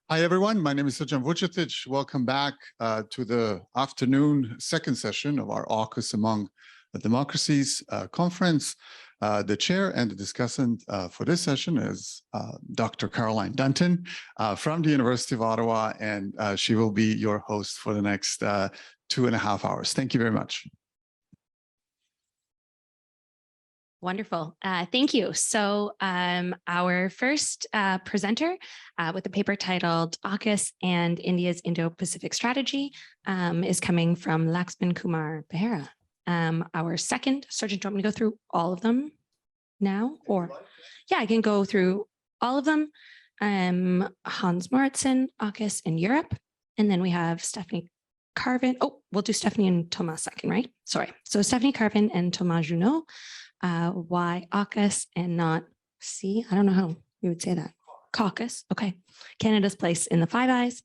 Hi, everyone. My name is Srđan Vučetić. Welcome back to the afternoon second session of our AUKUS Among the Democracies conference. The chair and the discussant for this session is Dr. Caroline Dunton from the University of Ottawa, and she will be your host for the next 2.5 hours. Thank you very much. Wonderful. Thank you. So our first presenter with a paper titled AUKUS and India's Indo-Pacific Strategy is coming from Laxman Kumar Behera. Our second, Sergeant, do you want me to go through all of them now? Or yeah, I can go through all of them. Hans Moritzen, AUKUS in Europe. And then we have Stephanie Carvin. Oh, we'll do Stephanie and Thomas second, right? Sorry. So Stephanie Carvin and Thomas Junot. Why AUKUS and not C? I don't know how you would say that. Caucus. Okay. Canada's place in the Five Eyes.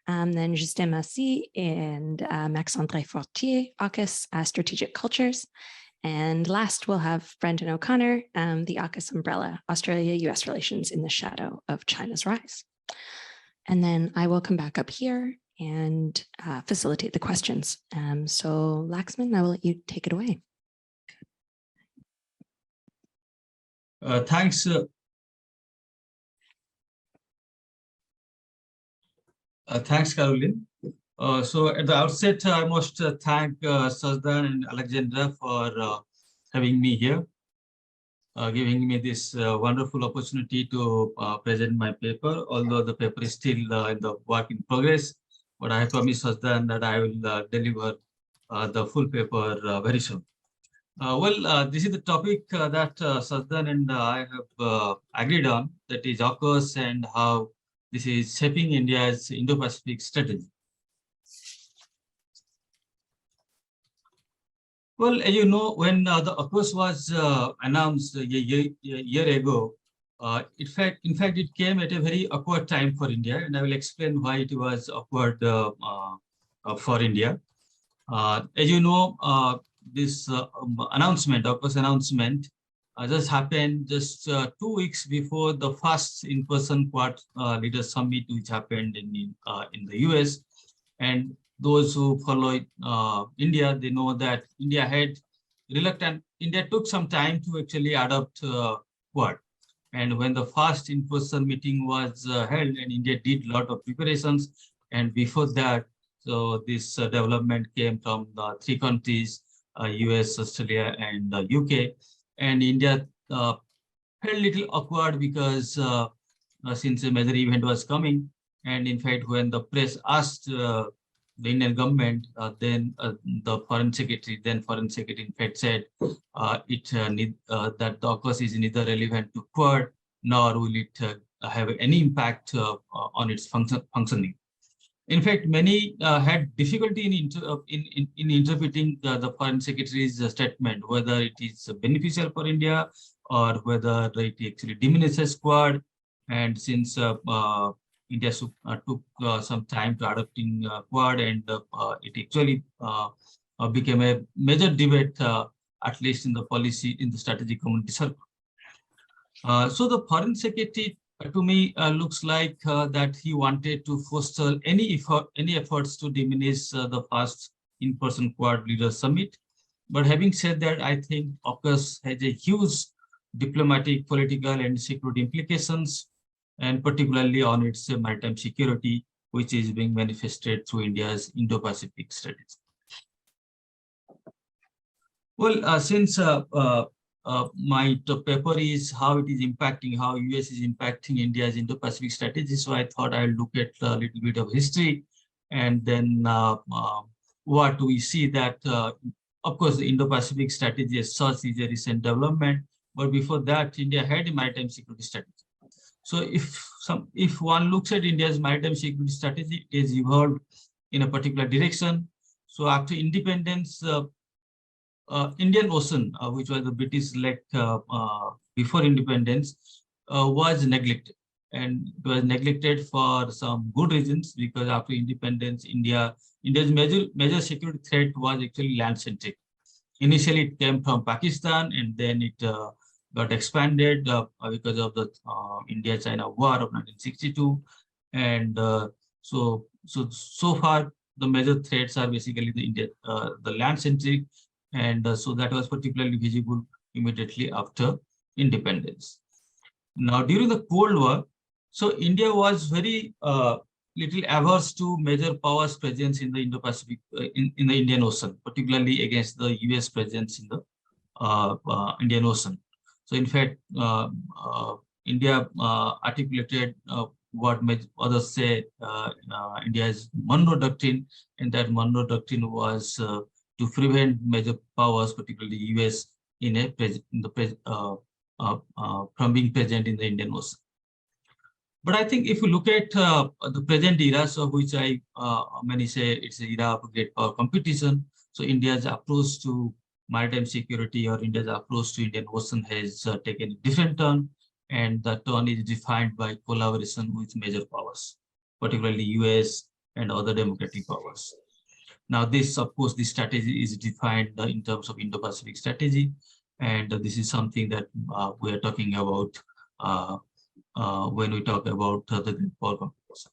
Then Justin Massy and Max-André Fortier, AUKUS, Strategic Cultures. And last, we'll have Brendan O'Connor, the AUKUS umbrella, Australia-US relations in the shadow of China's rise. And then I will come back up here and facilitate the questions. So Laxman, I will let you take it away. Thanks. Thanks, Caroline. So at the outset, I must thank Srđan and Alexandra for having me here, giving me this wonderful opportunity to present my paper, although the paper is still in the work in progress. But I promise Srđan that I will deliver the full paper very soon. This is the topic that Srđan and I have agreed on, that is AUKUS and how this is shaping India's Indo-Pacific strategy. Well, as you know, when the AUKUS was announced a year ago, in fact, it came at a very awkward time for India, and I will explain why it was awkward for India. As you know, this announcement, AUKUS announcement, just happened just 2 weeks before the first in-person Quad Leaders Summit, which happened in the US. And those who follow India, they know that India took some time to actually adopt Quad. And when the first in-person meeting was held, and India did a lot of preparations, and before that, so this development came from the three countries, US, Australia, and UK. And India felt a little awkward because since a major event was coming, and in fact, when the press asked the Indian government, then the foreign secretary, in fact said that the AUKUS is neither relevant to Quad nor will it have any impact on its functioning. In fact, many had difficulty in interpreting the foreign secretary's statement, whether it is beneficial for India or whether it actually diminishes Quad. And since India took some time to adopting Quad, and it actually became a major debate, at least in the policy, in the strategic community circle. So the foreign secretary, to me, looks like that he wanted to foster any efforts to diminish the first in-person Quad Leaders Summit. But having said that, I think AUKUS has a huge diplomatic, political, and security implications, and particularly on its maritime security, which is being manifested through India's Indo-Pacific strategy. Well, since my paper is how it is impacting, how US is impacting India's Indo-Pacific strategy. So I thought I'll look at a little bit of history, and then what we see that, of course, the Indo-Pacific strategy as such is a recent development, but before that, India had a maritime security strategy. So if one looks at India's maritime security strategy, it has evolved in a particular direction. So after independence, Indian Ocean, which was the British lake before independence, was neglected. And it was neglected for some good reasons, because after independence, India's major security threat was actually land-centric. Initially, it came from Pakistan, and then it got expanded because of the India-China War of 1962. And so far, the major threats are basically the land-centric, and so that was particularly visible immediately after independence. Now, during the Cold War, so India was very little averse to major powers' presence in the Indo-Pacific, in the Indian Ocean, particularly against the US presence in the Indian Ocean. So, in fact, India articulated what others say India's Monroe Doctrine, and that Monroe Doctrine was to prevent major powers, particularly US, from being present in the Indian Ocean. But I think if you look at the present era, so which many say it's an era of great power competition. So India's approach to maritime security or India's approach to Indian Ocean has taken a different turn, and the turn is defined by collaboration with major powers, particularly US and other democratic powers. Now, this, of course, this strategy is defined in terms of Indo-Pacific strategy, and this is something that we are talking about when we talk about the great power competition.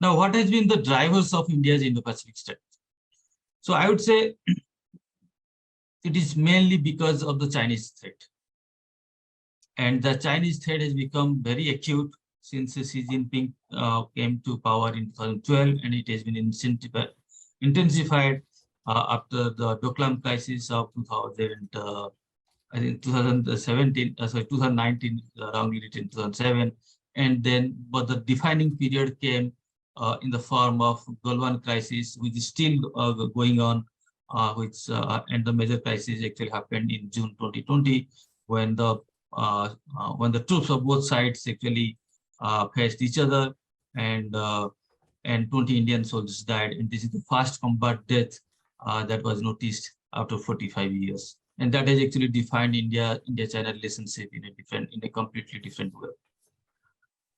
Now, what has been the drivers of India's Indo-Pacific strategy? So I would say it is mainly because of the Chinese threat. And the Chinese threat has become very acute since Xi Jinping came to power in 2012, and it has been intensified after the Doklam crisis of 2019, wrongly written 2007. And then, but the defining period came in the form of Galwan crisis, which is still going on, and the major crisis actually happened in June 2020, when the troops of both sides actually faced each other, and 20 Indian soldiers died. And this is the first combat death that was noticed after 45 years. And that has actually defined India-China relationship in a completely different way.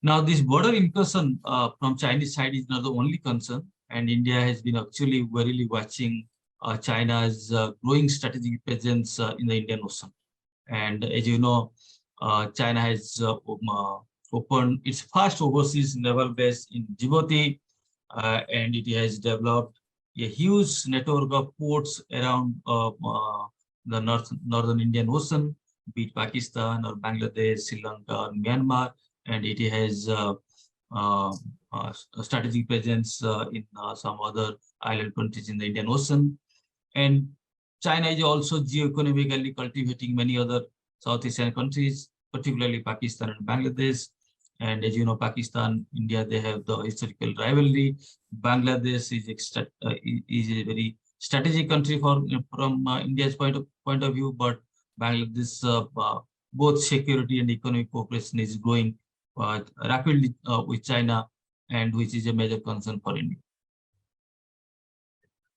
Now, this border incursion from Chinese side is not the only concern, and India has been actually warily watching China's growing strategic presence in the Indian Ocean. And as you know, China has opened its first overseas naval base in Djibouti, and it has developed a huge network of ports around the northern Indian Ocean, be it Pakistan or Bangladesh, Sri Lanka, or Myanmar, and it has a strategic presence in some other island countries in the Indian Ocean. And China is also geoeconomically cultivating many other South Asian countries, particularly Pakistan and Bangladesh. And as you know, Pakistan, India, they have the historical rivalry. Bangladesh is a very strategic country from India's point of view, but Bangladesh, both security and economic cooperation is growing rapidly with China, and which is a major concern for India.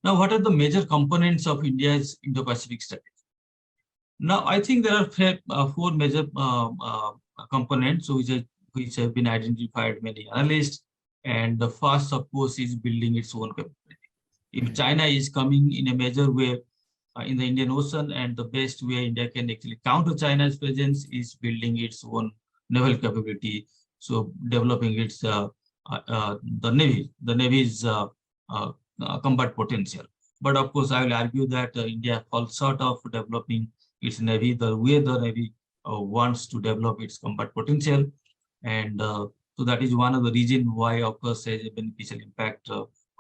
Now, what are the major components of India's Indo-Pacific strategy? Now, I think there are four major components which have been identified by many analysts. And the first, of course, is building its own capability. If China is coming in a major way in the Indian Ocean, and the best way India can actually counter China's presence is building its own naval capability. So developing its the Navy's combat potential. But of course, I will argue that India falls short of developing its Navy the way the Navy wants to develop its combat potential. And so that is one of the reasons why AUKUS has a beneficial impact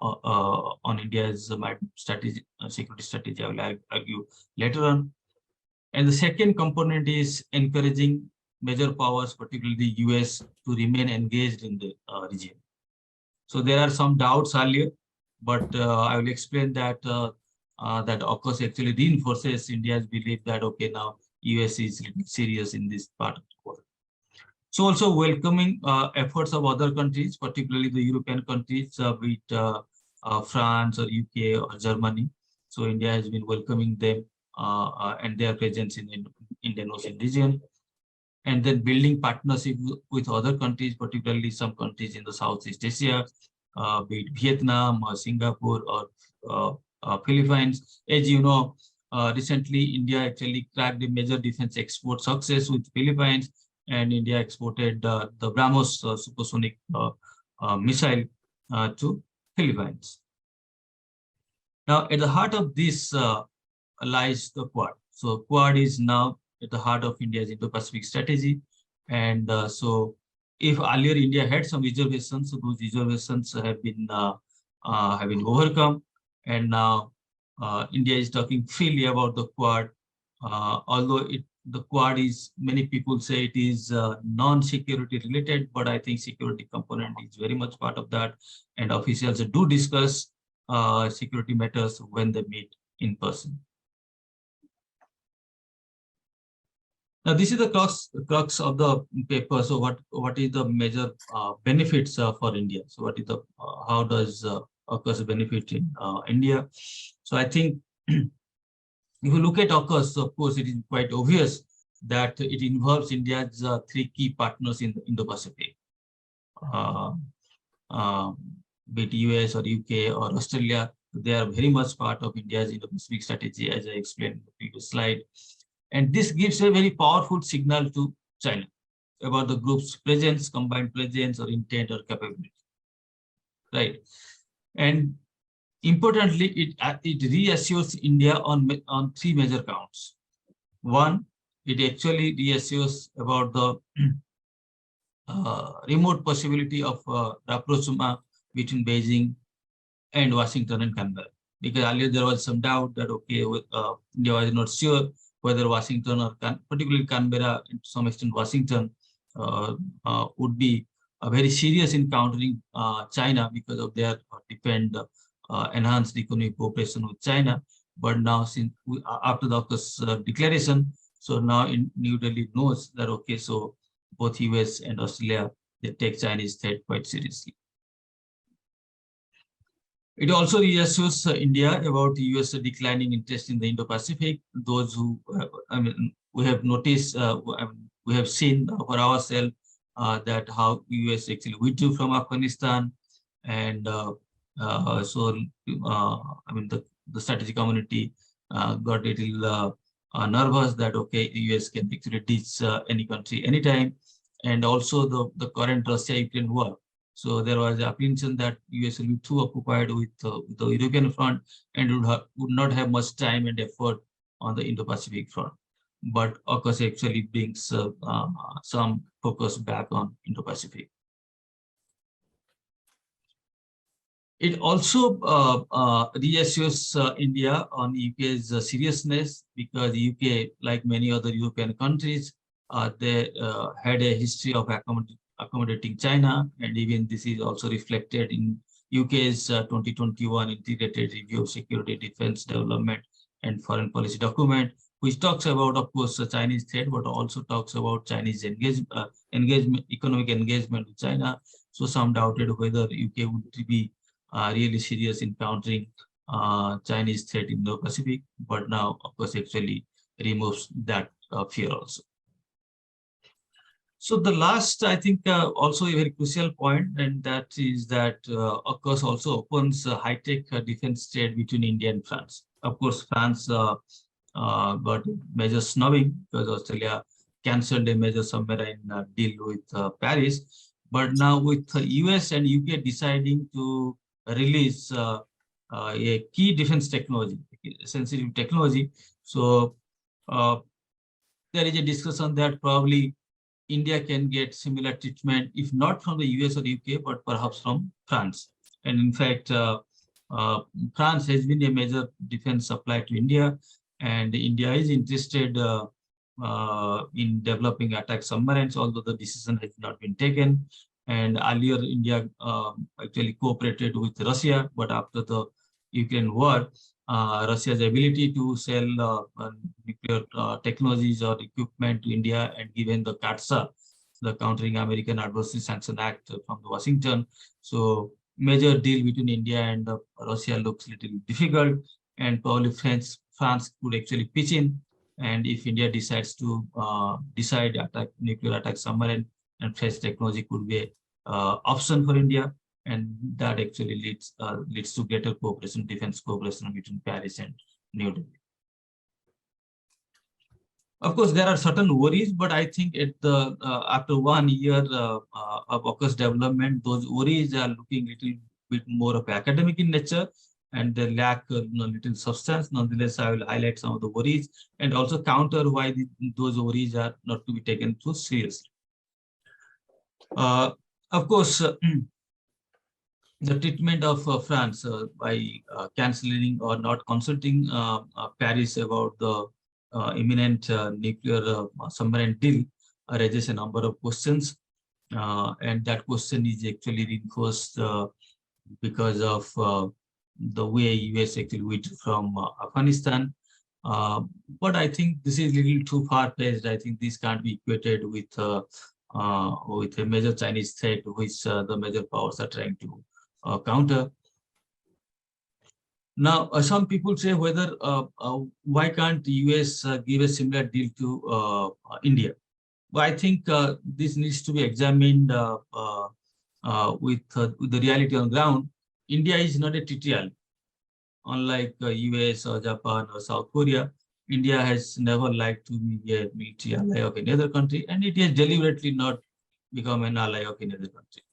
on India's strategy, security strategy. I will argue later on. And the second component is encouraging major powers, particularly the US, to remain engaged in the region. So there are some doubts earlier, but I will explain that that AUKUS actually reinforces India's belief that, okay, now US is serious in this part of the world. So also welcoming efforts of other countries, particularly the European countries, be it France or UK or Germany. So India has been welcoming them and their presence in the Indian Ocean region. And then building partnership with other countries, particularly some countries in the Southeast Asia, be it Vietnam or Singapore or Philippines. As you know, recently India actually cracked a major defense export success with Philippines, and India exported the BrahMos supersonic missile to Philippines. Now, at the heart of this lies the Quad. So Quad is now at the heart of India's Indo-Pacific strategy. And so if earlier India had some reservations, so those reservations have been overcome. And now India is talking freely about the Quad, although the Quad is, many people say it is non-security related, but I think security component is very much part of that. And officials do discuss security matters when they meet in person. Now, this is the crux of the paper. So, what is the major benefits for India? So, what is the how does AUKUS benefit in India? So, I think if you look at AUKUS, of course, it is quite obvious that it involves India's three key partners in the Indo-Pacific. Be it US or UK or Australia, they are very much part of India's Indo-Pacific strategy, as I explained in the previous slide. And this gives a very powerful signal to China about the group's presence, combined presence, or intent or capability. Right. And importantly, it reassures India on three major counts. One, it actually reassures about the remote possibility of rapprochement between Beijing and Washington and Canberra. Because earlier there was some doubt that, okay, India was not sure whether Washington or particularly Canberra, to some extent Washington, would be very serious in countering China because of their enhanced economic cooperation with China. But now, since after the AUKUS declaration, so now New Delhi knows that, okay, so both US and Australia, they take Chinese threat quite seriously. It also reassures India about US declining interest in the Indo-Pacific. Those who, we have noticed, we have seen for ourselves that how US actually withdrew from Afghanistan. And the strategic community got a little nervous that, okay, US can actually ditch any country anytime. And also the current Russia-Ukraine war. So there was apprehension that US will be too occupied with the European front and would not have much time and effort on the Indo-Pacific front. But AUKUS actually brings some focus back on Indo-Pacific. It also reassures India on UK's seriousness, because UK, like many other European countries, they had a history of accommodating China, and even this is also reflected in UK's 2021 Integrated Review of Security, Defense, Development, and Foreign Policy document, which talks about, of course, the Chinese threat, but also talks about Chinese economic engagement with China. So some doubted whether UK would be really serious in countering Chinese threat in the Pacific, but now, of course, actually removes that fear also. So the last, I think, also a very crucial point, and that is that AUKUS also opens a high-tech defense trade between India and France. Of course, France got major snubbing because Australia cancelled a major submarine deal with Paris. But now with US and UK deciding to release a key defense technology, sensitive technology, so there is a discussion that probably India can get similar treatment, if not from the US or UK, but perhaps from France. And in fact, France has been a major defense supplier to India, and India is interested in developing attack submarines, although the decision has not been taken. And earlier, India actually cooperated with Russia, but after the Ukraine war, Russia's ability to sell nuclear technologies or equipment to India, and given the CATSA, the Countering American Adversary Sanction Act from Washington, so major deal between India and Russia looks a little difficult, and probably France could actually pitch in. And if India decides to nuclear attack submarine, and fresh technology could be an option for India. And that actually leads to greater cooperation, defense cooperation between Paris and New Delhi. Of course, there are certain worries, but I think after 1 year of AUKUS development, those worries are looking a little bit more of academic in nature, and they lack little substance. Nonetheless, I will highlight some of the worries and also counter why those worries are not to be taken too seriously. Of course, the treatment of France by cancelling or not consulting Paris about the imminent nuclear submarine deal raises a number of questions, and that question is actually reinforced because of the way US actually withdrew from Afghanistan. But I think this is a little too far-fetched. I think this can't be equated with a major Chinese threat, which the major powers are trying to counter. Now, some people say whether why can't the US give a similar deal to India? Well, I think this needs to be examined with the reality on ground. India is not a treaty ally. Unlike US or Japan or South Korea, India has never liked to be a military ally of any other country, and it has deliberately not become an ally of any other country.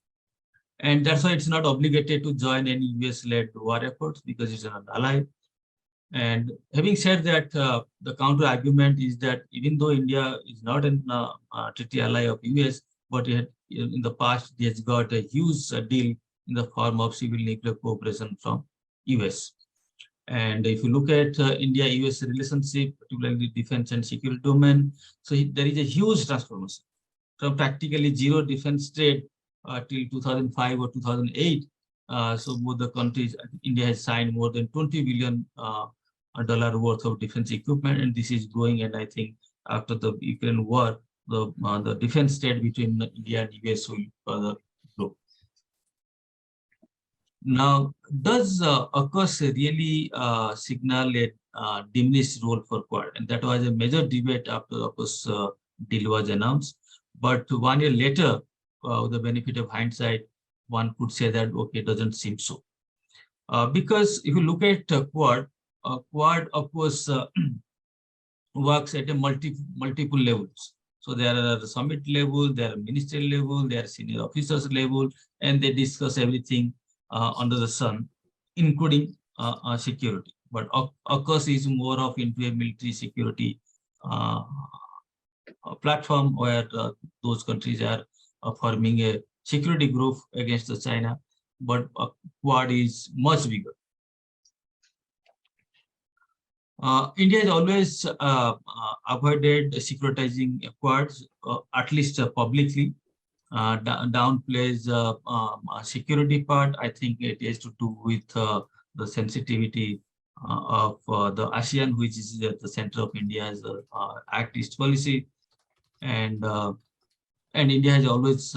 And that's why it's not obligated to join any US-led war efforts because it's an ally. And having said that, the counter argument is that even though India is not a treaty ally of US, but in the past it has got a huge deal in the form of civil nuclear cooperation from US. And if you look at India-US relationship, particularly defense and security domain, so there is a huge transformation from practically zero defense trade till 2005 or 2008. So both the countries, India has signed more than $20 billion worth of defense equipment, and this is growing. And I think after the Ukraine war, the defense trade between India and US will further grow. Now, does AUKUS really signal a diminished role for Quad? And that was a major debate after AUKUS deal was announced. But 1 year later, with the benefit of hindsight, one could say that, okay, it doesn't seem so. Because if you look at Quad, Quad, of course, works at a multiple levels. So there are the summit level, there are ministerial level, there are senior officers level, and they discuss everything under the sun, including security. But AUKUS is more of into a military security platform where those countries are forming a security group against the China, but Quad is much bigger. India has always avoided securitizing Quads, at least publicly. Downplays security part. I think it has to do with the sensitivity of the ASEAN, which is at the center of India's Act East policy, and India has always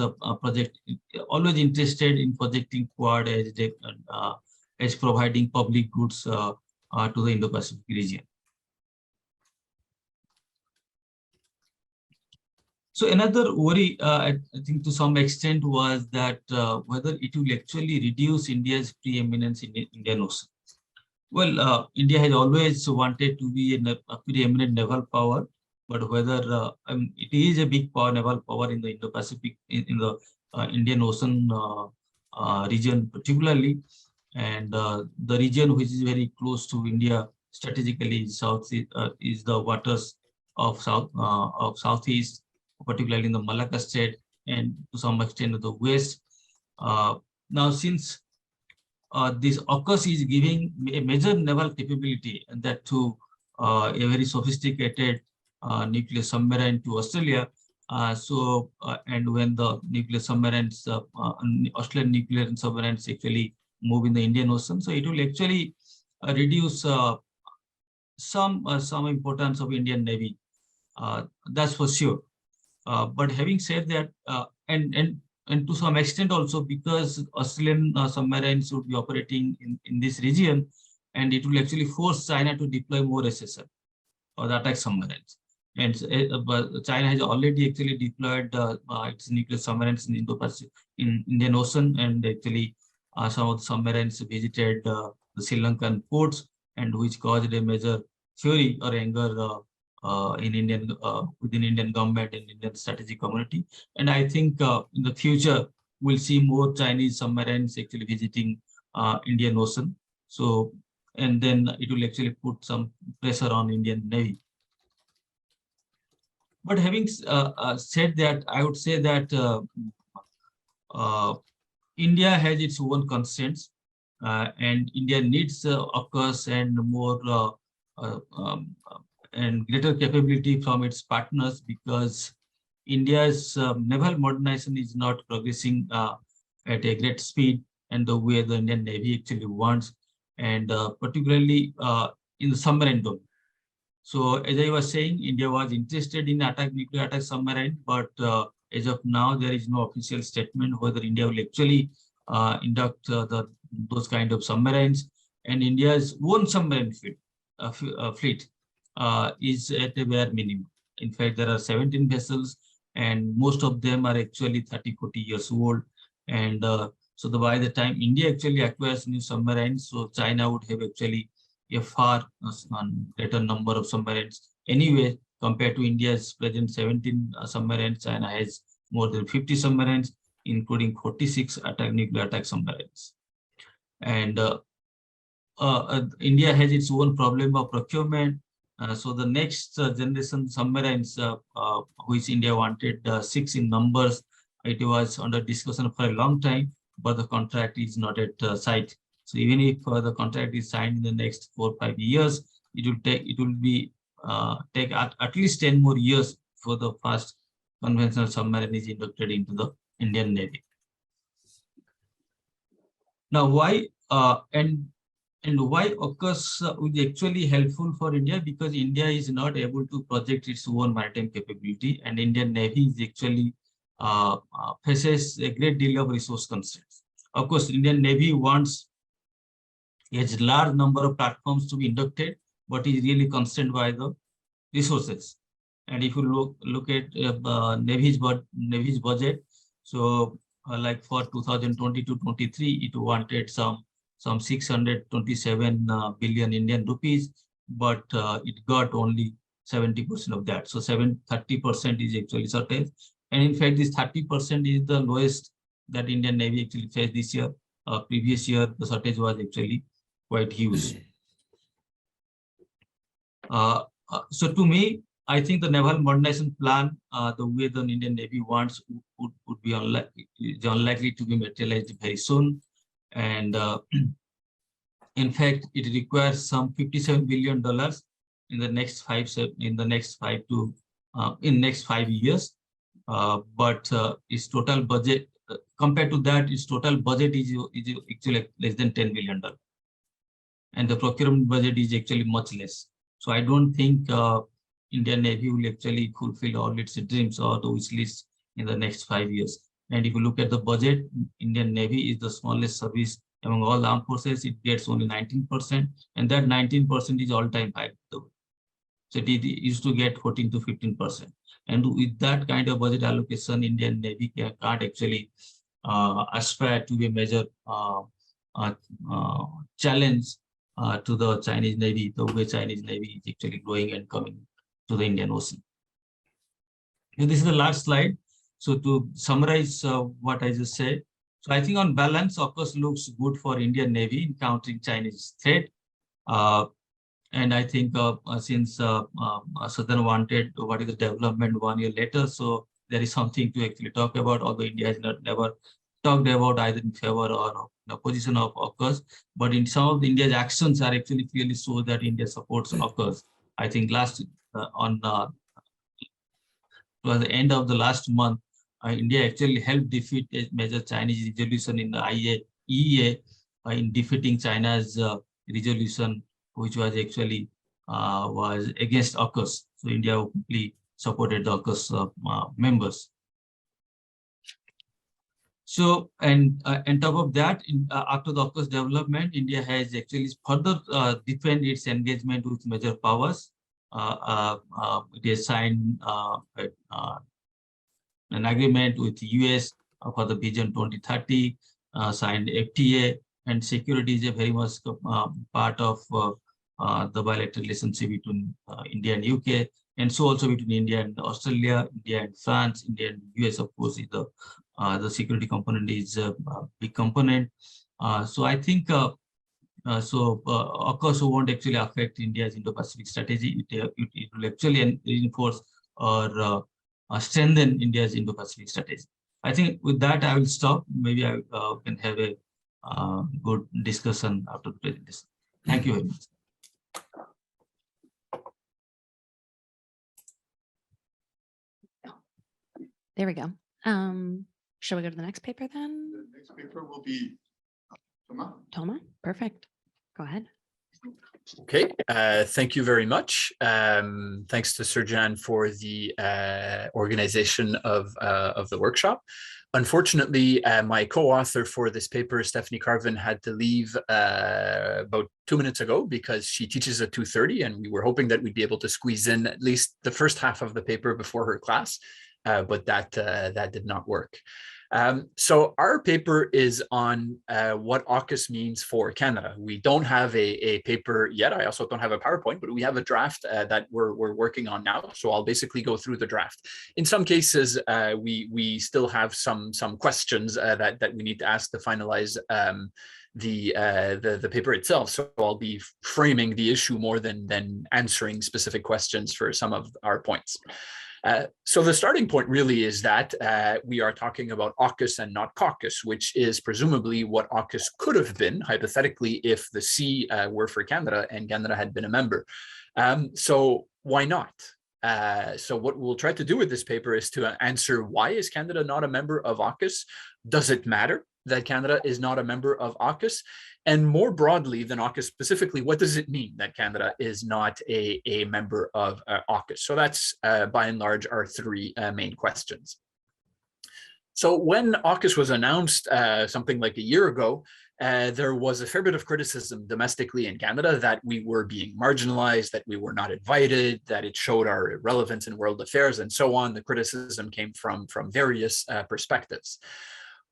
always interested in projecting Quad as providing public goods to the Indo-Pacific region. So another worry, I think to some extent, was that whether it will actually reduce India's preeminence in the Indian Ocean. Well, India has always wanted to be a preeminent naval power, but whether it is a big power, naval power in the Indo-Pacific, in the Indian Ocean region particularly, and the region which is very close to India strategically is the waters of Southeast, particularly in the Malacca Strait and to some extent of the West. Now, since this AUKUS is giving a major naval capability, and that to a very sophisticated nuclear submarine to Australia. And when the nuclear submarines, Australian nuclear submarines actually move in the Indian Ocean, so it will actually reduce some importance of Indian Navy. That's for sure. But having said that, and to some extent also because Australian submarines would be operating in this region, and it will actually force China to deploy more SSL or the attack submarines. And but China has already actually deployed its nuclear submarines in Indo-Pacific, in Indian Ocean, and actually some of the submarines visited the Sri Lankan ports, and which caused a major fury or anger in Indian within Indian government and Indian strategic community. And I think in the future we'll see more Chinese submarines actually visiting Indian Ocean. So, and then it will actually put some pressure on Indian Navy. But having said that, I would say that India has its own constraints, and India needs AUKUS and more and greater capability from its partners, because India's naval modernization is not progressing at a great speed and the way the Indian Navy actually wants, and particularly in the submarine domain. So as I was saying, India was interested in nuclear attack submarine, but as of now, there is no official statement whether India will actually induct those kind of submarines. And India's own submarine fleet is at a bare minimum. In fact, there are 17 vessels, and most of them are actually 30, 40 years old. And so by the time India actually acquires new submarines, so China would have actually a far greater number of submarines. Anyway, compared to India's present 17 submarines, China has more than 50 submarines, including 46 nuclear attack submarines. And India has its own problem of procurement. So the next generation submarines, which India wanted 6 in numbers, it was under discussion for a long time, but the contract is not at sight. So even if the contract is signed in the next 4 or 5 years, it will take at least 10 more years for the first conventional submarine is inducted into the Indian Navy. Now, why and why AUKUS will be actually helpful for India? Because India is not able to project its own maritime capability, and Indian Navy is actually faces a great deal of resource constraints. Of course, Indian Navy wants a large number of platforms to be inducted, but is really constrained by the resources. And if you look at Navy's budget, so like for 2022-23, it wanted some 627 billion Indian rupees, but it got only 70% of that. So 30% is actually shortage. And in fact, this 30% is the lowest that Indian Navy actually faced this year. Previous year, the shortage was actually quite huge. So to me, I think the naval modernization plan, the way the Indian Navy wants, would be unlikely to be materialized very soon. And in fact, it requires some $57 billion in the next 5 years. But its total budget, compared to that, its total budget is actually less than $10 billion. And the procurement budget is actually much less. So I don't think Indian Navy will actually fulfill all its dreams or the wish list in the next 5 years. And if you look at the budget, Indian Navy is the smallest service among all armed forces. It gets only 19%, and that 19% is all-time high. So it used to get 14 to 15%. And with that kind of budget allocation, Indian Navy can't actually aspire to be a major challenge to the Chinese Navy, the way Chinese Navy is actually growing and coming to the Indian Ocean. And this is the last slide. So to summarize what I just said, so I think on balance, AUKUS looks good for Indian Navy in countering Chinese threat. And I think since Southern wanted what is the development 1 year later, so there is something to actually talk about, although India has never talked about either in favor or the position of AUKUS. But in some of India's actions are actually clearly show that India supports AUKUS. I think towards the end of the last month, India actually helped defeat a major Chinese resolution in the IAEA in defeating China's resolution, which was actually was against AUKUS. So India openly supported the AUKUS members. So, and on top of that, after the AUKUS development, India has actually further deepened its engagement with major powers. It has signed an agreement with the US for the Vision 2030, signed FTA, and security is a very much part of the bilateral relationship between India and UK. and so also between India and Australia, India and France, India and US, of course, is the security component is a big component. So I think AUKUS won't actually affect India's Indo-Pacific strategy. It will actually reinforce or strengthen India's Indo-Pacific strategy. I think with that, I will stop. Maybe I can have a good discussion after the presentation. Thank you very much. There we go. Shall we go to the next paper then? The next paper will be Toma, perfect. Go ahead. Okay, thank you very much. Thanks to Serjan for the organization of the workshop. Unfortunately, my co-author for this paper, Stephanie Carvin, had to leave about 2 minutes ago because she teaches at 2:30, and we were hoping that we'd be able to squeeze in at least the first half of the paper before her class, but that did not work. So our paper is on what AUKUS means for Canada. We don't have a paper yet. I also don't have a PowerPoint, but we have a draft that we're working on now. So I'll basically go through the draft. In some cases, we still have some questions that we need to ask to finalize the paper itself. So I'll be framing the issue more than answering specific questions for some of our points. So the starting point really is that we are talking about AUKUS and not caucus, which is presumably what AUKUS could have been, hypothetically, if the C were for Canada and Canada had been a member. So why not? So what we'll try to do with this paper is to answer, why is Canada not a member of AUKUS? Does it matter that Canada is not a member of AUKUS? And more broadly than AUKUS specifically, what does it mean that Canada is not a member of AUKUS? So that's by and large our three main questions. So when AUKUS was announced something like a year ago, there was a fair bit of criticism domestically in Canada that we were being marginalized, that we were not invited, that it showed our irrelevance in world affairs, and so on. The criticism came from various perspectives.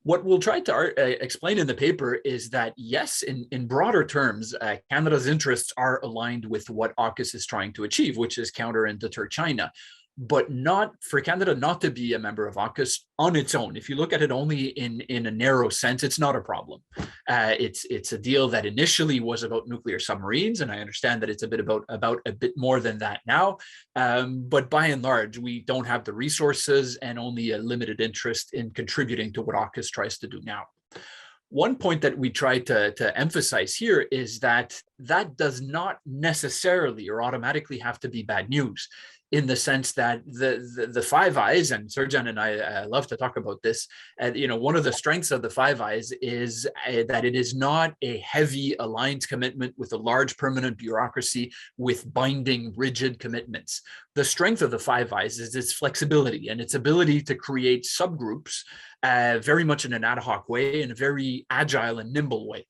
What we'll try to explain in the paper is that, yes, in broader terms, Canada's interests are aligned with what AUKUS is trying to achieve, which is counter and deter China, but not for Canada not to be a member of AUKUS on its own. If you look at it only in a narrow sense, it's not a problem. It's a deal that initially was about nuclear submarines, and I understand that it's a bit about a bit more than that now. But by and large, we don't have the resources and only a limited interest in contributing to what AUKUS tries to do now. One point that we try to emphasize here is that does not necessarily or automatically have to be bad news, in the sense that the Five Eyes, and Serjan and I love to talk about this, one of the strengths of the Five Eyes is that it is not a heavy aligned commitment with a large permanent bureaucracy with binding rigid commitments. The strength of the Five Eyes is its flexibility and its ability to create subgroups very much in an ad hoc way, in a very agile and nimble way.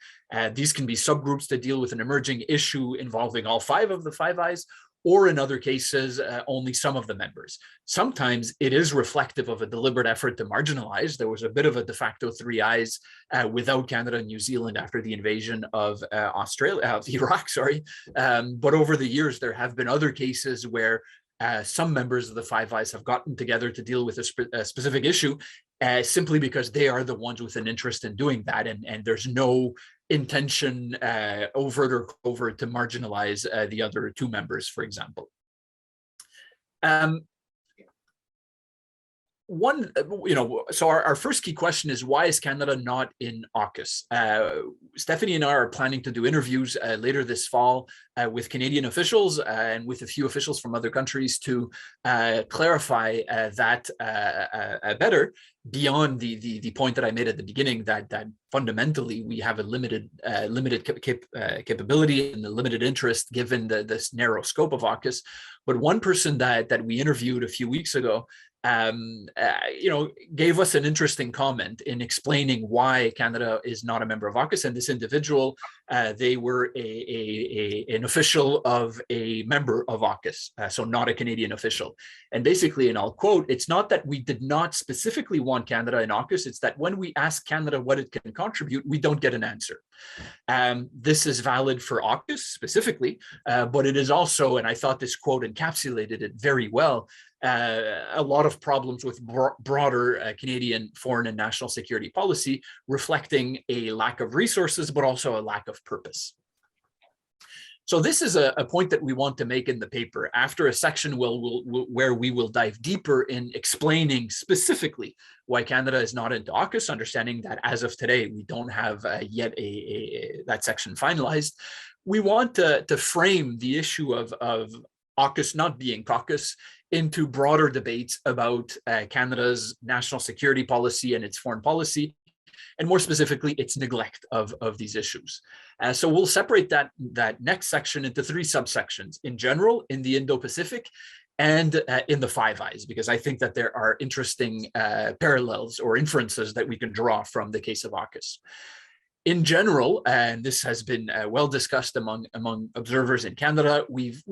These can be subgroups to deal with an emerging issue involving all five of the Five Eyes, or in other cases, only some of the members. Sometimes it is reflective of a deliberate effort to marginalize. There was a bit of a de facto Three Eyes without Canada and New Zealand after the invasion of Iraq, sorry. But over the years, there have been other cases where some members of the Five Eyes have gotten together to deal with a specific issue simply because they are the ones with an interest in doing that, and there's no intention, overt or covert, to marginalize the other two members, for example. So our first key question is, why is Canada not in AUKUS? Stephanie and I are planning to do interviews later this fall with Canadian officials and with a few officials from other countries to clarify that better, beyond the point that I made at the beginning, that fundamentally we have a limited capability and a limited interest given this narrow scope of AUKUS. But one person that we interviewed a few weeks ago gave us an interesting comment in explaining why Canada is not a member of AUKUS. And this individual, they were an official of a member of AUKUS, so not a Canadian official. And basically, and I'll quote, it's not that we did not specifically want Canada in AUKUS, it's that when we ask Canada what it can contribute, we don't get an answer. This is valid for AUKUS specifically, but it is also, and I thought this quote encapsulated it very well, a lot of problems with broader Canadian foreign and national security policy, reflecting a lack of resources, but also a lack of purpose. So this is a point that we want to make in the paper after a section where we will dive deeper in explaining specifically why Canada is not into AUKUS, understanding that as of today, we don't have yet that section finalized. We want to frame the issue of AUKUS not being caucus into broader debates about Canada's national security policy and its foreign policy, and more specifically, its neglect of these issues. So we'll separate that next section into 3 subsections: in general, in the Indo-Pacific, and in the Five Eyes, because I think that there are interesting parallels or inferences that we can draw from the case of AUKUS. In general, and this has been well discussed among observers in Canada, we've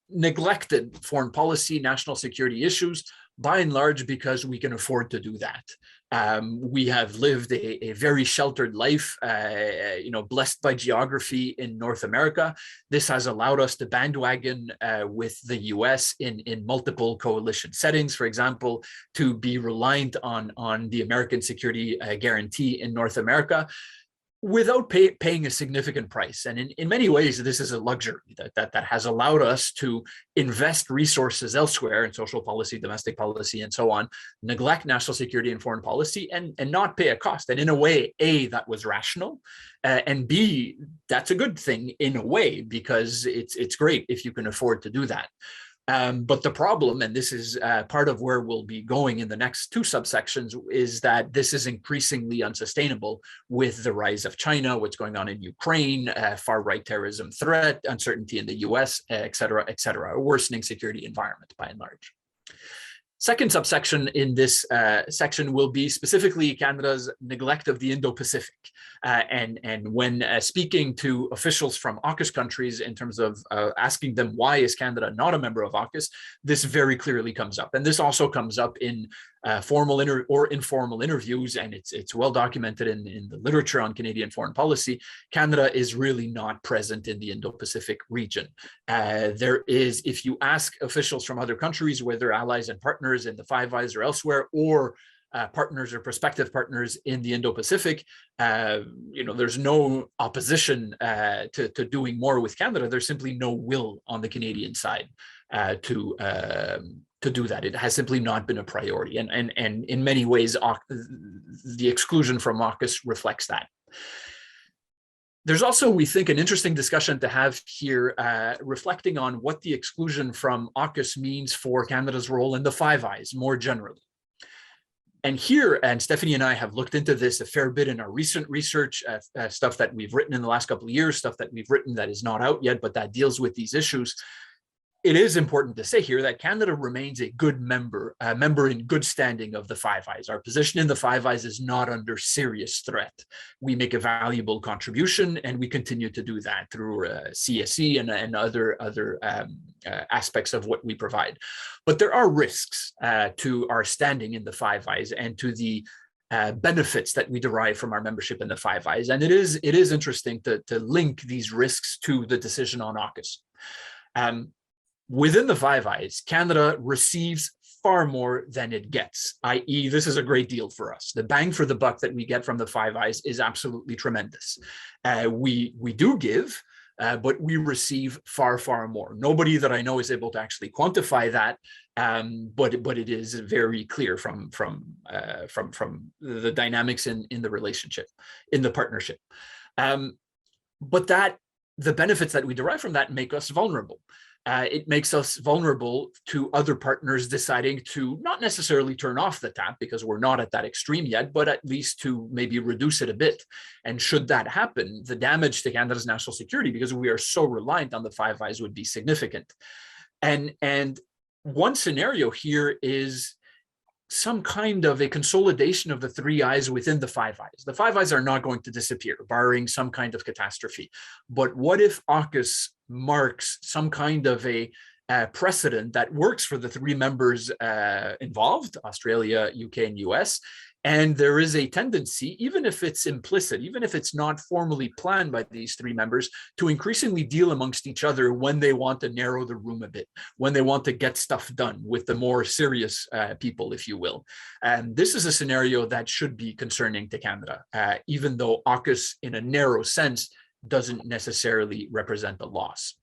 neglected foreign policy, national security issues, by and large, because we can afford to do that. We have lived a very sheltered life, blessed by geography in North America. This has allowed us to bandwagon with the US in multiple coalition settings, for example, to be reliant on the American security guarantee in North America, without paying a significant price. And in many ways, this is a luxury that has allowed us to invest resources elsewhere in social policy, domestic policy, and so on, neglect national security and foreign policy, and not pay a cost. And in a way, A, that was rational, and B, that's a good thing in a way, because it's great if you can afford to do that. But the problem, and this is part of where we'll be going in the next 2 subsections, is that this is increasingly unsustainable with the rise of China, what's going on in Ukraine, far-right terrorism threat, uncertainty in the US, et cetera, a worsening security environment by and large. Second subsection in this section will be specifically Canada's neglect of the Indo-Pacific. And when speaking to officials from AUKUS countries in terms of asking them why is Canada not a member of AUKUS, this very clearly comes up. And this also comes up in formal or informal interviews, and it's well documented in the literature on Canadian foreign policy. Canada is really not present in the Indo-Pacific region. There is, if you ask officials from other countries, whether allies and partners in the Five Eyes or elsewhere, or partners or prospective partners in the Indo-Pacific, there's no opposition to doing more with Canada. There's simply no will on the Canadian side to do that. It has simply not been a priority. And in many ways, the exclusion from AUKUS reflects that. There's also, we think, an interesting discussion to have here, reflecting on what the exclusion from AUKUS means for Canada's role in the Five Eyes more generally. And here, and Stephanie and I have looked into this a fair bit in our recent research, stuff that we've written in the last couple of years, stuff that we've written that is not out yet, but that deals with these issues. It is important to say here that Canada remains a good member, a member in good standing of the Five Eyes. Our position in the Five Eyes is not under serious threat. We make a valuable contribution, and we continue to do that through CSE and other aspects of what we provide. But there are risks to our standing in the Five Eyes and to the benefits that we derive from our membership in the Five Eyes. And it is interesting to link these risks to the decision on AUKUS. Within the Five Eyes, Canada receives far more than it gets, i.e. this is a great deal for us. The bang for the buck that we get from the Five Eyes is absolutely tremendous. We do give, but we receive far, far more. Nobody that I know is able to actually quantify that, but it is very clear from the dynamics in the relationship, in the partnership. But the benefits that we derive from that make us vulnerable. It makes us vulnerable to other partners deciding to not necessarily turn off the tap, because we're not at that extreme yet, but at least to maybe reduce it a bit. And should that happen, the damage to Canada's national security, because we are so reliant on the Five Eyes, would be significant. And one scenario here is some kind of a consolidation of the three eyes within the Five Eyes. The Five Eyes are not going to disappear, barring some kind of catastrophe. But what if AUKUS marks some kind of a precedent that works for the three members involved, Australia, UK, and US. And there is a tendency, even if it's implicit, even if it's not formally planned by these three members, to increasingly deal amongst each other when they want to narrow the room a bit, when they want to get stuff done with the more serious people, if you will. And this is a scenario that should be concerning to Canada, even though AUKUS, in a narrow sense, doesn't necessarily represent a loss.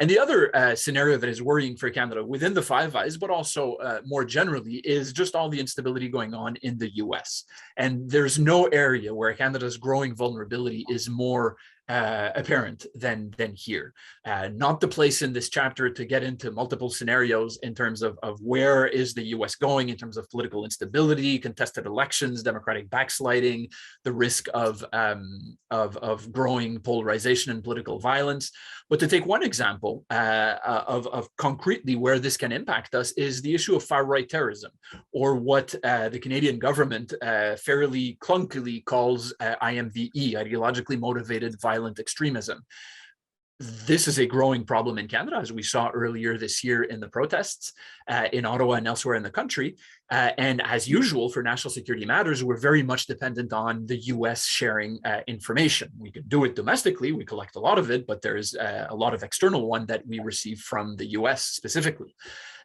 And the other scenario that is worrying for Canada within the Five Eyes, but also more generally, is just all the instability going on in the US. And there's no area where Canada's growing vulnerability is more apparent than here. Not the place in this chapter to get into multiple scenarios in terms of where is the US going in terms of political instability, contested elections, democratic backsliding, the risk of growing polarization and political violence. But to take one example of concretely where this can impact us is the issue of far-right terrorism, or what the Canadian government fairly clunkily calls IMVE, ideologically motivated violent extremism. This is a growing problem in Canada, as we saw earlier this year in the protests in Ottawa and elsewhere in the country. And as usual for national security matters, we're very much dependent on the US sharing information. We can do it domestically, we collect a lot of it, but there is a lot of external one that we receive from the US specifically.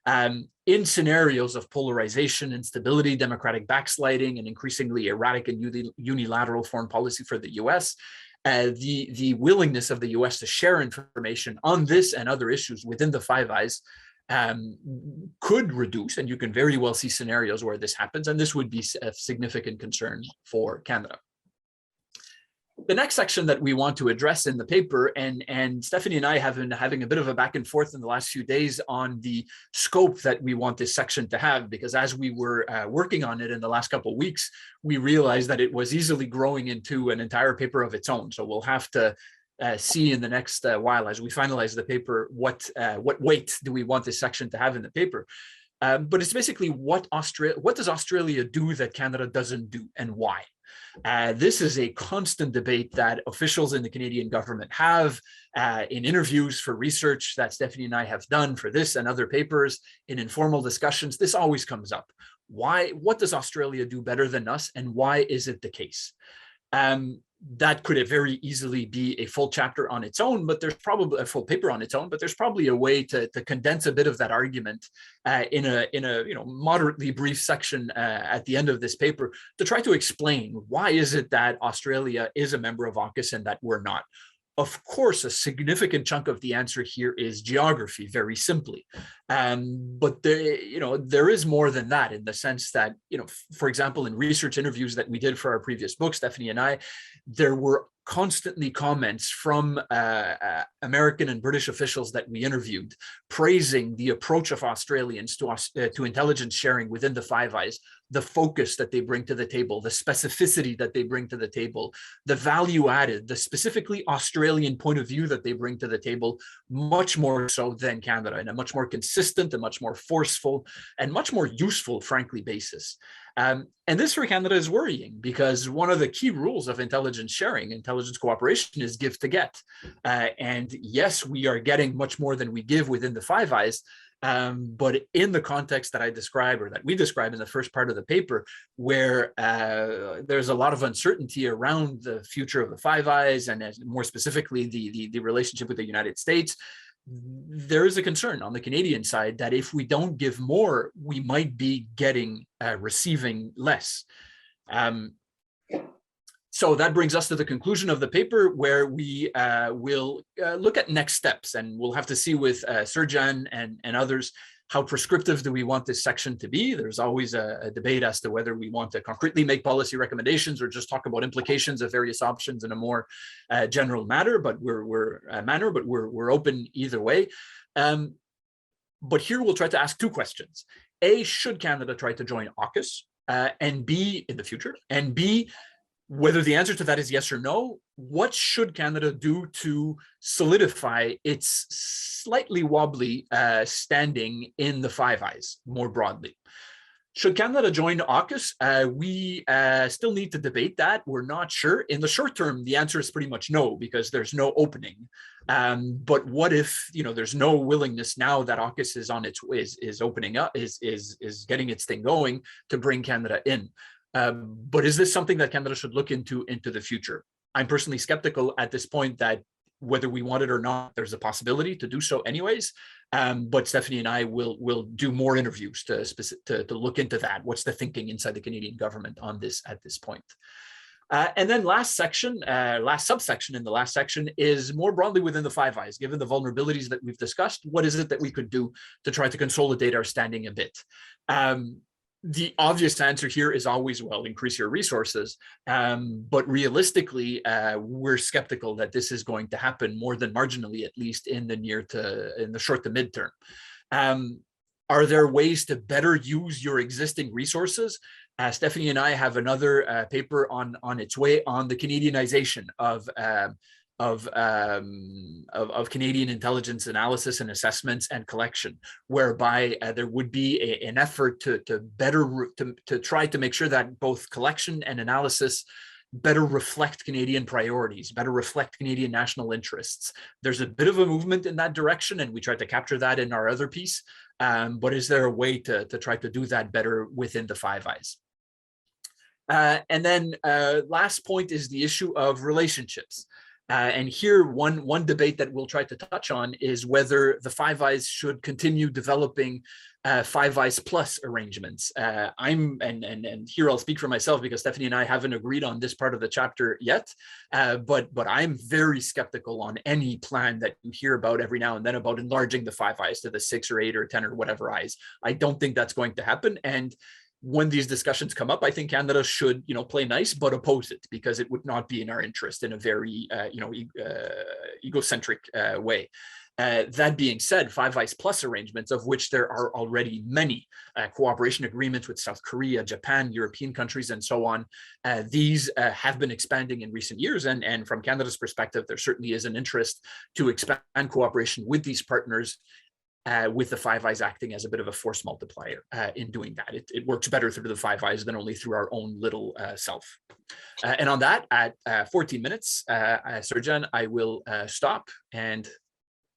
In scenarios of polarization, instability, democratic backsliding, and increasingly erratic and unilateral foreign policy for the US, the willingness of the US to share information on this and other issues within the Five Eyes could reduce, and you can very well see scenarios where this happens, and this would be a significant concern for Canada. The next section that we want to address in the paper, and Stephanie and I have been having a bit of a back and forth in the last few days on the scope that we want this section to have, because as we were working on it in the last couple of weeks, we realized that it was easily growing into an entire paper of its own. So we'll have to see in the next while, as we finalize the paper, what weight do we want this section to have in the paper. But it's basically what does Australia do that Canada doesn't do, and why? This is a constant debate that officials in the Canadian government have in interviews for research that Stephanie and I have done for this and other papers, in informal discussions. This always comes up. Why? What does Australia do better than us, and why is it the case? That could very easily be a full chapter on its own, but there's probably a full paper on its own, but there's probably a way to condense a bit of that argument in a moderately brief section at the end of this paper to try to explain why is it that Australia is a member of AUKUS and that we're not. Of course, a significant chunk of the answer here is geography, very simply. But there is more than that, in the sense that, for example, in research interviews that we did for our previous book, Stephanie and I, there were constantly comments from American and British officials that we interviewed praising the approach of Australians to intelligence sharing within the Five Eyes, the focus that they bring to the table, the specificity that they bring to the table, the value added, the specifically Australian point of view that they bring to the table, much more so than Canada, in a much more consistent, a much more forceful, and much more useful, frankly, basis. And this for Canada is worrying, because one of the key rules of intelligence sharing, intelligence cooperation, is give to get. And yes, we are getting much more than we give within the Five Eyes, but in the context that I describe, or that we describe in the first part of the paper, where there's a lot of uncertainty around the future of the Five Eyes, and more specifically the relationship with the United States, there is a concern on the Canadian side that if we don't give more, we might be receiving less. So that brings us to the conclusion of the paper, where we will look at next steps, and we'll have to see with Serjan and others, how prescriptive do we want this section to be? There's always a debate as to whether we want to concretely make policy recommendations or just talk about implications of various options in a more general manner, but we're open either way. But here we'll try to ask two questions. A, should Canada try to join AUKUS? And B, in the future? And B, whether the answer to that is yes or no, what should Canada do to solidify its slightly wobbly standing in the Five Eyes more broadly? Should Canada join AUKUS? We still need to debate that. We're not sure. In the short term, the answer is pretty much no, because there's no opening. But what if, you know, there's no willingness now that AUKUS is on its is opening up, is getting its thing going to bring Canada in? But is this something that Canada should look into the future? I'm personally skeptical at this point that whether we want it or not, there's a possibility to do so anyways. But Stephanie and I will do more interviews to look into that. What's the thinking inside the Canadian government on this at this point? And then last subsection in the last section is more broadly within the Five Eyes. Given the vulnerabilities that we've discussed, what is it that we could do to try to consolidate our standing a bit? The obvious answer here is always, well, increase your resources. But realistically, we're skeptical that this is going to happen more than marginally, at least in the short to midterm. Are there ways to better use your existing resources? Stephanie and I have another paper on its way on the Canadianization of Canadian intelligence analysis and assessments and collection, whereby there would be an effort to try to make sure that both collection and analysis better reflect Canadian priorities, better reflect Canadian national interests. There's a bit of a movement in that direction, and we tried to capture that in our other piece. But is there a way to try to do that better within the Five Eyes? And then last point is the issue of relationships. And here, one debate that we'll try to touch on is whether the Five Eyes should continue developing Five Eyes Plus arrangements. And here I'll speak for myself because Stephanie and I haven't agreed on this part of the chapter yet. But I'm very skeptical on any plan that you hear about every now and then about enlarging the Five Eyes to the 6 or 8 or 10 or whatever eyes. I don't think that's going to happen. And when these discussions come up, I think Canada should, play nice, but oppose it, because it would not be in our interest in a very, egocentric way. That being said, Five Eyes Plus arrangements, of which there are already many, cooperation agreements with South Korea, Japan, European countries, and so on. These have been expanding in recent years. And from Canada's perspective, there certainly is an interest to expand cooperation with these partners, with the Five Eyes acting as a bit of a force multiplier in doing that. It works better through the Five Eyes than only through our own little self. And on that, at 14 minutes, Serjan, I will stop and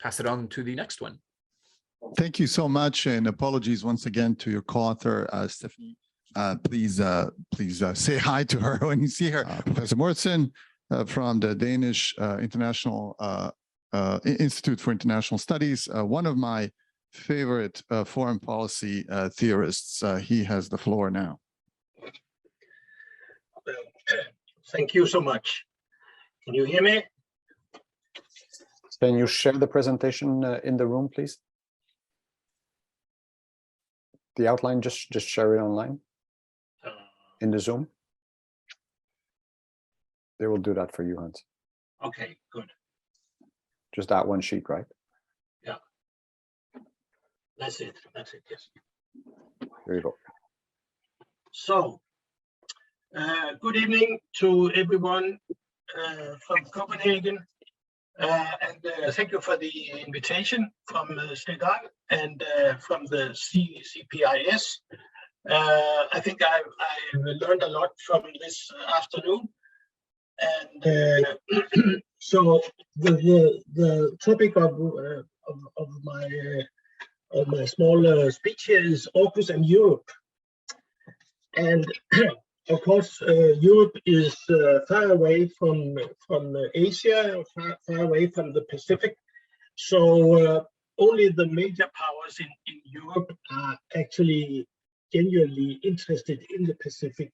pass it on to the next one. Thank you so much, and apologies once again to your co-author, Stephanie. Please say hi to her when you see her. Professor Morrison from the Danish International Institute for International Studies, one of my favorite foreign policy theorists. He has the floor now. Thank you so much. Can you hear me? Can you share the presentation in the room, please? The outline, just share it online in the Zoom. They will do that for you, Hans. Okay, good. Just that one sheet, right? Yeah. That's it, yes. Here you go. So, good evening to everyone from Copenhagen. And thank you for the invitation from Sedan and from the CIPS. I think I've learned a lot from this afternoon. And so the topic of my small speech here is AUKUS and Europe. And of course, Europe is far away from Asia, far away from the Pacific. So only the major powers in Europe are actually genuinely interested in the Pacific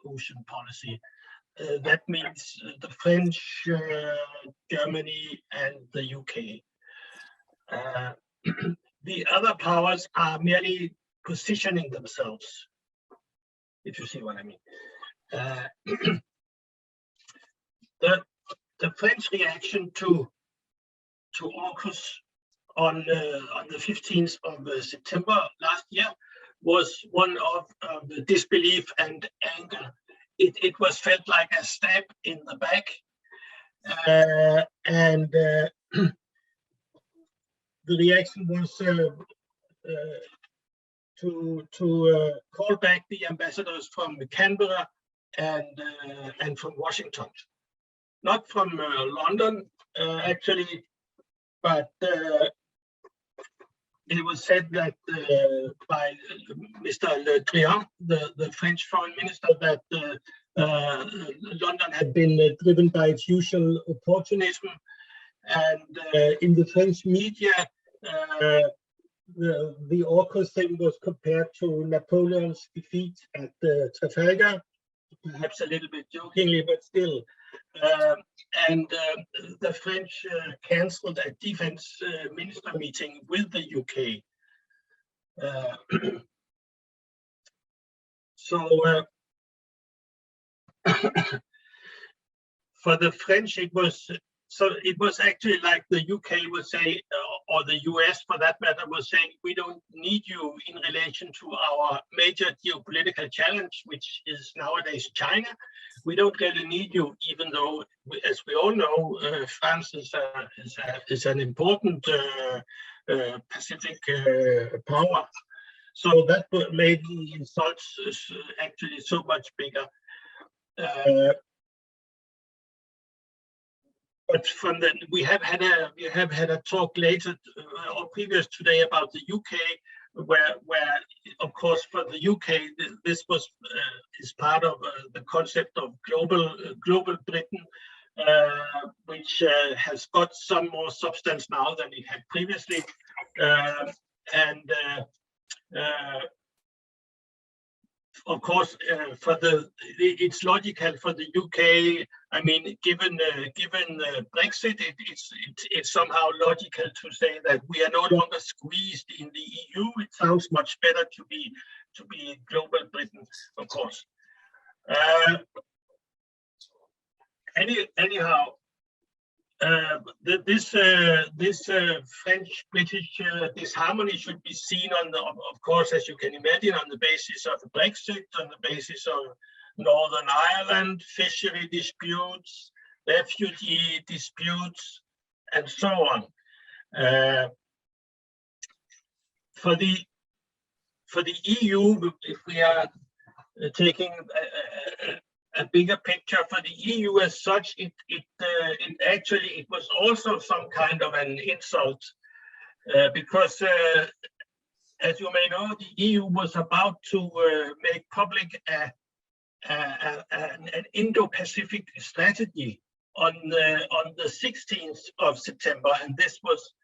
Ocean policy. That means the French, Germany, and the UK. The other powers are merely positioning themselves, if you see what I mean. The French reaction to AUKUS on the 15th of September last year was one of disbelief and anger. It was felt like a stab in the back, and the reaction was call back the ambassadors from Canberra and from Washington, not from London actually, but it was said that by Mr. Le Drian, the French foreign minister, that London had been driven by its usual opportunism, and in the French media, the AUKUS thing was compared to Napoleon's defeat at Trafalgar, perhaps a little bit jokingly, but still. And the French cancelled a defense minister meeting with the UK. So for the French, it was actually like the UK would say, or the US for that matter, was saying, we don't need you in relation to our major geopolitical challenge, which is nowadays China. We don't really need you, even though, as we all know, France is an important Pacific power. So that made the insults actually so much bigger. But from the, we have had a talk later or previous today about the UK, where of course for the UK this was is part of the concept of global Britain, which has got some more substance now than it had previously, and of course, it's logical for the UK. I mean, given Brexit, it's somehow logical to say that we are no longer squeezed in the EU. It sounds much better to be global Britain, of course. Anyhow, this French-British disharmony should be seen on the, of course, as you can imagine, on the basis of Brexit, on the basis of Northern Ireland, fishery disputes, refugee disputes, and so on. For the EU, if we are taking a bigger picture for the EU as such, it was also some kind of an insult, because as you may know, the EU was about to make public an Indo-Pacific strategy on the 16th of September, and this was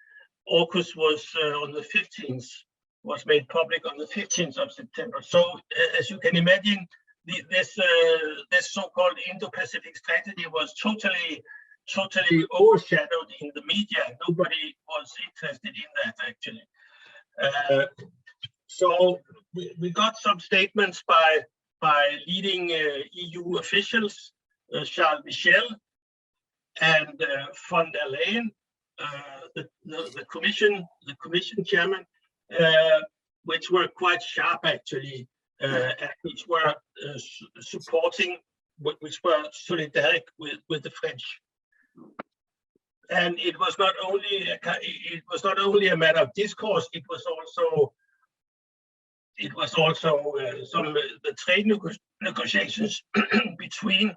AUKUS was on the 15th, was made public on the 15th of September. So as you can imagine, this so-called Indo-Pacific strategy was totally overshadowed in the media. Nobody was interested in that actually. So we got some statements by leading EU officials, Charles Michel and von der Leyen, the commission chairman, which were quite sharp actually, which were supporting, which were solidaric with the French. And it was not only a matter of discourse. It was also some of the trade negotiations between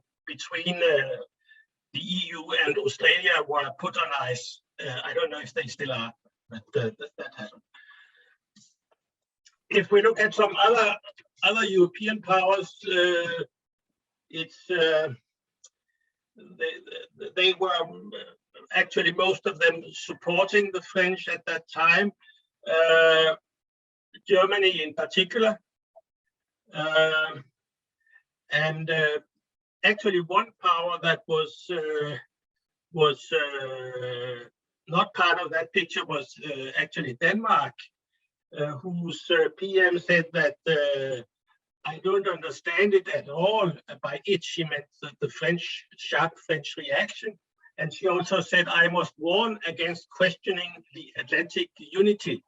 the EU and Australia were put on ice. I don't know if they still are, but that happened. If we look at some other European powers, they were actually, most of them supporting the French at that time. Germany in particular, and actually one power that was not part of that picture was actually Denmark, whose PM said that I don't understand it at all. By it, she meant the sharp French reaction. And she also said, I must warn against questioning the Atlantic unity.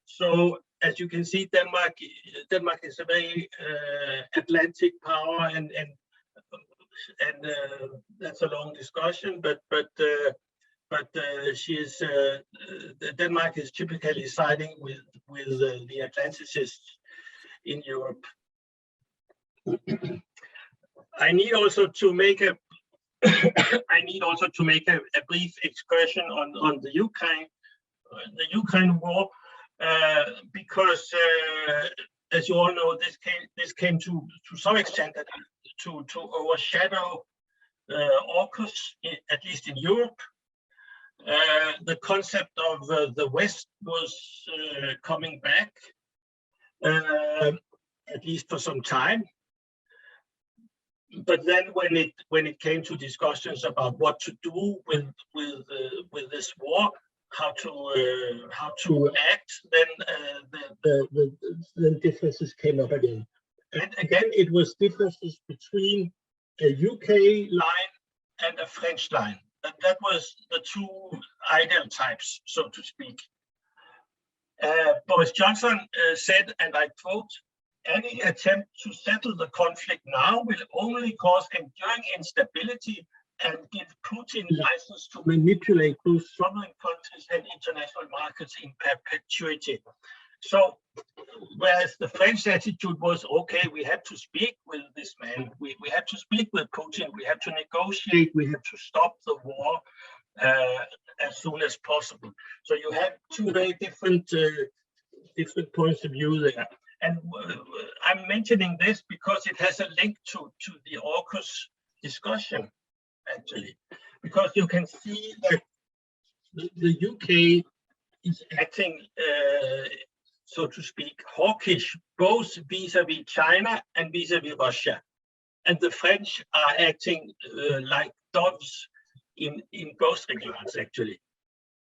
So as you can see, Denmark is a very Atlantic power, and that's a long discussion. But Denmark is typically siding with the Atlanticists in Europe. I need also to make a brief excursion on the Ukraine war, because as you all know, this came to some extent to overshadow AUKUS, at least in Europe. The concept of the West was coming back, at least for some time. But then, when it came to discussions about what to do with this war, how to act, then the differences came up again. And again, it was differences between a UK line and a French line. That was the two ideal types, so to speak. Boris Johnson said, and I quote, "Any attempt to settle the conflict now will only cause enduring instability and give Putin license to manipulate both sovereign countries and international markets in perpetuity." So, whereas the French attitude was, okay, we have to speak with this man, we have to speak with Putin, we have to negotiate, we have to stop the war as soon as possible. So you have two very different points of view there. And I'm mentioning this because it has a link to the AUKUS discussion, actually, because you can see that the UK is acting, so to speak, hawkish, both vis-a-vis China and vis-a-vis Russia. And the French are acting like doves in both regards, actually.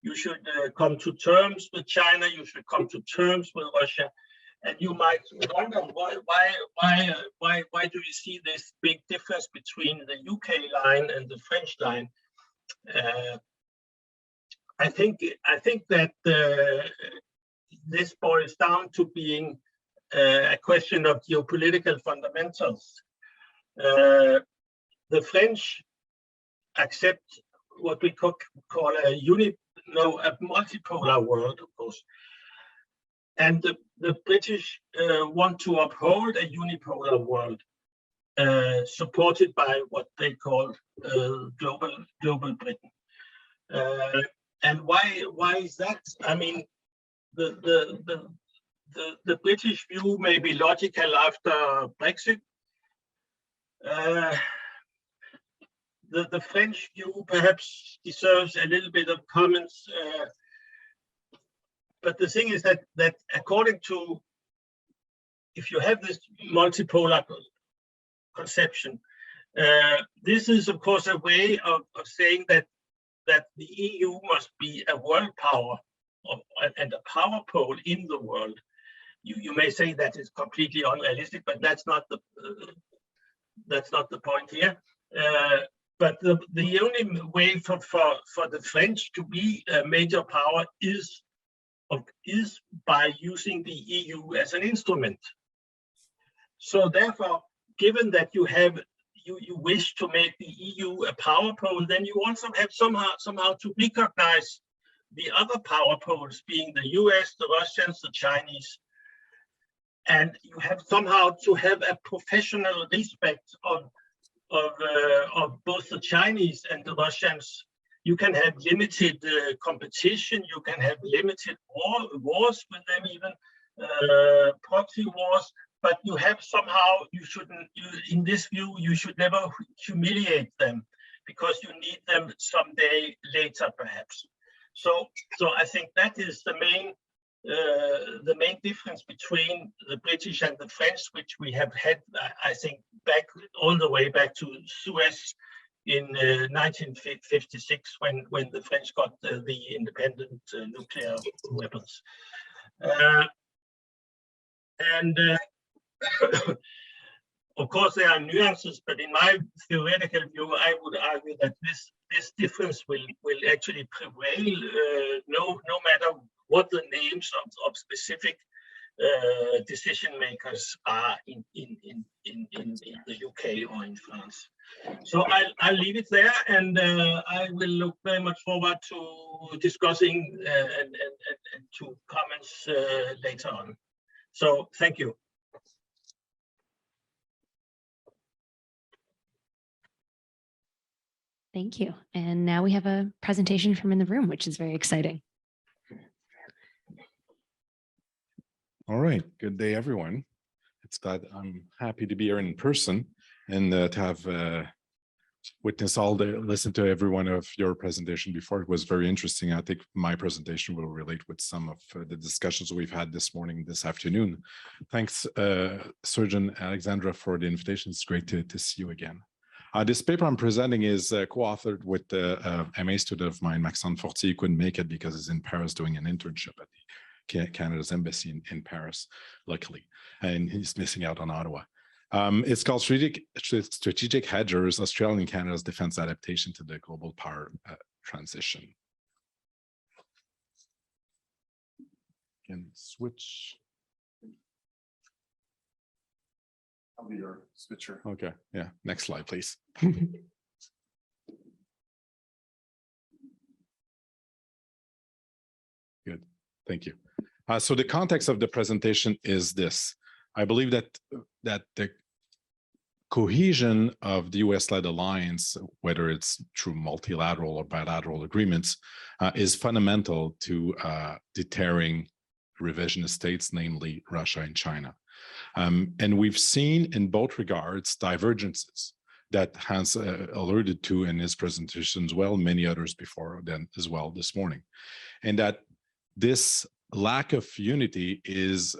You should come to terms with China, you should come to terms with Russia. And you might wonder why do you see this big difference between the UK line and the French line? I think that this boils down to being a question of geopolitical fundamentals. The French accept what we call a multipolar world, of course. And the British want to uphold a unipolar world, supported by what they call global Britain. And why is that? I mean, the British view may be logical after Brexit. The French view perhaps deserves a little bit of comments. But the thing is that according to, if you have this multipolar conception, this is of course a way of saying that the EU must be a world power and a power pole in the world. You may say that is completely unrealistic, but that's not the point here. But the only way for the French to be a major power is by using the EU as an instrument. So therefore, given that you wish to make the EU a power pole, then you also have somehow to recognize the other power poles, being the US, the Russians, the Chinese. And you have somehow to have a professional respect of both the Chinese and the Russians. You can have limited competition, you can have limited wars with them, even proxy wars, but you have somehow, in this view, you should never humiliate them because you need them someday later, perhaps. So I think that is the main difference between the British and the French, which we have had, I think, all the way back to Suez in 1956, when the French got the independent nuclear weapons. Of course, there are nuances, but in my theoretical view, I would argue that this difference will actually prevail, no matter what the names of specific decision makers are in the UK or in France. So I'll leave it there, and I will look very much forward to discussing and to comments later on. So thank you. Thank you. And now we have a presentation from in the room, which is very exciting. All right, good day, everyone. I'm happy to be here in person and to have listened to every one of your presentation before. It was very interesting. I think my presentation will relate with some of the discussions we've had this morning, this afternoon. Thanks, Surgeon Alexandra, for the invitation. It's great to see you again. This paper I'm presenting is co-authored with a MA student of mine, Maxime Fortier. He couldn't make it because he's in Paris doing an internship at the Canada's embassy in Paris, luckily, and he's missing out on Ottawa. It's called Strategic Hedgers, Australia and Canada's Defense Adaptation to the Global Power Transition. Can switch. I'll be your switcher. Okay, yeah, next slide, please. Good, thank you. So the context of the presentation is this. I believe that the cohesion of the US-led alliance, whether it's through multilateral or bilateral agreements, is fundamental to deterring revisionist states, namely Russia and China. And we've seen in both regards divergences that Hans alluded to in his presentation as well, many others before then as well this morning. And that this lack of unity is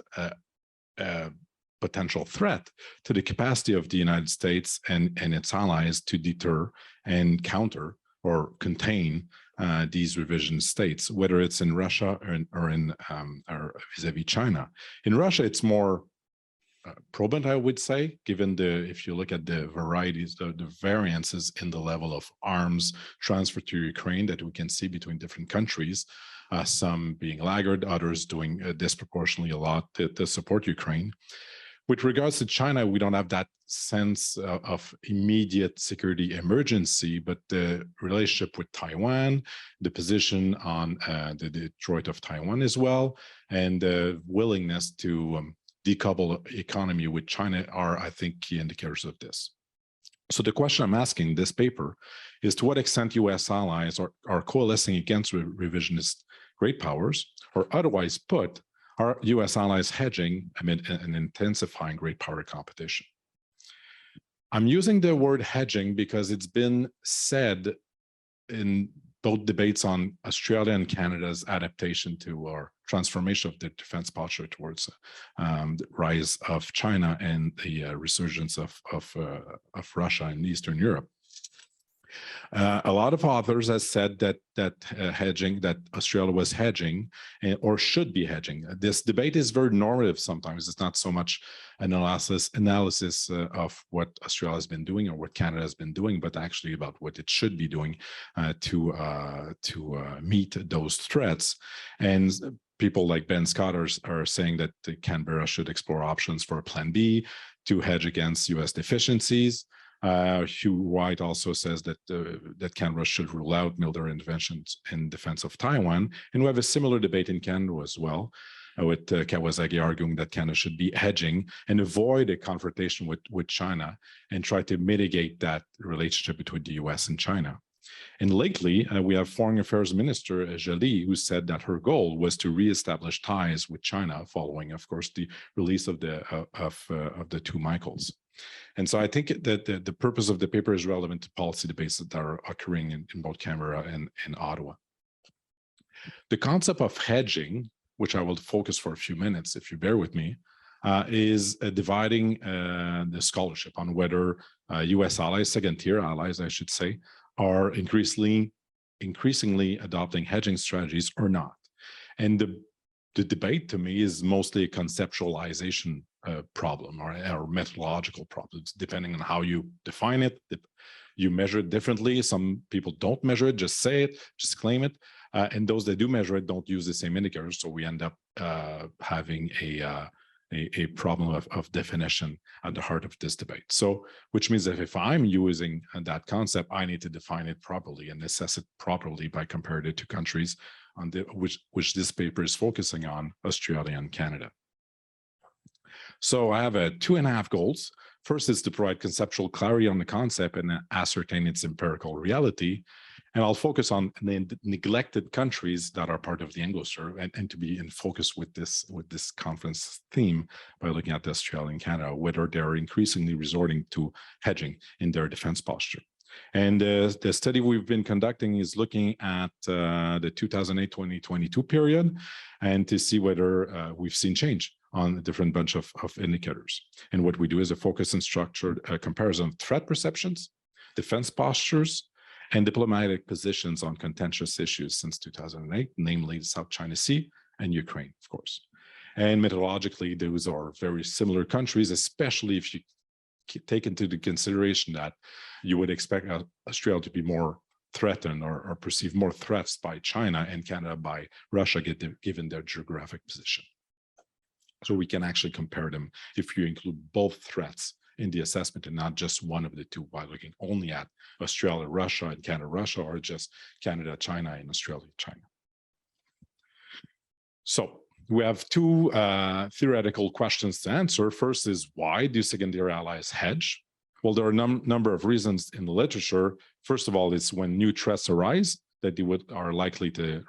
a potential threat to the capacity of the United States and its allies to deter and counter or contain these revision states, whether it's in Russia or vis-a-vis China. In Russia, it's more probant, I would say, given if you look at the varieties, the variances in the level of arms transfer to Ukraine that we can see between different countries, some being laggard, others doing disproportionately a lot to support Ukraine. With regards to China, we don't have that sense of immediate security emergency, but the relationship with Taiwan, the position on the Detroit of Taiwan as well, and the willingness to decouple economy with China are, I think, key indicators of this. So the question I'm asking in this paper is to what extent US allies are coalescing against revisionist great powers, or otherwise put, are US allies hedging amid an intensifying great power competition? I'm using the word hedging because it's been said in both debates on Australia and Canada's adaptation to or transformation of the defense posture towards the rise of China and the resurgence of Russia in Eastern Europe. A lot of authors have said that hedging, that Australia was hedging or should be hedging. This debate is very normative sometimes. It's not so much analysis of what Australia has been doing or what Canada has been doing, but actually about what it should be doing to meet those threats. And people like Ben Scott are saying that Canberra should explore options for a plan B to hedge against US deficiencies. Hugh White also says that that Canberra should rule out military interventions in defense of Taiwan. And we have a similar debate in Canada as well, with Kawasaki arguing that Canada should be hedging and avoid a confrontation with China and try to mitigate that relationship between the US and China. And lately, we have Foreign Affairs Minister Joly, who said that her goal was to reestablish ties with China following, of course, the release of the two Michaels. And so I think that the purpose of the paper is relevant to policy debates that are occurring in both Canberra and Ottawa. The concept of hedging, which I will focus for a few minutes, if you bear with me, is dividing the scholarship on whether US allies, second-tier allies, I should say, are increasingly adopting hedging strategies or not. And the debate to me is mostly a conceptualization problem or methodological problems, depending on how you define it. You measure it differently. Some people don't measure it, just say it, just claim it. And those that do measure it don't use the same indicators. So we end up having a problem of definition at the heart of this debate. So, which means that if I'm using that concept, I need to define it properly and assess it properly by comparing it to countries on which this paper is focusing on, Australia and Canada. So I have 2.5 goals. First is to provide conceptual clarity on the concept and ascertain its empirical reality. And I'll focus on the neglected countries that are part of the Anglosphere and to be in focus with this conference theme by looking at Australia and Canada, whether they're increasingly resorting to hedging in their defense posture. And the study we've been conducting is looking at the 2008-2022 period and to see whether we've seen change on a different bunch of indicators. And what we do is a focus and structured comparison of threat perceptions, defense postures, and diplomatic positions on contentious issues since 2008, namely the South China Sea and Ukraine, of course. And methodologically, those are very similar countries, especially if you take into the consideration that you would expect Australia to be more threatened or perceive more threats by China and Canada by Russia, given their geographic position. So we can actually compare them if you include both threats in the assessment and not just one of the two by looking only at Australia, Russia, and Canada, Russia, or just Canada, China, and Australia, China. So we have two theoretical questions to answer. First is, why do secondary allies hedge? Well, there are a number of reasons in the literature. First of all, it's when new threats arise that they are likely to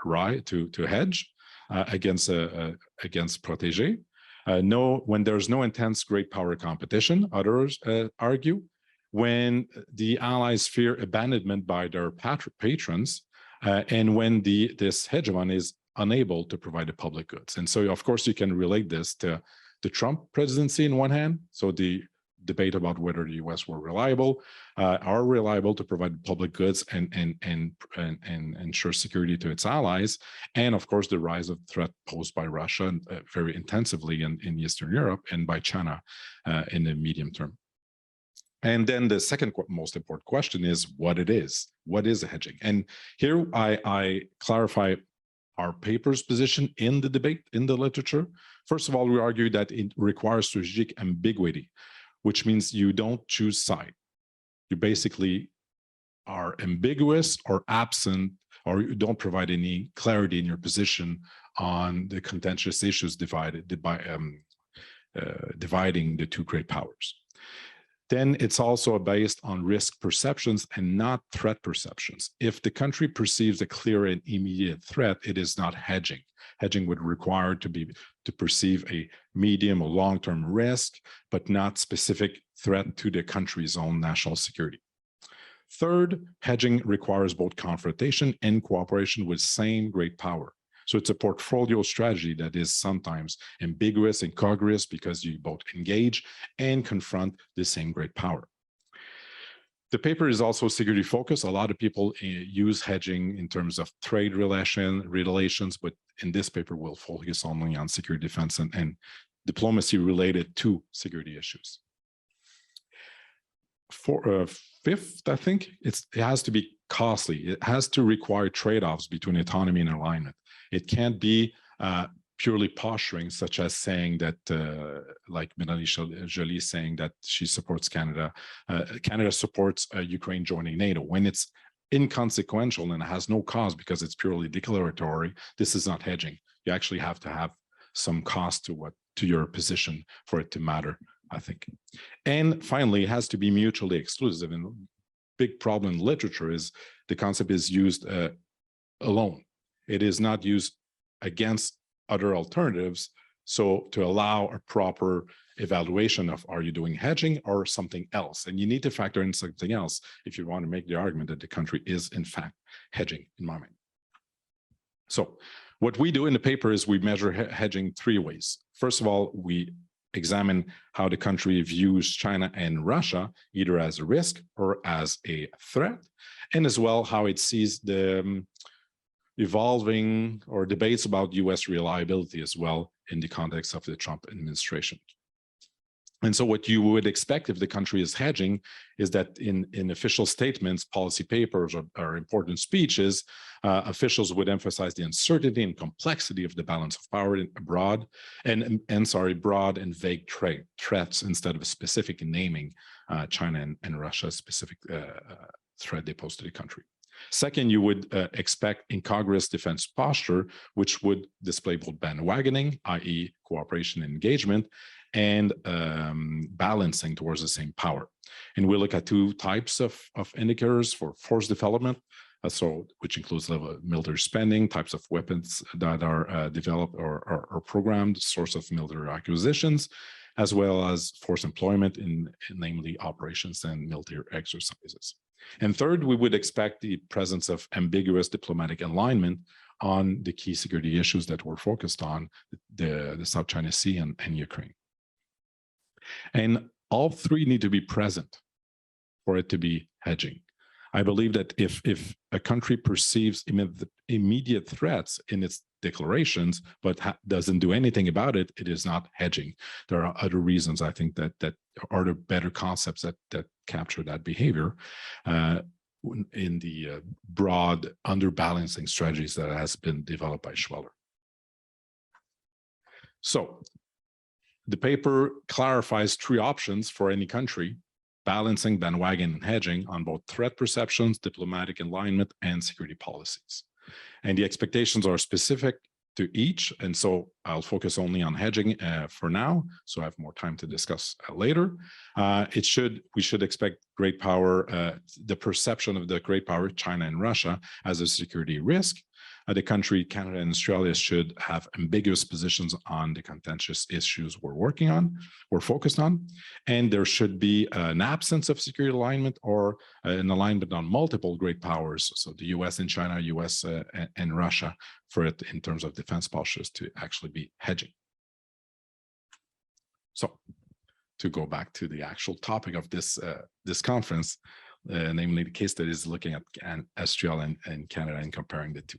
hedge against protégé. When there's no intense great power competition, others argue, when the allies fear abandonment by their patrons, and when this hegemon is unable to provide the public goods. And so, of course, you can relate this to the Trump presidency in one hand. So the debate about whether the U.S. are reliable to provide public goods and ensure security to its allies, and of course the rise of threat posed by Russia very intensively in Eastern Europe and by China in the medium term. And then the second most important question is what is hedging? And here I clarify our paper's position in the debate, in the literature. First of all, we argue that it requires strategic ambiguity, which means you don't choose side. You basically are ambiguous or absent, or you don't provide any clarity in your position on the contentious issues dividing the two great powers. Then it's also based on risk perceptions and not threat perceptions. If the country perceives a clear and immediate threat, it is not hedging. Hedging would require to perceive a medium or long-term risk, but not specific threat to the country's own national security. Third, hedging requires both confrontation and cooperation with same great power. So it's a portfolio strategy that is sometimes ambiguous and incongruous because you both engage and confront the same great power. The paper is also security focused. A lot of people use hedging in terms of trade relations, but in this paper, we'll focus only on security defense and diplomacy related to security issues. Fifth, I think, it has to be costly. It has to require trade-offs between autonomy and alignment. It can't be purely posturing, such as saying that, like Mélanie Joly saying that she supports Canada. Canada supports Ukraine joining NATO. When it's inconsequential and it has no cause because it's purely declaratory, this is not hedging. You actually have to have some cost to your position for it to matter, I think. And finally, it has to be mutually exclusive. And big problem in literature is the concept is used alone. It is not used against other alternatives. So to allow a proper evaluation of, are you doing hedging or something else? And you need to factor in something else if you want to make the argument that the country is in fact hedging, in my mind. So what we do in the paper is we measure hedging three ways. First of all, we examine how the country views China and Russia, either as a risk or as a threat, and as well how it sees the evolving or debates about US reliability as well in the context of the Trump administration. And so what you would expect if the country is hedging is that in official statements, policy papers, or important speeches, officials would emphasize the uncertainty and complexity of the balance of power abroad, broad and vague threats instead of specific naming China and Russia's specific threat they pose to the country. Second, you would expect incongruous defense posture, which would display both bandwagoning, i.e. cooperation and engagement, and balancing towards the same power. And we look at two types of indicators for force development, which includes level of military spending, types of weapons that are developed or programmed, source of military acquisitions, as well as force employment in namely operations and military exercises. And third, we would expect the presence of ambiguous diplomatic alignment on the key security issues that we're focused on, the South China Sea and Ukraine. And all three need to be present for it to be hedging. I believe that if a country perceives immediate threats in its declarations, but doesn't do anything about it, it is not hedging. There are other reasons, I think, that are the better concepts that capture that behavior in the broad underbalancing strategies that has been developed by Schweller. So the paper clarifies three options for any country: balancing, bandwagon, and hedging on both threat perceptions, diplomatic alignment, and security policies. And the expectations are specific to each. And so I'll focus only on hedging for now, so I have more time to discuss later. We should expect great power, the perception of the great power, China and Russia, as a security risk. The country, Canada and Australia, should have ambiguous positions on the contentious issues we're focused on, and there should be an absence of security alignment or an alignment on multiple great powers, so the US and China, US and Russia, for it in terms of defense postures to actually be hedging. So to go back to the actual topic of this conference, namely the case study is looking at Australia and Canada and comparing the two.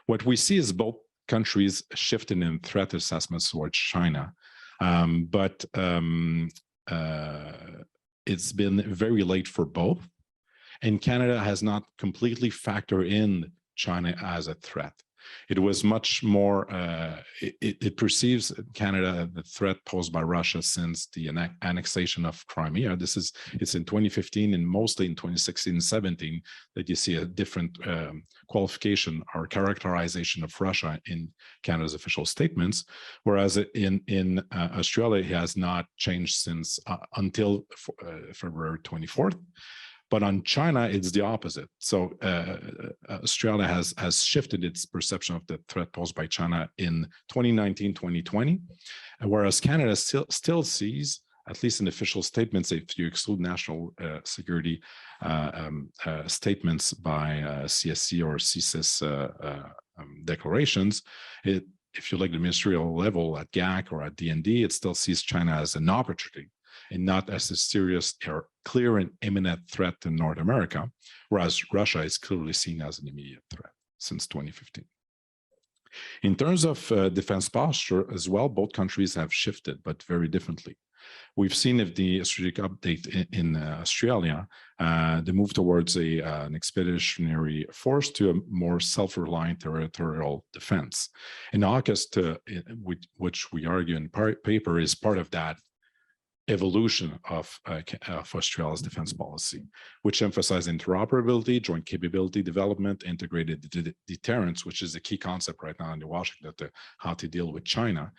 What we see is both countries shifting in threat assessments towards China, but it's been very late for both, and Canada has not completely factored in China as a threat. It was much more, it perceives Canada the threat posed by Russia since the annexation of Crimea. It's in 2015 and mostly in 2016 and 17 that you see a different qualification or characterization of Russia in Canada's official statements, whereas in Australia, it has not changed since until February 24th. But on China, it's the opposite. So Australia has shifted its perception of the threat posed by China in 2019, 2020, whereas Canada still sees, at least in official statements, if you exclude national security statements by CSC or CSIS declarations, if you like the ministerial level at GAC or at DND, it still sees China as an opportunity and not as a serious or clear and imminent threat to North America, whereas Russia is clearly seen as an immediate threat since 2015. In terms of defense posture as well, both countries have shifted, but very differently. We've seen if the strategic update in Australia, the move towards an expeditionary force to a more self-reliant territorial defense. And AUKUS, which we argue in paper, is part of that evolution of Australia's defense policy, which emphasizes interoperability, joint capability development, integrated deterrence, which is a key concept right now in Washington, how to deal with China,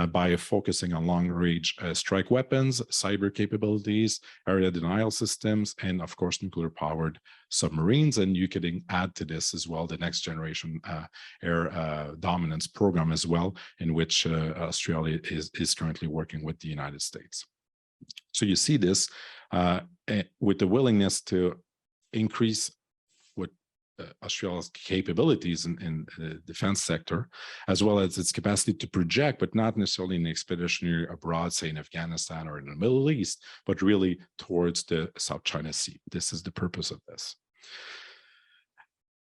by focusing on long-range strike weapons, cyber capabilities, area denial systems, and of course, nuclear-powered submarines. And you could add to this as well the next generation air dominance program as well, in which Australia is currently working with the United States. So you see this with the willingness to increase what Australia's capabilities in the defense sector, as well as its capacity to project, but not necessarily in expeditionary abroad, say in Afghanistan or in the Middle East, but really towards the South China Sea. This is the purpose of this.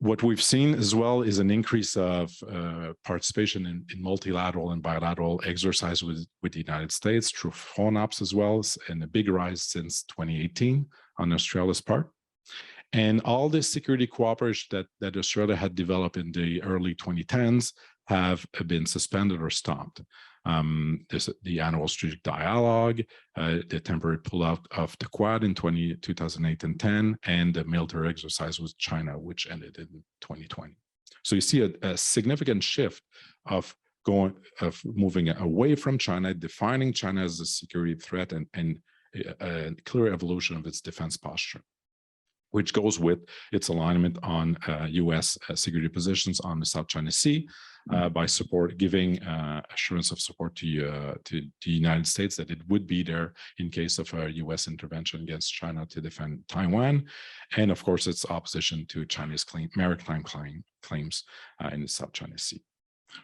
What we've seen as well is an increase of participation in multilateral and bilateral exercise with the United States through FONOPS as well, and a big rise since 2018 on Australia's part. And all this security cooperation that Australia had developed in the early 2010s have been suspended or stopped. There's the annual strategic dialogue, the temporary pullout of the Quad in 2008 and 10, and the military exercise with China, which ended in 2020. So you see a significant shift of moving away from China, defining China as a security threat, and a clear evolution of its defense posture, which goes with its alignment on U.S. security positions on the South China Sea, by giving assurance of support to the United States that it would be there in case of a U.S. intervention against China to defend Taiwan, and of course its opposition to Chinese maritime claims in the South China Sea.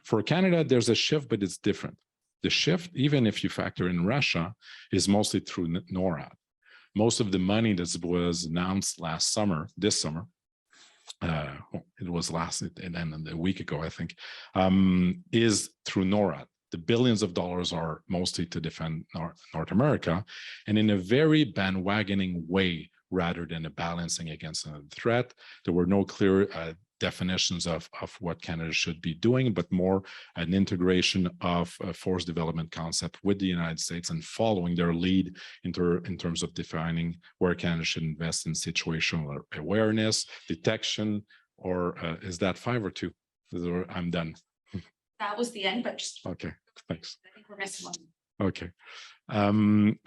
For Canada, there's a shift, but it's different. The shift, even if you factor in Russia, is mostly through NORAD. Most of the money that was announced this summer, it was and then a week ago, I think, is through NORAD. The billions of dollars are mostly to defend North America, and in a very bandwagoning way, rather than a balancing against a threat. There were no clear definitions of what Canada should be doing, but more an integration of a force development concept with the United States and following their lead in terms of defining where Canada should invest in situational awareness, detection, or is that 5 or 2? I'm done. That was the end, but just okay, thanks. I think we're missing one. Okay. And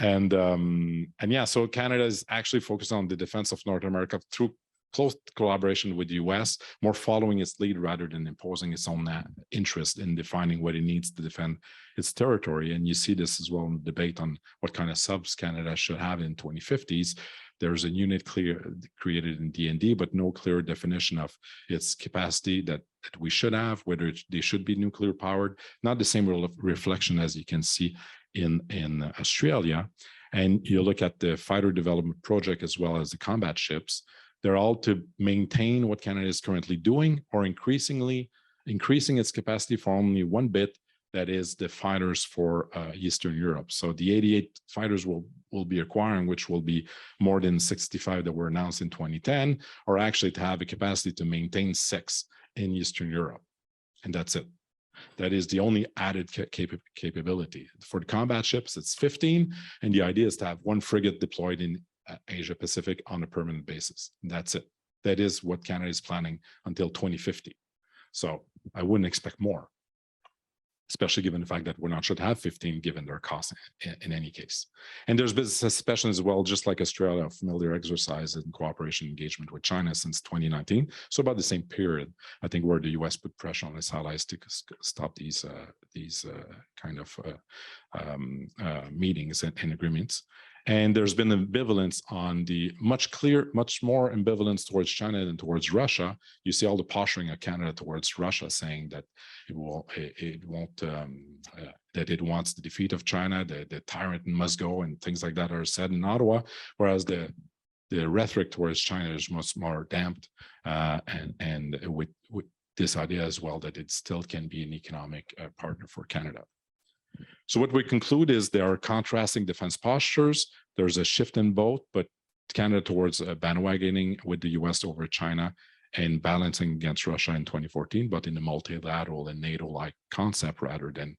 yeah, so Canada is actually focused on the defense of North America through close collaboration with the US, more following its lead rather than imposing its own interest in defining what it needs to defend its territory. And you see this as well in the debate on what kind of subs Canada should have in 2050s. There's a unit created in D&D, but no clear definition of its capacity that we should have, whether they should be nuclear powered, not the same reflection as you can see in Australia. And you look at the fighter development project as well as the combat ships, they're all to maintain what Canada is currently doing or increasing its capacity for only one bit, that is the fighters for Eastern Europe. So the 88 fighters will be acquiring, which will be more than 65 that were announced in 2010, or actually to have a capacity to maintain 6 in Eastern Europe. And that's it. That is the only added capability. For the combat ships, it's 15, and the idea is to have 1 frigate deployed in Asia Pacific on a permanent basis. And that's it. That is what Canada is planning until 2050. So I wouldn't expect more, especially given the fact that we're not sure to have 15 given their cost in any case. And there's been suspicion as well, just like Australia, of familiar exercise and cooperation engagement with China since 2019. So about the same period, I think, where the US put pressure on its allies to stop these kind of meetings and agreements. And there's been ambivalence on the much more ambivalence towards China than towards Russia. You see all the posturing of Canada towards Russia, saying that that it wants the defeat of China, the tyrant must go, and things like that are said in Ottawa. Whereas the rhetoric towards China is much more damped, and with this idea as well that it still can be an economic partner for Canada. So what we conclude is there are contrasting defense postures. There's a shift in both, but Canada towards bandwagoning with the US over China and balancing against Russia in 2014, but in a multilateral and NATO-like concept rather than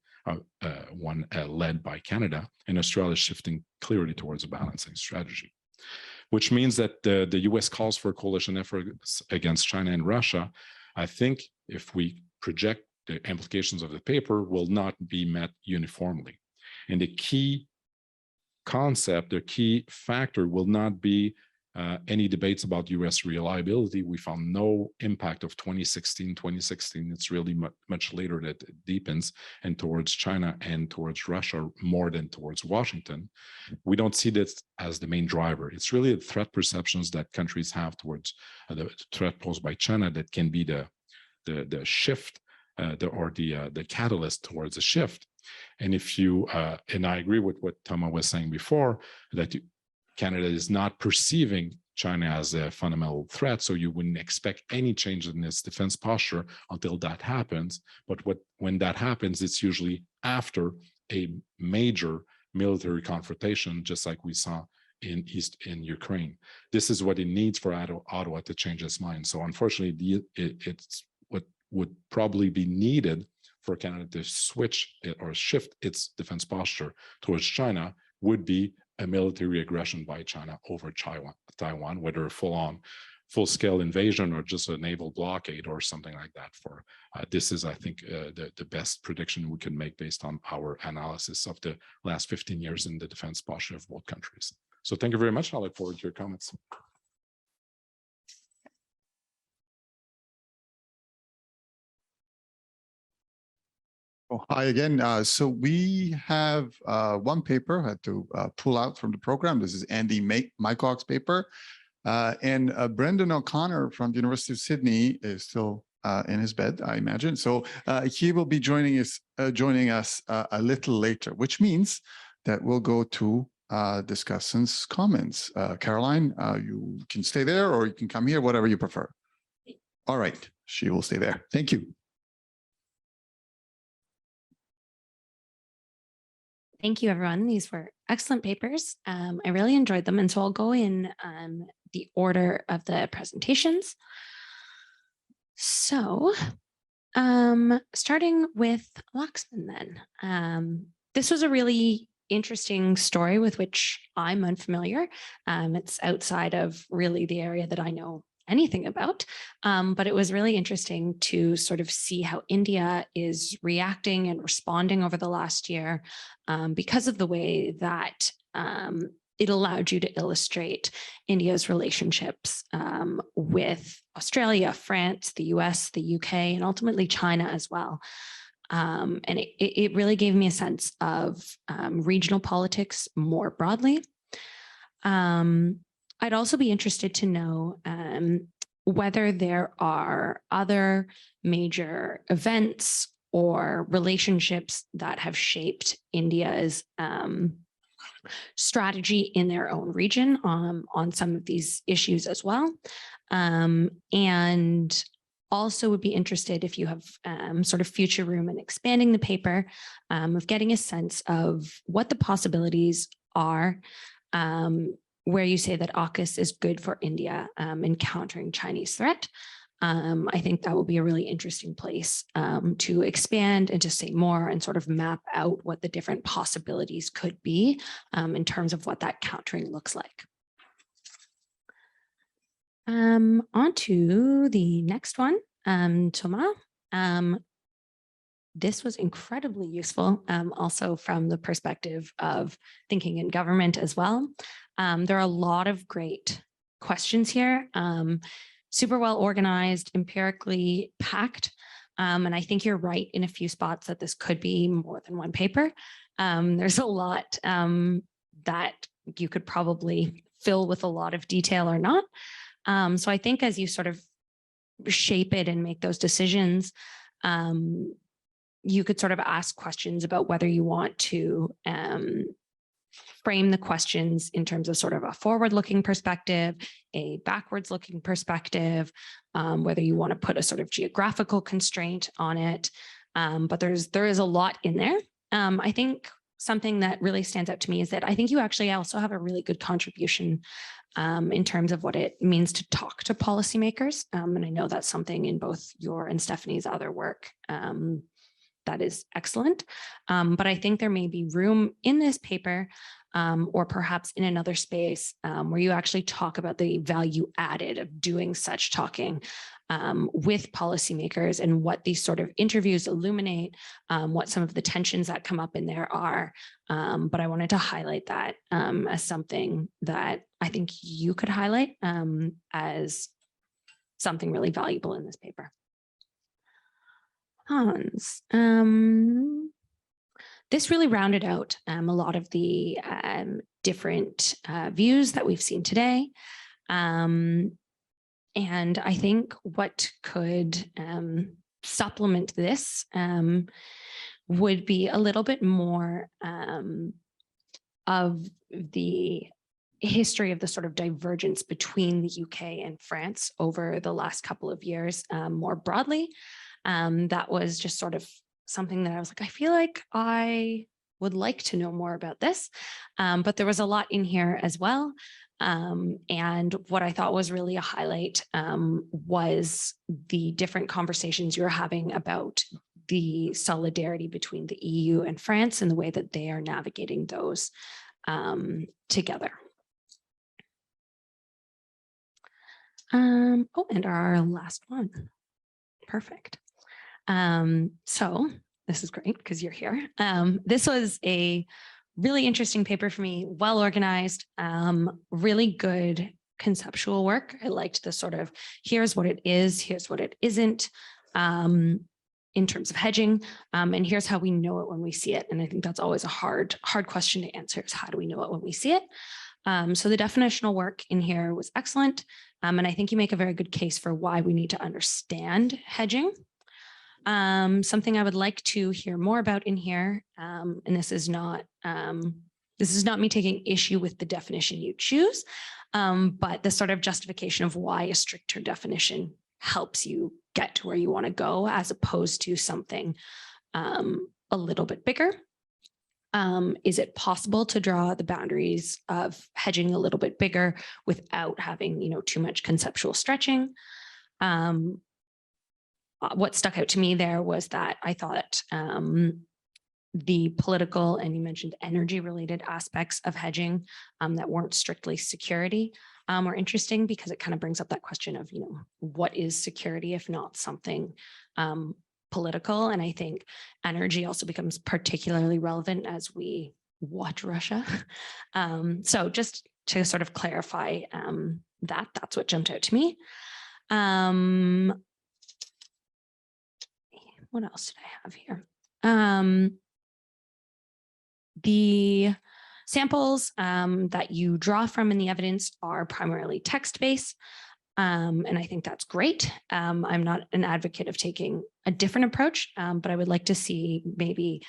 one led by Canada. And Australia is shifting clearly towards a balancing strategy, which means that the US calls for coalition efforts against China and Russia. I think if we project the implications of the paper, will not be met uniformly. And the key concept, the key factor will not be any debates about US reliability. We found no impact of 2016. It's really much later that it deepens, and towards China and towards Russia more than towards Washington. We don't see this as the main driver. It's really the threat perceptions that countries have towards the threat posed by China that can be the shift, the catalyst towards a shift. And if you and I agree with what Thomas was saying before, that Canada is not perceiving China as a fundamental threat, so you wouldn't expect any change in its defense posture until that happens. But when that happens, it's usually after a major military confrontation, just like we saw in Ukraine. This is what it needs for Ottawa to change its mind. So unfortunately, it's what would probably be needed for Canada to switch or shift its defense posture towards China would be a military aggression by China over Taiwan, whether full-scale invasion or just a naval blockade or something like that. For this is, I think, the best prediction we can make based on our analysis of the last 15 years in the defense posture of both countries. So thank you very much. I look forward to your comments. Oh, hi again. So we have one paper I had to pull out from the program. This is Andy Mycock's paper. And Brendan O'Connor from the University of Sydney is still in his bed, I imagine. So he will be joining us a little later, which means that we'll go to discussants' comments. Caroline, you can stay there or you can come here, whatever you prefer. All right, she will stay there. Thank you. Thank you, everyone. These were excellent papers. I really enjoyed them. And so I'll go in the order of the presentations. So starting with Laxman then. This was a really interesting story with which I'm unfamiliar. It's outside of really the area that I know anything about, but it was really interesting to sort of see how India is reacting and responding over the last year because of the way that it allowed you to illustrate India's relationships with Australia, France, the US, the UK, and ultimately China as well. And it really gave me a sense of regional politics more broadly. I'd also be interested to know whether there are other major events or relationships that have shaped India's strategy in their own region on some of these issues as well. And also would be interested if you have sort of future room in expanding the paper of getting a sense of what the possibilities are where you say that AUKUS is good for India in countering Chinese threat. I think that will be a really interesting place to expand and to say more and sort of map out what the different possibilities could be in terms of what that countering looks like. On to the next one, Thomas. This was incredibly useful, also from the perspective of thinking in government as well. There are a lot of great questions here, super well organized, empirically packed. And I think you're right in a few spots that this could be more than one paper. There's a lot that you could probably fill with a lot of detail or not. So I think as you sort of shape it and make those decisions, you could sort of ask questions about whether you want to frame the questions in terms of sort of a forward-looking perspective, a backwards-looking perspective, whether you want to put a sort of geographical constraint on it. But there is a lot in there. I think something that really stands out to me is that I think you actually also have a really good contribution in terms of what it means to talk to policymakers. And I know that's something in both your and Stephanie's other work that is excellent. But I think there may be room in this paper or perhaps in another space where you actually talk about the value added of doing such talking with policymakers and what these sort of interviews illuminate, what some of the tensions that come up in there are. But I wanted to highlight that as something that I think you could highlight as something really valuable in this paper. Hans, this really rounded out a lot of the different views that we've seen today. And I think what could supplement this would be a little bit more of the history of the sort of divergence between the UK and France over the last couple of years more broadly. That was just sort of something that I was like, I feel like I would like to know more about this, but there was a lot in here as well. And what I thought was really a highlight was the different conversations you're having about the solidarity between the EU and France and the way that they are navigating those together. Oh, and our last one. Perfect. So this is great because you're here. This was a really interesting paper for me, well organized, really good conceptual work. I liked the sort of, here's what it is, here's what it isn't in terms of hedging, and here's how we know it when we see it. And I think that's always a hard question to answer, is how do we know it when we see it? So the definitional work in here was excellent. And I think you make a very good case for why we need to understand hedging. Something I would like to hear more about in here, and this is not me taking issue with the definition you choose, but the sort of justification of why a stricter definition helps you get to where you want to go, as opposed to something a little bit bigger. Is it possible to draw the boundaries of hedging a little bit bigger without having, too much conceptual stretching? What stuck out to me there was that I thought the political, and you mentioned energy related aspects of hedging that weren't strictly security were interesting, because it kind of brings up that question of, what is security if not something political? And I think energy also becomes particularly relevant as we watch Russia. So just to sort of clarify that's what jumped out to me. What else did I have here? The samples that you draw from in the evidence are primarily text-based, and I think that's great. I'm not an advocate of taking a different approach, but I would like to see maybe,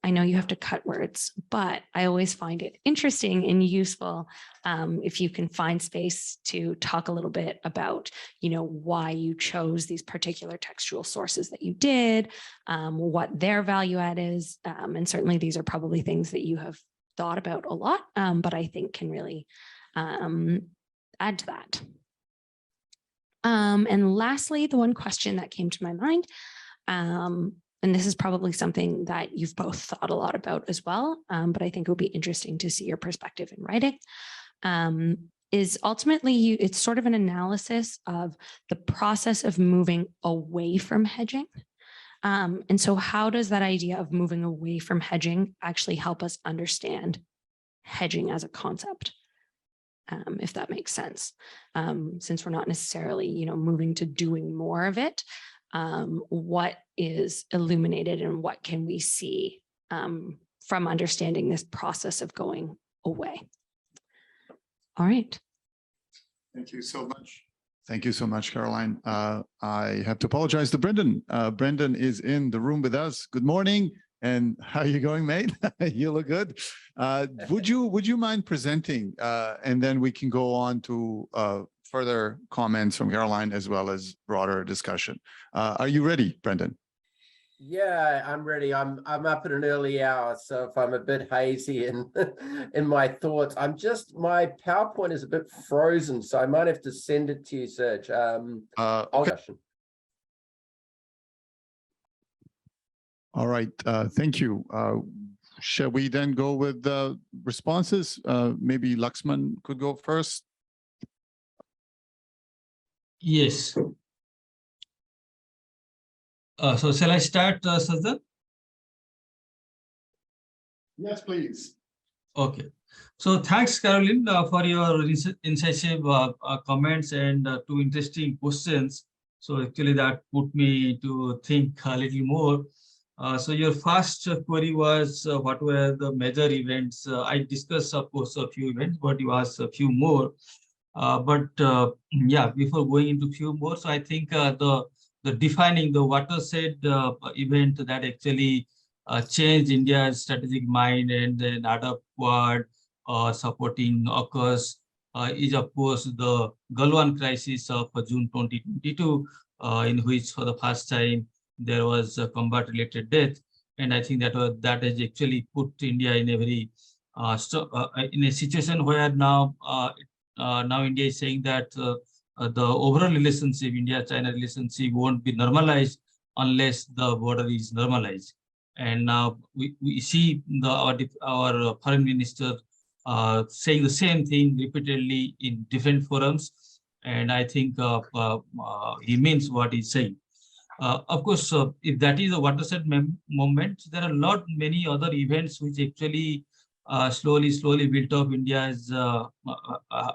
I know you have to cut words, but I always find it interesting and useful if you can find space to talk a little bit about, why you chose these particular textual sources that you did, what their value add is. And certainly these are probably things that you have thought about a lot, but I think can really add to that. And lastly, the one question that came to my mind, and this is probably something that you've both thought a lot about as well, but I think it would be interesting to see your perspective in writing, is ultimately it's sort of an analysis of the process of moving away from hedging. And so how does that idea of moving away from hedging actually help us understand hedging as a concept, if that makes sense? Since we're not necessarily, moving to doing more of it, what is illuminated and what can we see from understanding this process of going away? All right. Thank you so much. Thank you so much, Caroline. I have to apologize to Brendan. Brendan is in the room with us. Good morning. And how are you going, mate? You look good. Would you mind presenting, and then we can go on to further comments from Caroline as well as broader discussion. Are you ready, Brendan? Yeah, I'm ready. I'm up at an early hour, so if I'm a bit hazy in my thoughts, my PowerPoint is a bit frozen, so I might have to send it to you, Serge. Okay. All right, thank you. Shall we then go with the responses? Maybe Laxman could go first. Yes. So shall I start, Sajjad? Yes, please. Okay. So thanks, Caroline, for your incisive comments and two interesting questions. So actually that put me to think a little more. So your first query was what were the major events? I discussed, of course, a few events, but you asked a few more. Yeah, before going into few more, so I think the defining the watershed event that actually changed India's strategic mind and then adapt Quad supporting AUKUS is, of course, the Galwan crisis of June 2022, in which for the first time there was a combat-related death. And I think that has actually put India in a very in a situation where now India is saying that the overall relationship, India-China relationship, won't be normalized unless the border is normalized. And now we see our foreign minister saying the same thing repeatedly in different forums, and I think he means what he's saying. Of course, if that is a watershed moment, there are many other events which actually slowly built up India's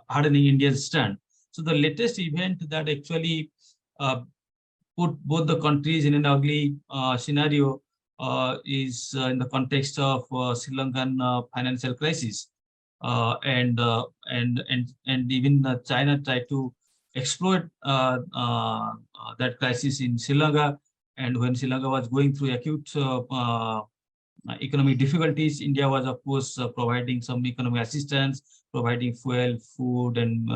hardening India's stand. So the latest event that actually put both the countries in an ugly scenario is in the context of Sri Lankan financial crisis, and even China tried to exploit that crisis in Sri Lanka. And when Sri Lanka was going through acute economic difficulties, India was, of course, providing some economic assistance, providing fuel, food, and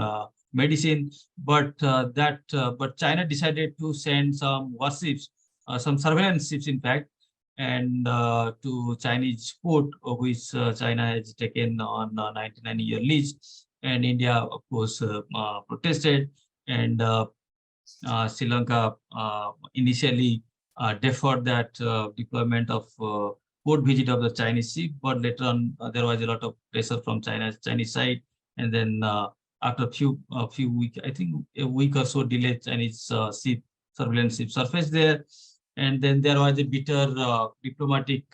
medicine. But China decided to send some warships, some surveillance ships, in fact, and to Chinese port, which China has taken on 99-year lease. And India, of course, protested, and Sri Lanka initially deferred that deployment of port visit of the Chinese ship, but later on there was a lot of pressure from Chinese side, and then after a few weeks, I think a week or so delay, Chinese surveillance ship surfaced there, and then there was a bitter diplomatic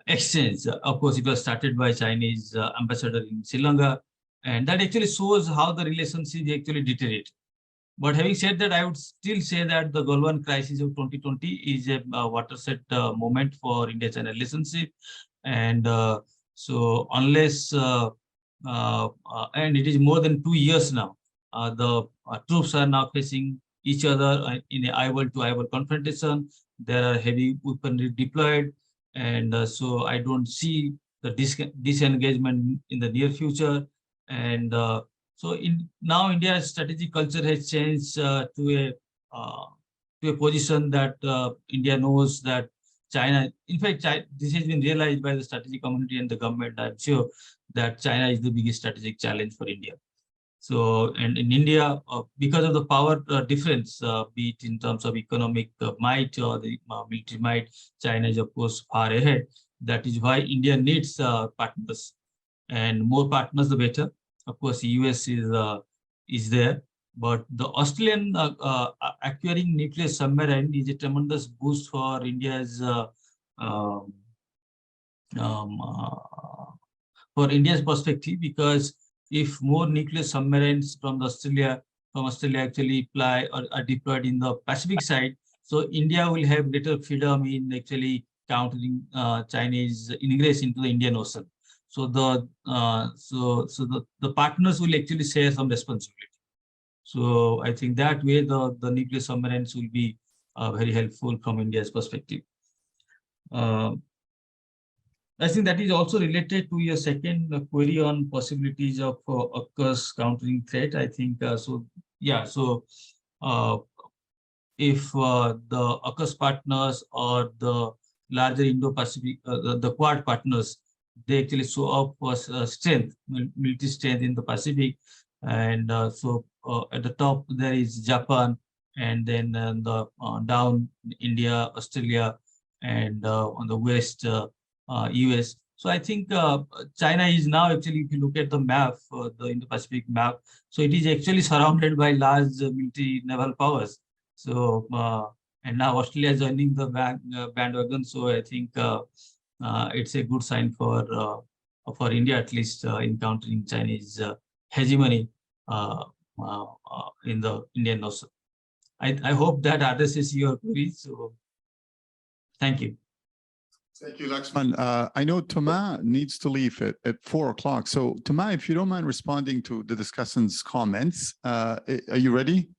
exchange. Of course, it was started by Chinese ambassador in Sri Lanka, and that actually shows how the relationship actually deteriorated. But having said that, I would still say that the Galwan crisis of 2020 is a watershed moment for India-China relationship. And so unless, and it is more than 2 years now, the troops are now facing each other in an eyeball-to-eyeball confrontation. There are heavy weaponry deployed. And so I don't see the disengagement in the near future. And so now India's strategic culture has changed to a position that India knows that China, in fact, this has been realized by the strategic community and the government, I'm sure, that China is the biggest strategic challenge for India. So, and in India, because of the power difference, be it in terms of economic might or the military might, China is, of course, far ahead. That is why India needs partners, and more partners, the better. Of course, the US is there, but the Australian acquiring nuclear submarine is a tremendous boost for India's perspective, because if more nuclear submarines from Australia actually fly or are deployed in the Pacific side, so India will have greater freedom in actually countering Chinese ingress into the Indian Ocean. So the partners will actually share some responsibility. So I think that way the nuclear submarines will be very helpful from India's perspective. I think that is also related to your second query on possibilities of AUKUS countering threat. I think so. Yeah. So if the AUKUS partners or the larger Indo-Pacific, the Quad partners, they actually show up strength, military strength in the Pacific, and so at the top there is Japan, and then down India, Australia, and on the west US. So I think China is now actually, if you look at the map, the Indo-Pacific map, so it is actually surrounded by large military naval powers. So and now Australia is joining the bandwagon. So I think it's a good sign for India, at least in countering Chinese hegemony in the Indian Ocean. I hope that addresses your queries. So thank you. Thank you, Laxman. I know Thomas needs to leave at 4 o'clock. So Thomas, if you don't mind responding to the discussant's comments, are you ready?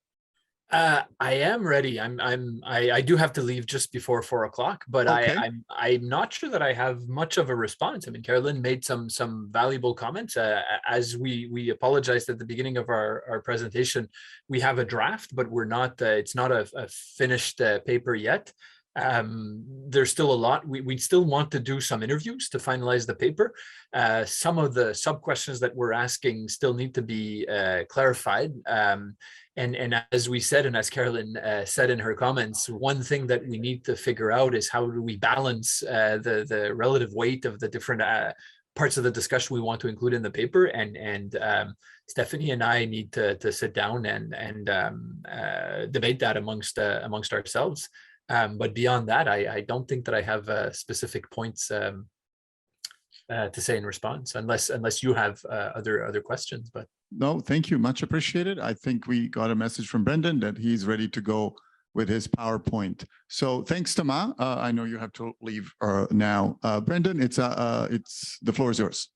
I am ready. I do have to leave just before 4 o'clock, but Okay. I'm not sure that I have much of a response. I mean, Carolyn made some valuable comments. As we apologized at the beginning of our presentation, we have a draft, but we're not. It's not a finished paper yet. There's still a lot. We still want to do some interviews to finalize the paper. Some of the sub questions that we're asking still need to be clarified. And as we said, and as Carolyn said in her comments, one thing that we need to figure out is how do we balance the relative weight of the different parts of the discussion we want to include in the paper. And Stephanie and I need to sit down and debate that amongst ourselves. But beyond that, I don't think that I have specific points to say in response, unless you have other questions. But No, thank you. Much appreciated. I think we got a message from Brendan that he's ready to go with his PowerPoint. So thanks, Thomas. I know you have to leave now. Brendan, it's the floor is yours.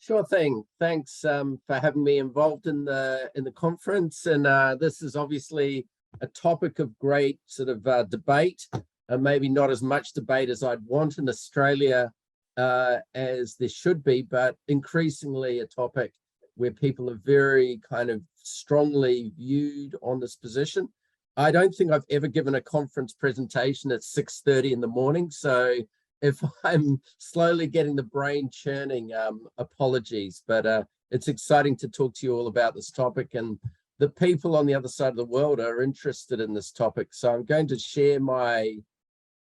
Sure thing. Thanks for having me involved in the conference. And this is obviously a topic of great sort of debate, and maybe not as much debate as I'd want in Australia as there should be, but increasingly a topic where people are very kind of strongly viewed on this position. I don't think I've ever given a conference presentation at 6:30 in the morning. So if I'm slowly getting the brain churning, apologies, but it's exciting to talk to you all about this topic, and the people on the other side of the world are interested in this topic. So I'm going to share my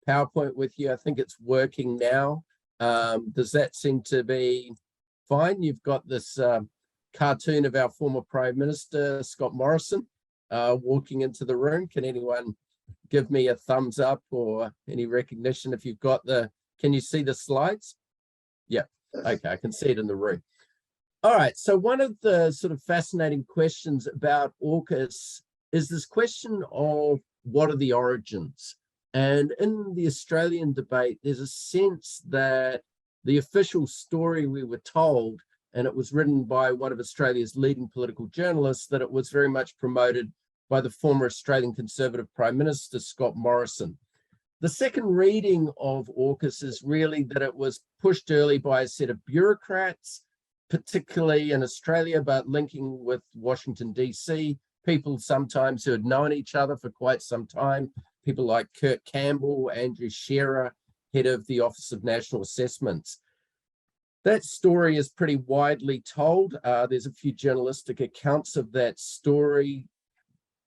PowerPoint with you. I think it's working now. Does that seem to be fine? You've got this cartoon of our former Prime Minister, Scott Morrison, walking into the room. Can anyone give me a thumbs up or any recognition if you've got can you see the slides? Yeah, okay, I can see it in the room. All right, so one of the sort of fascinating questions about AUKUS is this question of what are the origins? And in the Australian debate, there's a sense that the official story we were told, and it was written by one of Australia's leading political journalists, that it was very much promoted by the former Australian Conservative Prime Minister, Scott Morrison. The second reading of AUKUS is really that it was pushed early by a set of bureaucrats, particularly in Australia, but linking with Washington, DC, people sometimes who had known each other for quite some time, people like Kurt Campbell, Andrew Shearer, head of the Office of National Assessments. That story is pretty widely told. There's a few journalistic accounts of that story.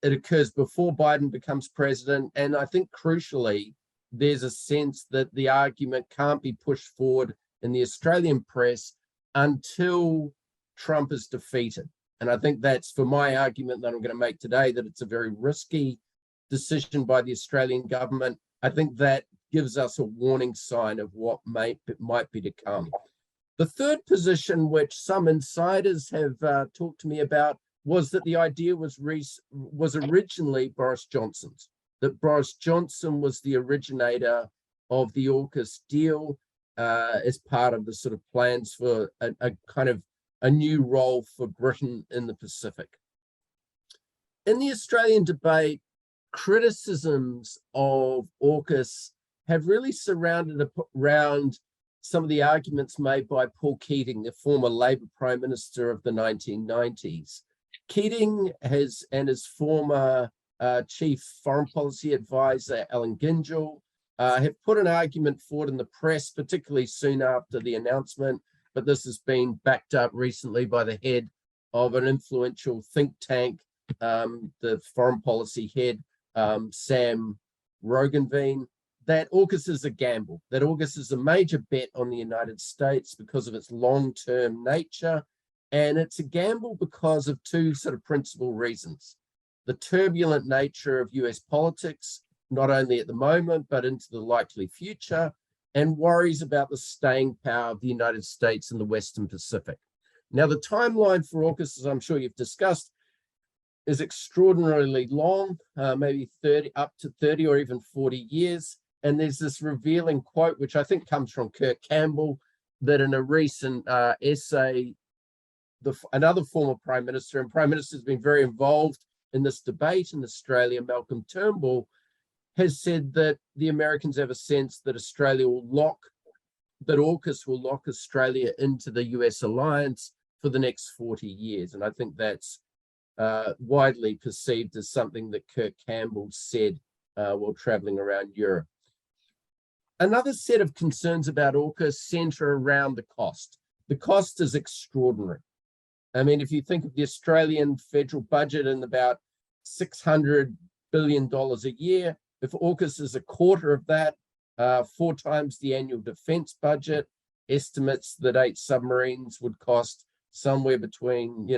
It occurs before Biden becomes president. And I think crucially, there's a sense that the argument can't be pushed forward in the Australian press until Trump is defeated. And I think that's for my argument that I'm going to make today, that it's a very risky decision by the Australian government. I think that gives us a warning sign of what might be to come. The third position, which some insiders have talked to me about, was that the idea was originally Boris Johnson's, that Boris Johnson was the originator of the AUKUS deal as part of the sort of plans for a kind of a new role for Britain in the Pacific. In the Australian debate, criticisms of AUKUS have really surrounded around some of the arguments made by Paul Keating, the former Labor Prime Minister of the 1990s. Keating and his former Chief Foreign Policy Advisor, Alan Gingell, have put an argument forward in the press, particularly soon after the announcement, but this has been backed up recently by the head of an influential think tank, the foreign policy head, Sam Rogenveen, that AUKUS is a gamble, that AUKUS is a major bet on the United States because of its long-term nature. And it's a gamble because of two sort of principal reasons. The turbulent nature of US politics, not only at the moment, but into the likely future, and worries about the staying power of the United States in the Western Pacific. Now, the timeline for AUKUS, as I'm sure you've discussed, is extraordinarily long, maybe up to 30 or even 40 years. And there's this revealing quote, which I think comes from Kurt Campbell, that in a recent essay, another former prime minister, and prime minister has been very involved in this debate in Australia, Malcolm Turnbull, has said that the Americans have a sense that AUKUS will lock Australia into the US alliance for the next 40 years. And I think that's widely perceived as something that Kirk Campbell said while traveling around Europe. Another set of concerns about AUKUS center around the cost. The cost is extraordinary. I mean, if you think of the Australian federal budget in about $600 billion a year, if AUKUS is a quarter of that, 4 times the annual defense budget, estimates that 8 submarines would cost somewhere between,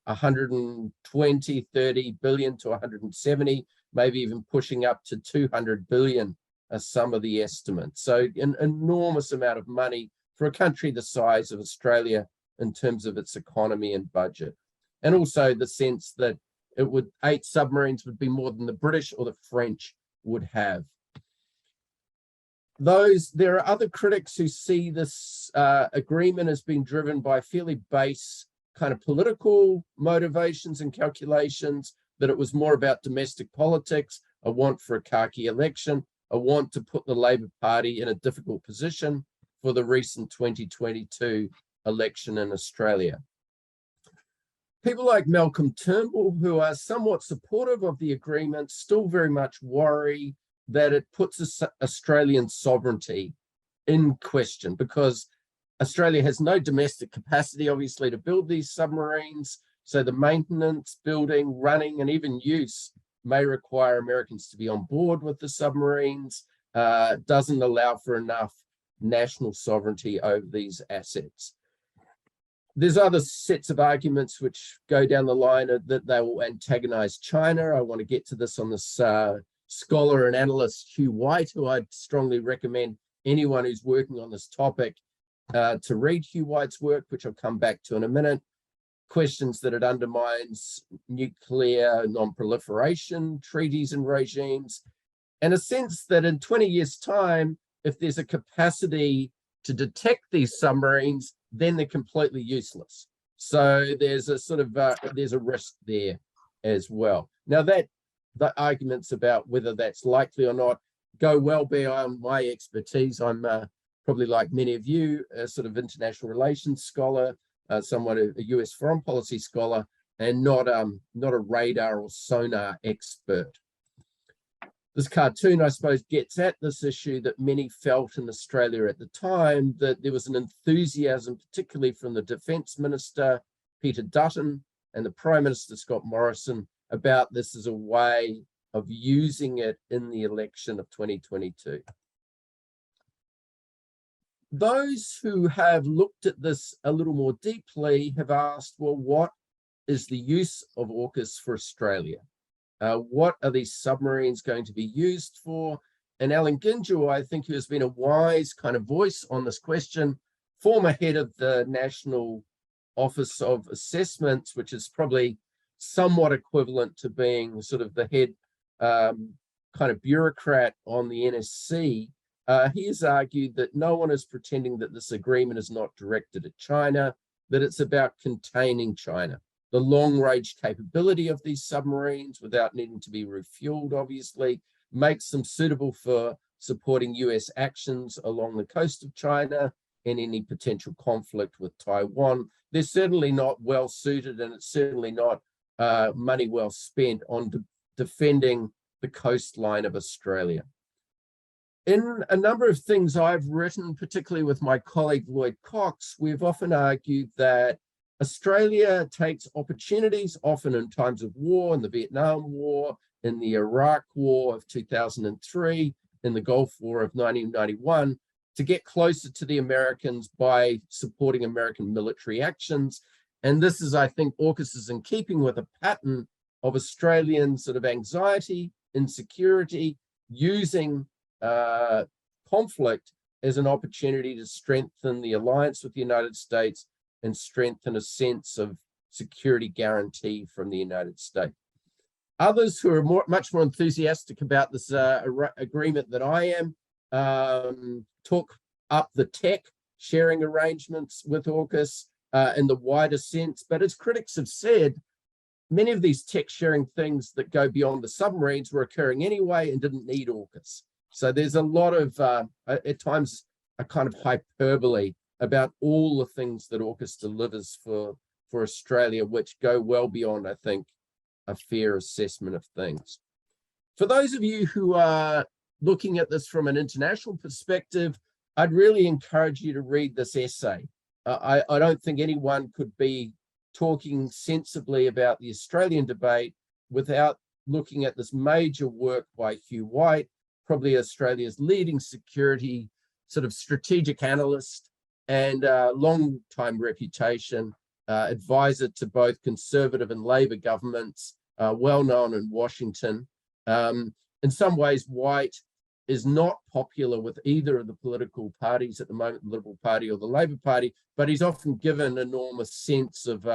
120, 30 billion to 170, maybe even pushing up to 200 billion are some of the estimates. So an enormous amount of money for a country the size of Australia in terms of its economy and budget. And also the sense that 8 submarines would be more than the British or the French would have. There are other critics who see this agreement as being driven by fairly base kind of political motivations and calculations, that it was more about domestic politics, a want for a khaki election, a want to put the Labor Party in a difficult position for the recent 2022 election in Australia. People like Malcolm Turnbull, who are somewhat supportive of the agreement, still very much worry that it puts Australian sovereignty in question, because Australia has no domestic capacity, obviously, to build these submarines. So the maintenance, building, running, and even use may require Americans to be on board with the submarines, doesn't allow for enough national sovereignty over these assets. There's other sets of arguments which go down the line that they will antagonize China. I want to get to this on this scholar and analyst Hugh White, who I'd strongly recommend anyone who's working on this topic to read Hugh White's work, which I'll come back to in a minute. Questions that it undermines nuclear non-proliferation treaties and regimes, and a sense that in 20 years' time, if there's a capacity to detect these submarines, then they're completely useless. So there's a sort of there's a risk there as well. Now that the arguments about whether that's likely or not go well beyond my expertise. I'm probably, like many of you, a sort of international relations scholar, somewhat a US foreign policy scholar, and not a radar or sonar expert. This cartoon, I suppose, gets at this issue that many felt in Australia at the time, that there was an enthusiasm, particularly from the Defence Minister, Peter Dutton, and the Prime Minister, Scott Morrison, about this as a way of using it in the election of 2022. Those who have looked at this a little more deeply have asked, well, what is the use of AUKUS for Australia? What are these submarines going to be used for? And Alan Ginjal, I think, who has been a wise kind of voice on this question, former head of the National Office of Assessments, which is probably somewhat equivalent to being sort of the head kind of bureaucrat on the NSC. He has argued that no one is pretending that this agreement is not directed at China, that it's about containing China. The long-range capability of these submarines, without needing to be refueled, obviously, makes them suitable for supporting US actions along the coast of China and any potential conflict with Taiwan. They're certainly not well suited, and it's certainly not money well spent on defending the coastline of Australia. In a number of things I've written, particularly with my colleague Lloyd Cox, we've often argued that Australia takes opportunities, often in times of war, in the Vietnam War, in the Iraq War of 2003, in the Gulf War of 1991, to get closer to the Americans by supporting American military actions. And this is, I think, AUKUS is in keeping with a pattern of Australian sort of anxiety, insecurity, using conflict as an opportunity to strengthen the alliance with the United States and strengthen a sense of security guarantee from the United States. Others who are much more enthusiastic about this agreement than I am took up the tech sharing arrangements with AUKUS in the wider sense. But as critics have said, many of these tech sharing things that go beyond the submarines were occurring anyway and didn't need AUKUS. So there's a lot of, at times, a kind of hyperbole about all the things that AUKUS delivers for Australia, which go well beyond, I think, a fair assessment of things. For those of you who are looking at this from an international perspective, I'd really encourage you to read this essay. I don't think anyone could be talking sensibly about the Australian debate without looking at this major work by Hugh White, probably Australia's leading security sort of strategic analyst and long time reputation, advisor to both Conservative and Labor governments, well known in Washington. In some ways, White is not popular with either of the political parties at the moment, the Liberal Party or the Labor Party, but he's often given an enormous sense of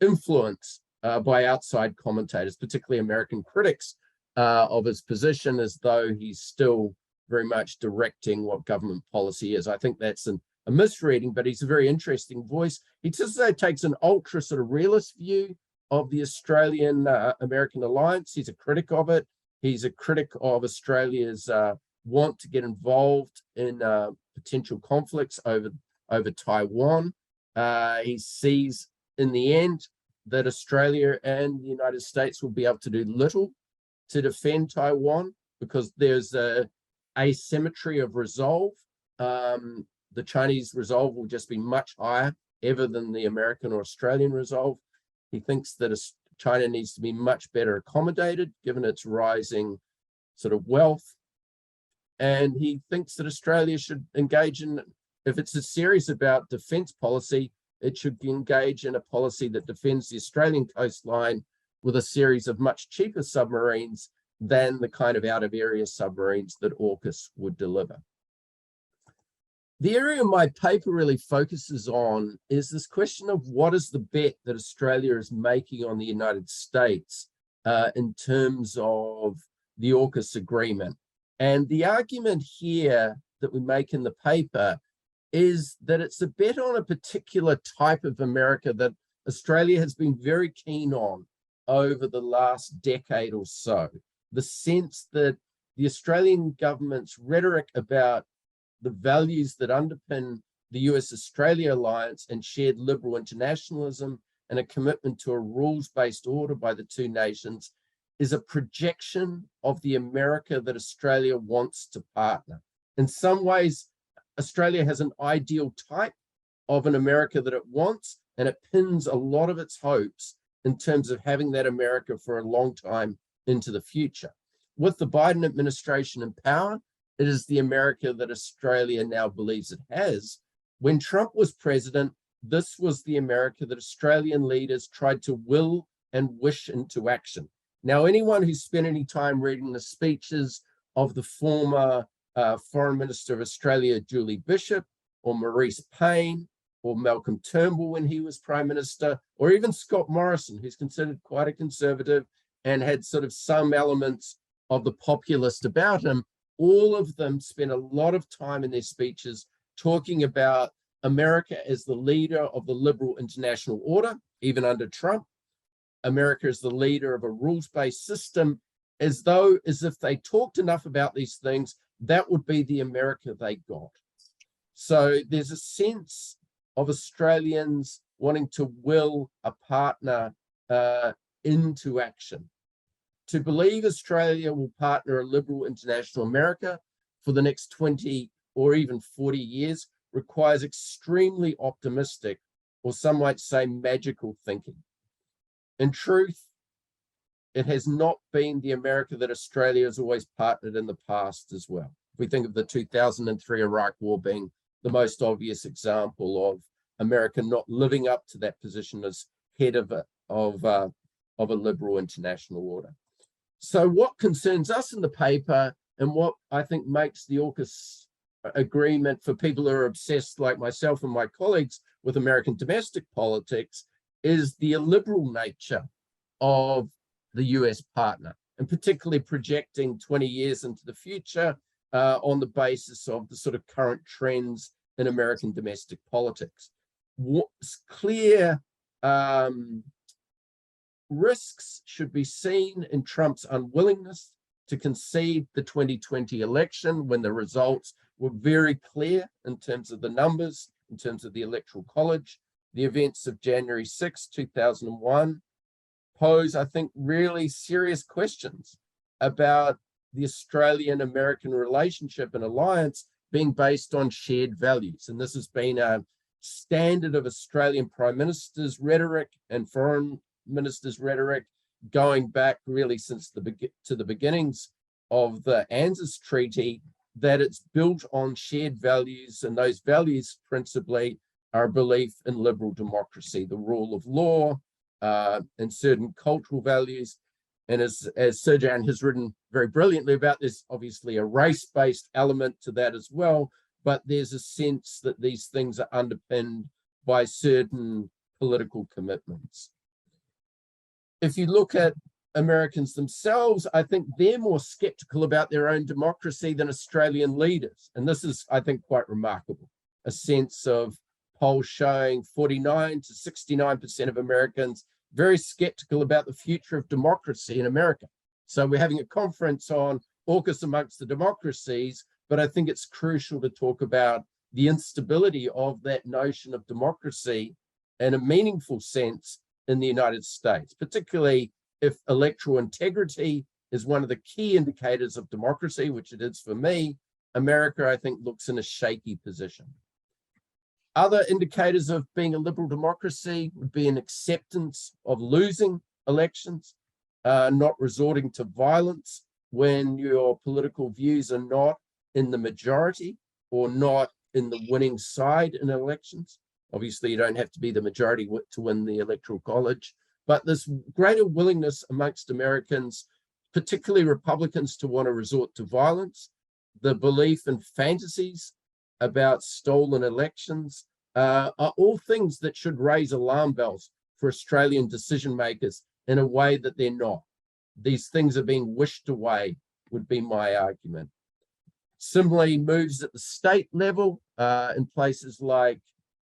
influence by outside commentators, particularly American critics of his position, as though he's still very much directing what government policy is. I think that's a misreading, but he's a very interesting voice. He just takes an ultra sort of realist view of the Australian-American alliance. He's a critic of it. He's a critic of Australia's want to get involved in potential conflicts over Taiwan. He sees in the end that Australia and the United States will be able to do little to defend Taiwan because there's a asymmetry of resolve. The Chinese resolve will just be much higher ever than the American or Australian resolve. He thinks that China needs to be much better accommodated given its rising sort of wealth. And he thinks that Australia should engage in, if it's a series about defense policy, it should engage in a policy that defends the Australian coastline with a series of much cheaper submarines than the kind of out-of-area submarines that AUKUS would deliver. The area my paper really focuses on is this question of what is the bet that Australia is making on the United States in terms of the AUKUS agreement. And the argument here that we make in the paper is that it's a bet on a particular type of America that Australia has been very keen on over the last decade or so. The sense that the Australian government's rhetoric about the values that underpin the US-Australia alliance and shared liberal internationalism and a commitment to a rules-based order by the two nations is a projection of the America that Australia wants to partner. In some ways, Australia has an ideal type of an America that it wants, and it pins a lot of its hopes in terms of having that America for a long time into the future. With the Biden administration in power, it is the America that Australia now believes it has. When Trump was president, this was the America that Australian leaders tried to will and wish into action. Now, anyone who's spent any time reading the speeches of the former Foreign Minister of Australia, Julie Bishop, or Maurice Payne, or Malcolm Turnbull when he was Prime Minister, or even Scott Morrison, who's considered quite a conservative and had sort of some elements of the populist about him, all of them spent a lot of time in their speeches talking about America as the leader of the liberal international order, even under Trump. America is the leader of a rules-based system, as if they talked enough about these things, that would be the America they got. So there's a sense of Australians wanting to will a partner into action. To believe Australia will partner a liberal international America for the next 20 or even 40 years requires extremely optimistic, or some might say magical thinking. In truth, it has not been the America that Australia has always partnered in the past as well. If we think of the 2003 Iraq War being the most obvious example of America not living up to that position as head of a liberal international order. So what concerns us in the paper, and what I think makes the AUKUS agreement for people who are obsessed like myself and my colleagues with American domestic politics, is the illiberal nature of the US partner, and particularly projecting 20 years into the future on the basis of the sort of current trends in American domestic politics. What's clear Risks should be seen in Trump's unwillingness to concede the 2020 election when the results were very clear in terms of the numbers, in terms of the Electoral College. The events of January 6, 2001 pose, I think, really serious questions about the Australian-American relationship and alliance being based on shared values. And this has been a standard of Australian Prime Minister's rhetoric and Foreign Minister's rhetoric going back really since the beginnings of the ANZUS Treaty, that it's built on shared values, and those values principally are a belief in liberal democracy, the rule of law, and certain cultural values. And as Sir-Jan has written very brilliantly about, there's obviously a race-based element to that as well, but there's a sense that these things are underpinned by certain political commitments. If you look at Americans themselves, I think they're more skeptical about their own democracy than Australian leaders. And this is, I think, quite remarkable. A sense of polls showing 49 to 69% of Americans very skeptical about the future of democracy in America. So we're having a conference on AUKUS amongst the democracies, but I think it's crucial to talk about the instability of that notion of democracy in a meaningful sense in the United States, particularly if electoral integrity is one of the key indicators of democracy, which it is for me. America, I think, looks in a shaky position. Other indicators of being a liberal democracy would be an acceptance of losing elections, not resorting to violence when your political views are not in the majority or not in the winning side in elections. Obviously, you don't have to be the majority to win the Electoral College, but this greater willingness amongst Americans, particularly Republicans, to want to resort to violence, the belief in fantasies about stolen elections, are all things that should raise alarm bells for Australian decision makers in a way that they're not. These things are being wished away, would be my argument. Similarly, moves at the state level in places like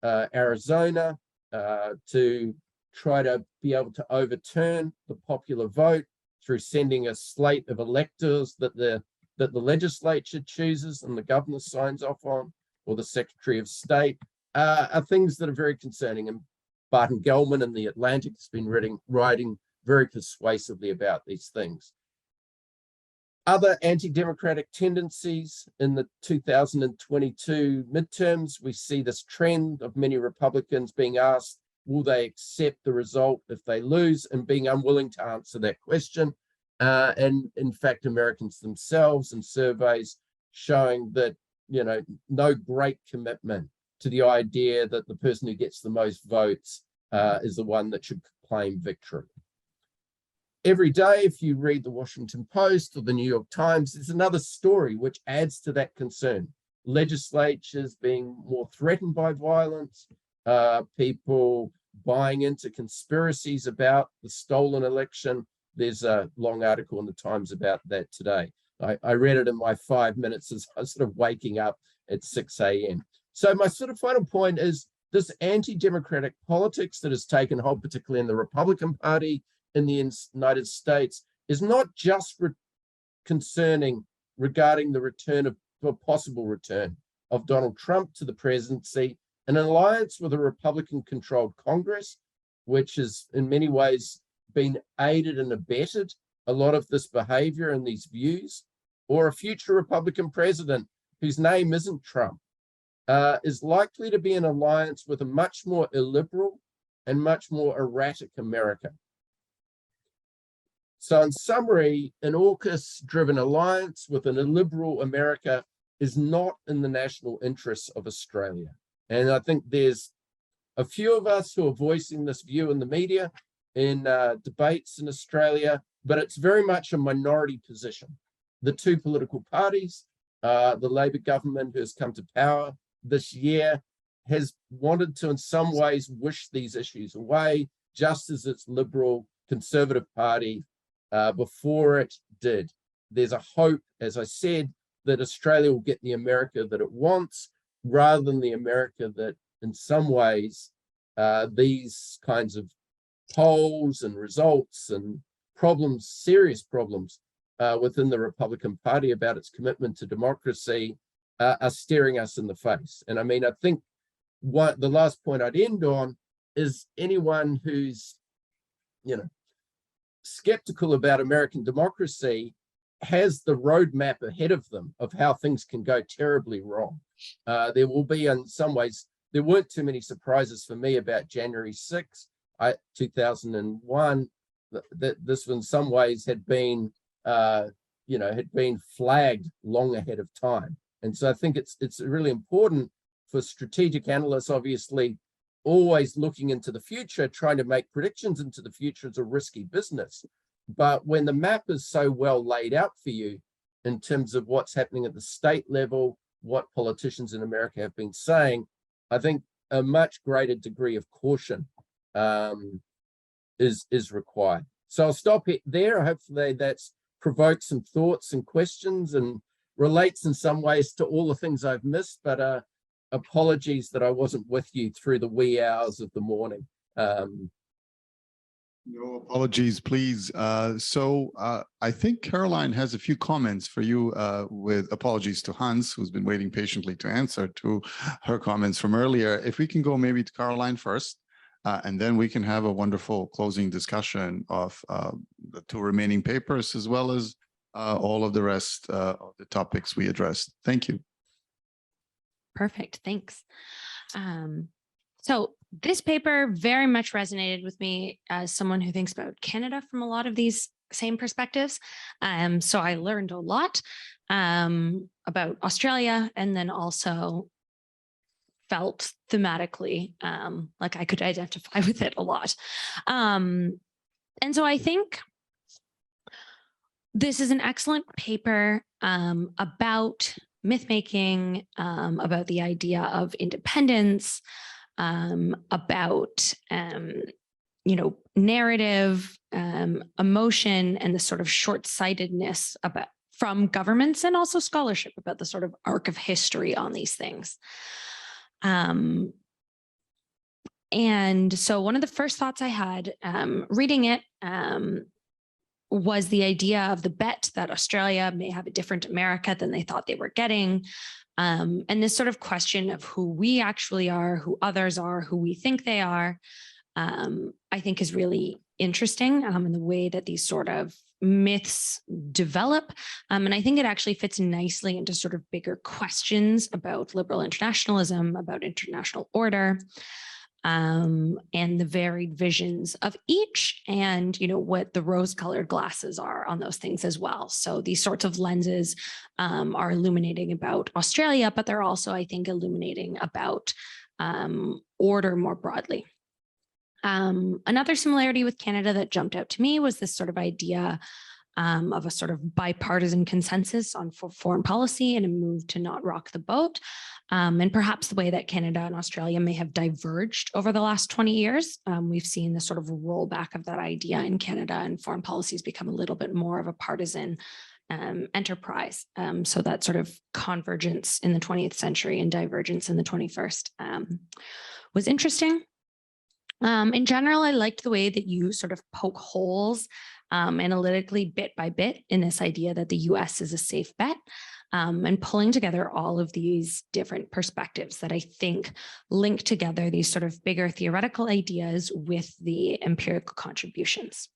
Arizona to try to be able to overturn the popular vote through sending a slate of electors that the legislature chooses and the governor signs off on, or the Secretary of State, are things that are very concerning. And Barton Gellman in The Atlantic has been writing very persuasively about these things. Other anti-democratic tendencies in the 2022 midterms, we see this trend of many Republicans being asked, will they accept the result if they lose, and being unwilling to answer that question. And in fact, Americans themselves in surveys showing that, no great commitment to the idea that the person who gets the most votes is the one that should claim victory. Every day, if you read the Washington Post or the New York Times, there's another story which adds to that concern. Legislatures being more threatened by violence, people buying into conspiracies about the stolen election. There's a long article in the Times about that today. I read it in my 5 minutes as I was sort of waking up at 6 a.m. So my sort of final point is this anti-democratic politics that has taken hold, particularly in the Republican Party in the United States, is not just concerning regarding the possible return of Donald Trump to the presidency, an alliance with a Republican-controlled Congress, which has in many ways been aided and abetted a lot of this behavior and these views, or a future Republican president whose name isn't Trump, is likely to be an alliance with a much more illiberal and much more erratic America. So in summary, an AUKUS-driven alliance with an illiberal America is not in the national interests of Australia. And I think there's a few of us who are voicing this view in the media, in debates in Australia, but it's very much a minority position. The two political parties, the Labor government who has come to power this year, has wanted to in some ways wish these issues away, just as its Liberal Conservative Party before it did. There's a hope, as I said, that Australia will get the America that it wants, rather than the America that in some ways these kinds of polls and results and problems, serious problems within the Republican Party about its commitment to democracy are staring us in the face. And I mean, I think the last point I'd end on is anyone who's, you know, skeptical about American democracy has the roadmap ahead of them of how things can go terribly wrong. There will be, in some ways, there weren't too many surprises for me about January 6th, 2001. This in some ways had been, you know, had been flagged long ahead of time. And so I think it's really important for strategic analysts, obviously, always looking into the future, trying to make predictions into the future is a risky business. But when the map is so well laid out for you in terms of what's happening at the state level, what politicians in America have been saying, I think a much greater degree of caution is required. So I'll stop it there. Hopefully that's provoked some thoughts and questions and relates in some ways to all the things I've missed, but apologies that I wasn't with you through the wee hours of the morning. No apologies, please. I think Caroline has a few comments for you, with apologies to Hans, who's been waiting patiently to answer to her comments from earlier. If we can go maybe to Caroline first, and then we can have a wonderful closing discussion of the two remaining papers, as well as all of the rest of the topics we addressed. Thank you. Perfect, thanks. So this paper very much resonated with me as someone who thinks about Canada from a lot of these same perspectives. So I learned a lot about Australia, and then also felt thematically like I could identify with it a lot. And so I think this is an excellent paper about myth-making, about the idea of independence, about, you know, narrative, emotion, and the sort of short-sightedness from governments, and also scholarship about the sort of arc of history on these things. And so one of the first thoughts I had reading it was the idea of the bet that Australia may have a different America than they thought they were getting. And this sort of question of who we actually are, who others are, who we think they are, I think is really interesting in the way that these sort of myths develop. And I think it actually fits nicely into sort of bigger questions about liberal internationalism, about international order, and the varied visions of each, and, you know, what the rose-colored glasses are on those things as well. So these sorts of lenses are illuminating about Australia, but they're also, I think, illuminating about order more broadly. Another similarity with Canada that jumped out to me was this sort of idea of a sort of bipartisan consensus on foreign policy and a move to not rock the boat. And perhaps the way that Canada and Australia may have diverged over the last 20 years. We've seen the sort of rollback of that idea in Canada, and foreign policies become a little bit more of a partisan enterprise. So that sort of convergence in the 20th century and divergence in the 21st was interesting. In general, I liked the way that you sort of poke holes analytically bit by bit in this idea that the US is a safe bet, and pulling together all of these different perspectives that I think link together these sort of bigger theoretical ideas with the empirical contributions.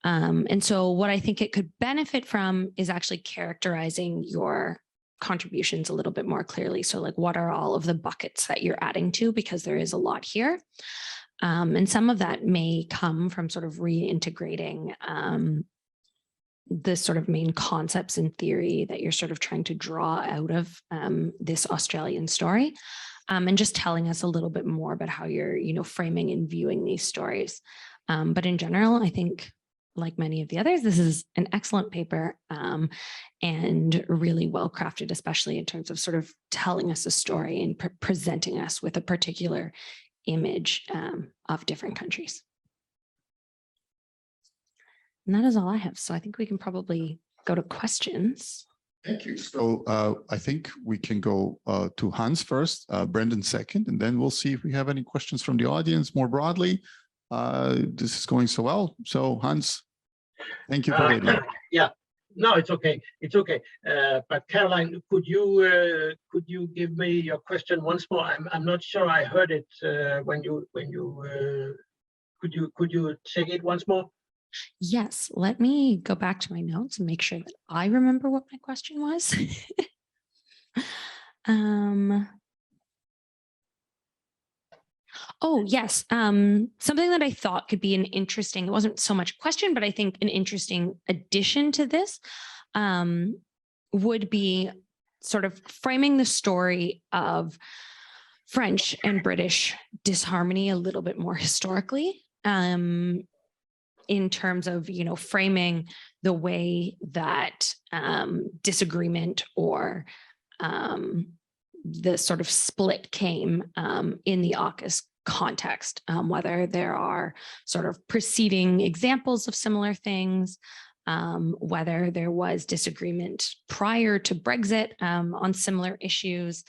And so what I think it could benefit from is actually characterizing your contributions a little bit more clearly. So like, what are all of the buckets that you're adding to, because there is a lot here. And some of that may come from sort of reintegrating the sort of main concepts in theory that you're sort of trying to draw out of this Australian story, and just telling us a little bit more about how you're, you know, framing and viewing these stories. But in general, I think, like many of the others, this is an excellent paper and really well crafted, especially in terms of sort of telling us a story and presenting us with a particular image of different countries. And that is all I have. So I think we can probably go to questions. Thank you. So I think we can go to Hans first, Brendan second, and then we'll see if we have any questions from the audience more broadly. This is going so well. So Hans, thank you for waiting. Yeah, no, it's okay. It's okay. But Caroline, could you give me your question once more? I'm not sure I heard it when you could you take it once more? Yes, let me go back to my notes and make sure that I remember what my question was. Oh, yes. Something that I thought could be an interesting, it wasn't so much a question, but I think an interesting addition to this would be sort of framing the story of French and British disharmony a little bit more historically. In terms of, framing the way that disagreement or the sort of split came in the AUKUS context, whether there are sort of preceding examples of similar things, whether there was disagreement prior to Brexit on similar issues,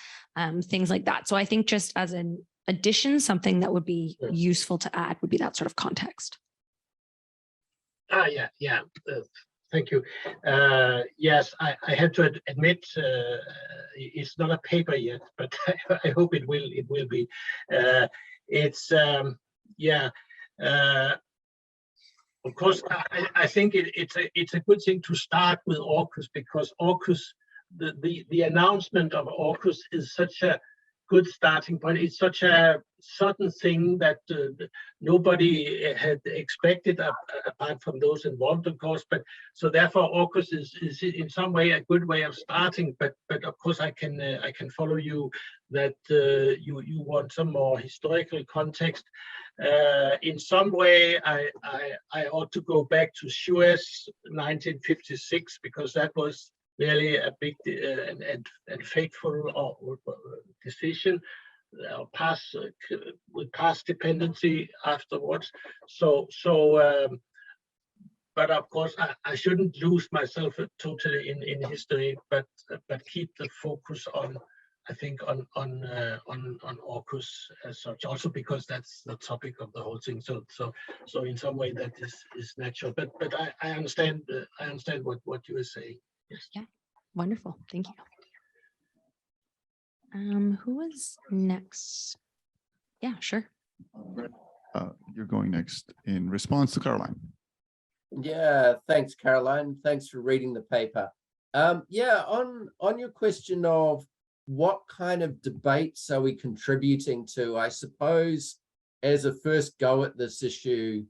things like that. So I think just as an addition, something that would be useful to add would be that sort of context. Yeah. Thank you. Yes, I have to admit it's not a paper yet, but I hope it will. It will be. Of course, I think it's a good thing to start with AUKUS, because AUKUS, the announcement of AUKUS is such a good starting point. It's such a sudden thing that nobody had expected, apart from those involved, of course. But so therefore, AUKUS is in some way a good way of starting. But of course, I can follow you that you want some more historical context. In some way, I ought to go back to Suez 1956, because that was really a big and fateful decision, with past dependency afterwards. But of course, I shouldn't lose myself totally in history, but keep the focus on, I think, on AUKUS as such, also because that's the topic of the whole thing. So in some way that is natural. But I understand what you are saying. Yes. Yeah, wonderful. Thank you. Who is next? Yeah, sure. You're going next in response to Caroline. Yeah, thanks, Caroline. Thanks for reading the paper. Yeah, on your question of what kind of debates are we contributing to, I suppose as a first go at this issue,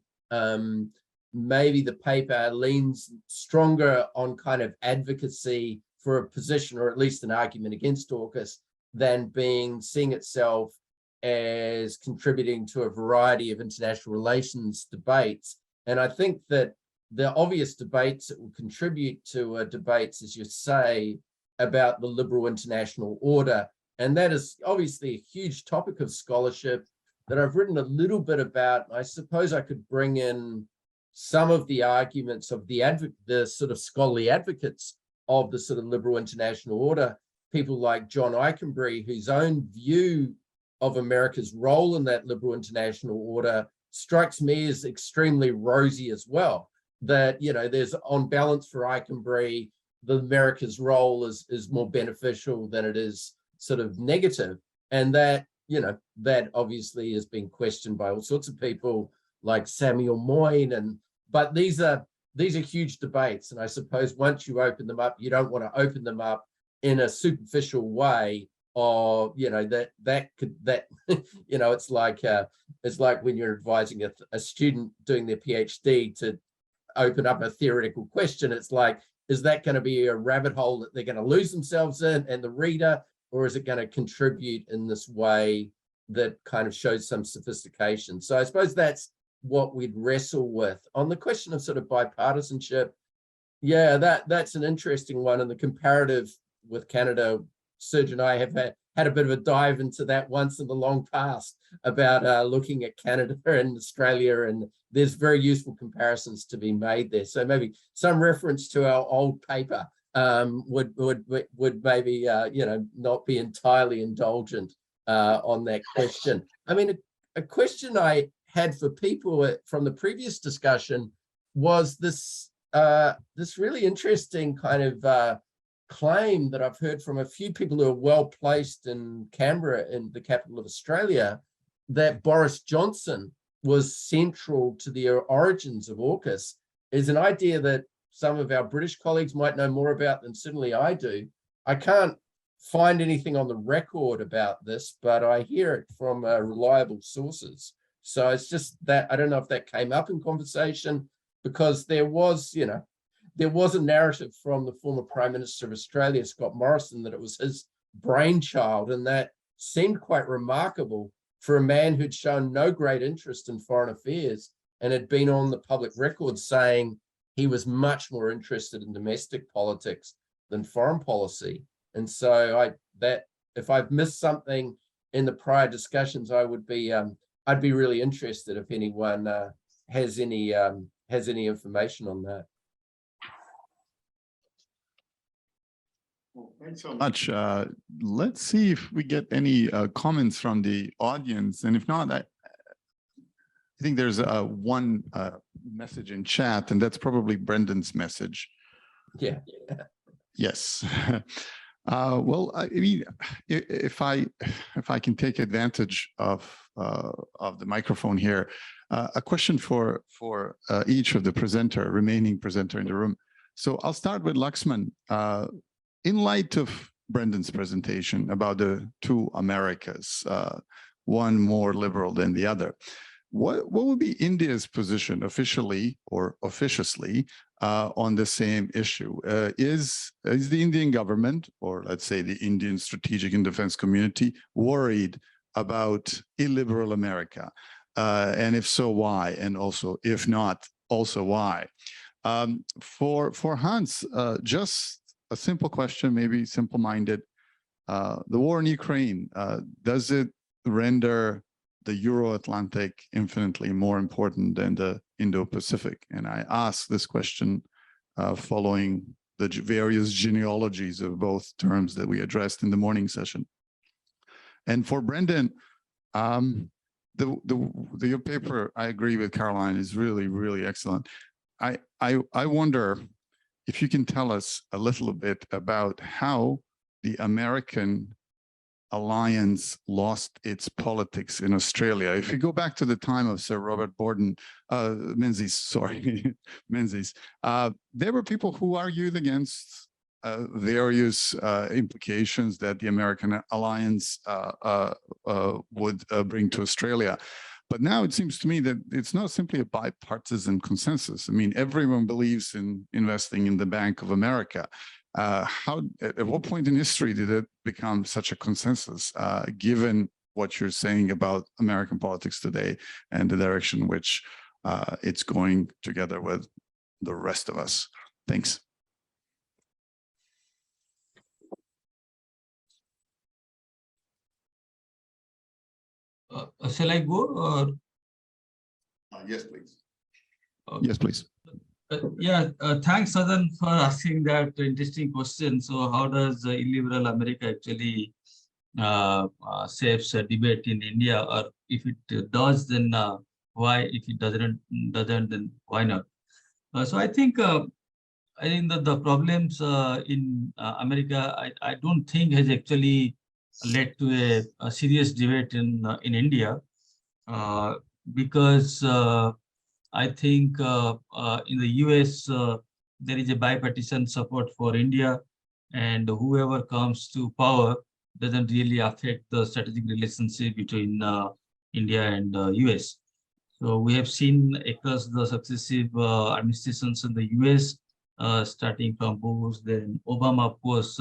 maybe the paper leans stronger on kind of advocacy for a position, or at least an argument against AUKUS, than seeing itself as contributing to a variety of international relations debates. And I think that the obvious debates that will contribute to debates, as you say, about the liberal international order. And that is obviously a huge topic of scholarship that I've written a little bit about. I suppose I could bring in some of the arguments of the sort of scholarly advocates of the sort of liberal international order, people like John Eikenberry, whose own view of America's role in that liberal international order strikes me as extremely rosy as well. That, there's on balance for Eikenberry, America's role is more beneficial than it is sort of negative. And that, that obviously has been questioned by all sorts of people like Samuel Moyn. But these are huge debates. And I suppose once you open them up, you don't want to open them up in a superficial way, or it's like when you're advising a student doing their PhD to open up a theoretical question. It's like, is that going to be a rabbit hole that they're going to lose themselves in, and the reader, or is it going to contribute in this way that kind of shows some sophistication? So I suppose that's what we'd wrestle with. On the question of sort of bipartisanship, yeah, that's an interesting one. And the comparative with Canada, Serge and I have had a bit of a dive into that once in the long past about looking at Canada and Australia, and there's very useful comparisons to be made there. So maybe some reference to our old paper would maybe not be entirely indulgent on that question. I mean, a question I had for people from the previous discussion was this this really interesting kind of claim that I've heard from a few people who are well placed in Canberra, in the capital of Australia, that Boris Johnson was central to the origins of AUKUS. Is an idea that some of our British colleagues might know more about than certainly I do. I can't find anything on the record about this, but I hear it from reliable sources. So it's just that I don't know if that came up in conversation, because there was, there was a narrative from the former Prime Minister of Australia, Scott Morrison, that it was his brainchild, and that seemed quite remarkable for a man who'd shown no great interest in foreign affairs and had been on the public record saying he was much more interested in domestic politics than foreign policy. And so if I've missed something in the prior discussions, I'd be really interested if anyone has any information on that. Well, thanks so much. Let's see if we get any comments from the audience. And if not, I think there's one message in chat, and that's probably Brendan's message. Yeah. Yes. Well, I mean, if I can take advantage of the microphone here, a question for each of the remaining presenter in the room. So I'll start with Laxman. In light of Brendan's presentation about the two Americas, one more liberal than the other, what would be India's position officially or officiously on the same issue? Is the Indian government, or let's say the Indian strategic and defense community, worried about illiberal America? And if so, why? And also, if not, also why? For Hans, just a simple question, maybe simple-minded. The war in Ukraine, does it render the Euro-Atlantic infinitely more important than the Indo-Pacific? And I ask this question following the various genealogies of both terms that we addressed in the morning session. And for Brendan, your paper, I agree with Caroline, is really, really excellent. I wonder if you can tell us a little bit about how the American alliance lost its politics in Australia. If you go back to the time of Sir Robert Menzies, Menzies, there were people who argued against various implications that the American alliance would bring to Australia. But now it seems to me that it's not simply a bipartisan consensus. I mean, everyone believes in investing in the Bank of America. At what point in history did it become such a consensus, given what you're saying about American politics today and the direction in which it's going together with the rest of us? Thanks. Shall I go? Or? Yes, please. Yes, please. Thanks, Sadan, for asking that interesting question. So how does illiberal America actually shapes a debate in India? Or if it does, then why? If it doesn't, then why not? So I think that the problems in America, I don't think has actually led to a serious debate in India, because I think in the US there is a bipartisan support for India, and whoever comes to power doesn't really affect the strategic relationship between India and US. So we have seen across the successive administrations in the US, starting from Bush, then Obama, of course,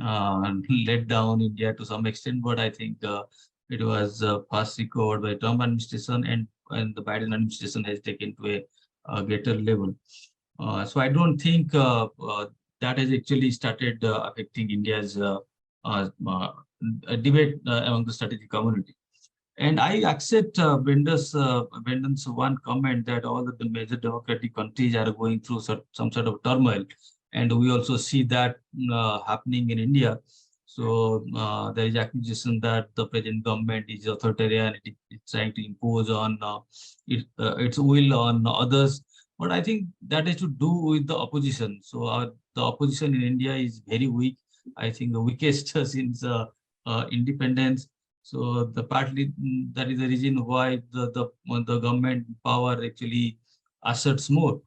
let down India to some extent, but I think it was fast recovered by Trump administration, and the Biden administration has taken to a greater level. So I don't think that has actually started affecting India's debate among the strategic community. And I accept Brendan's one comment that all of the major democratic countries are going through some sort of turmoil. And we also see that happening in India. So there is accusation that the present government is authoritarian, it's trying to impose on its will on others. But I think that is to do with the opposition. So the opposition in India is very weak. I think the weakest since independence. So partly that is the reason why the government power actually asserts more.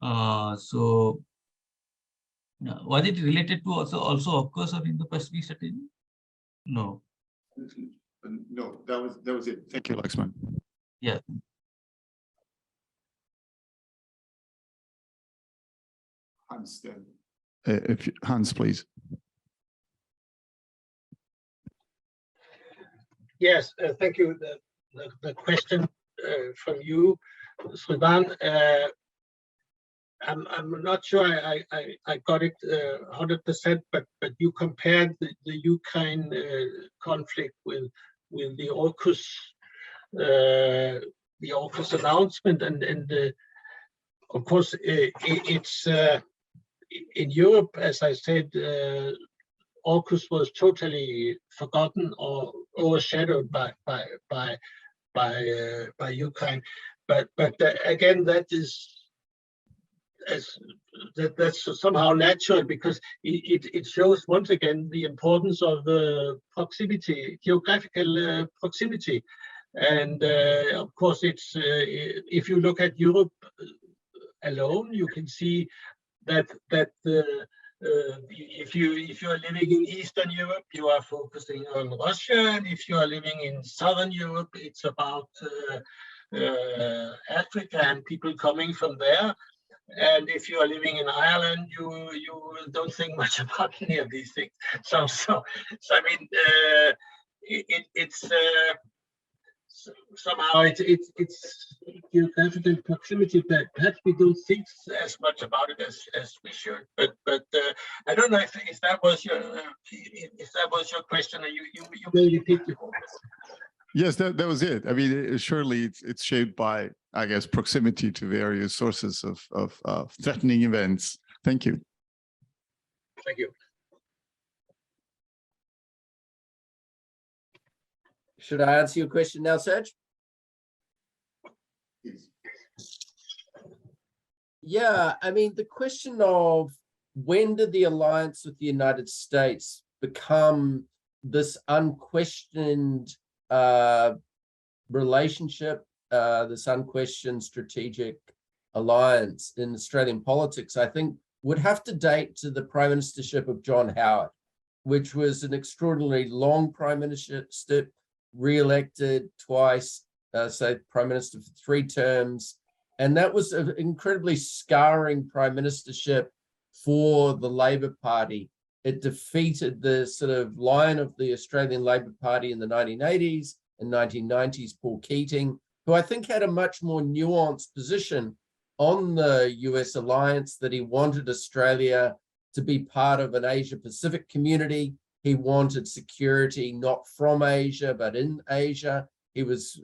So was it related to also AUKUS or Indo-Pacific strategy? No. No, that was it. Thank you, Laxman. Yeah. Hans, Hans, please. Yes, thank you. The question from you, Srivan, I'm not sure I got it 100%, but you compared the Ukraine conflict with the AUKUS announcement, and of course it's in Europe, as I said, AUKUS was totally forgotten or overshadowed by Ukraine, but again that's somehow natural, because it shows once again the importance of proximity, geographical proximity, and of course it's if you look at Europe alone, you can see that if you are living in Eastern Europe, you are focusing on Russia, and if you are living in Southern Europe, it's about Africa and people coming from there. And if you are living in Ireland, you don't think much about any of these things. So I mean, it's somehow it's geographical proximity, but perhaps we don't think as much about it as we should. But I don't know if that was your question, or you may repeat it. Yes, that was it. I mean, surely it's shaped by, I guess, proximity to various sources of threatening events. Thank you. Thank you. Should I answer your question now, Serge? Yes. Yeah, I mean, the question of when did the alliance with the United States become this unquestioned relationship, this unquestioned strategic alliance in Australian politics, I think would have to date to the prime ministership of John Howard, which was an extraordinarily long prime ministership, re-elected twice, so prime minister for 3 terms. And that was an incredibly scarring prime ministership for the Labor Party. It defeated the sort of lion of the Australian Labor Party in the 1980s and 1990s, Paul Keating, who I think had a much more nuanced position on the US alliance, that he wanted Australia to be part of an Asia-Pacific community. He wanted security not from Asia, but in Asia. He was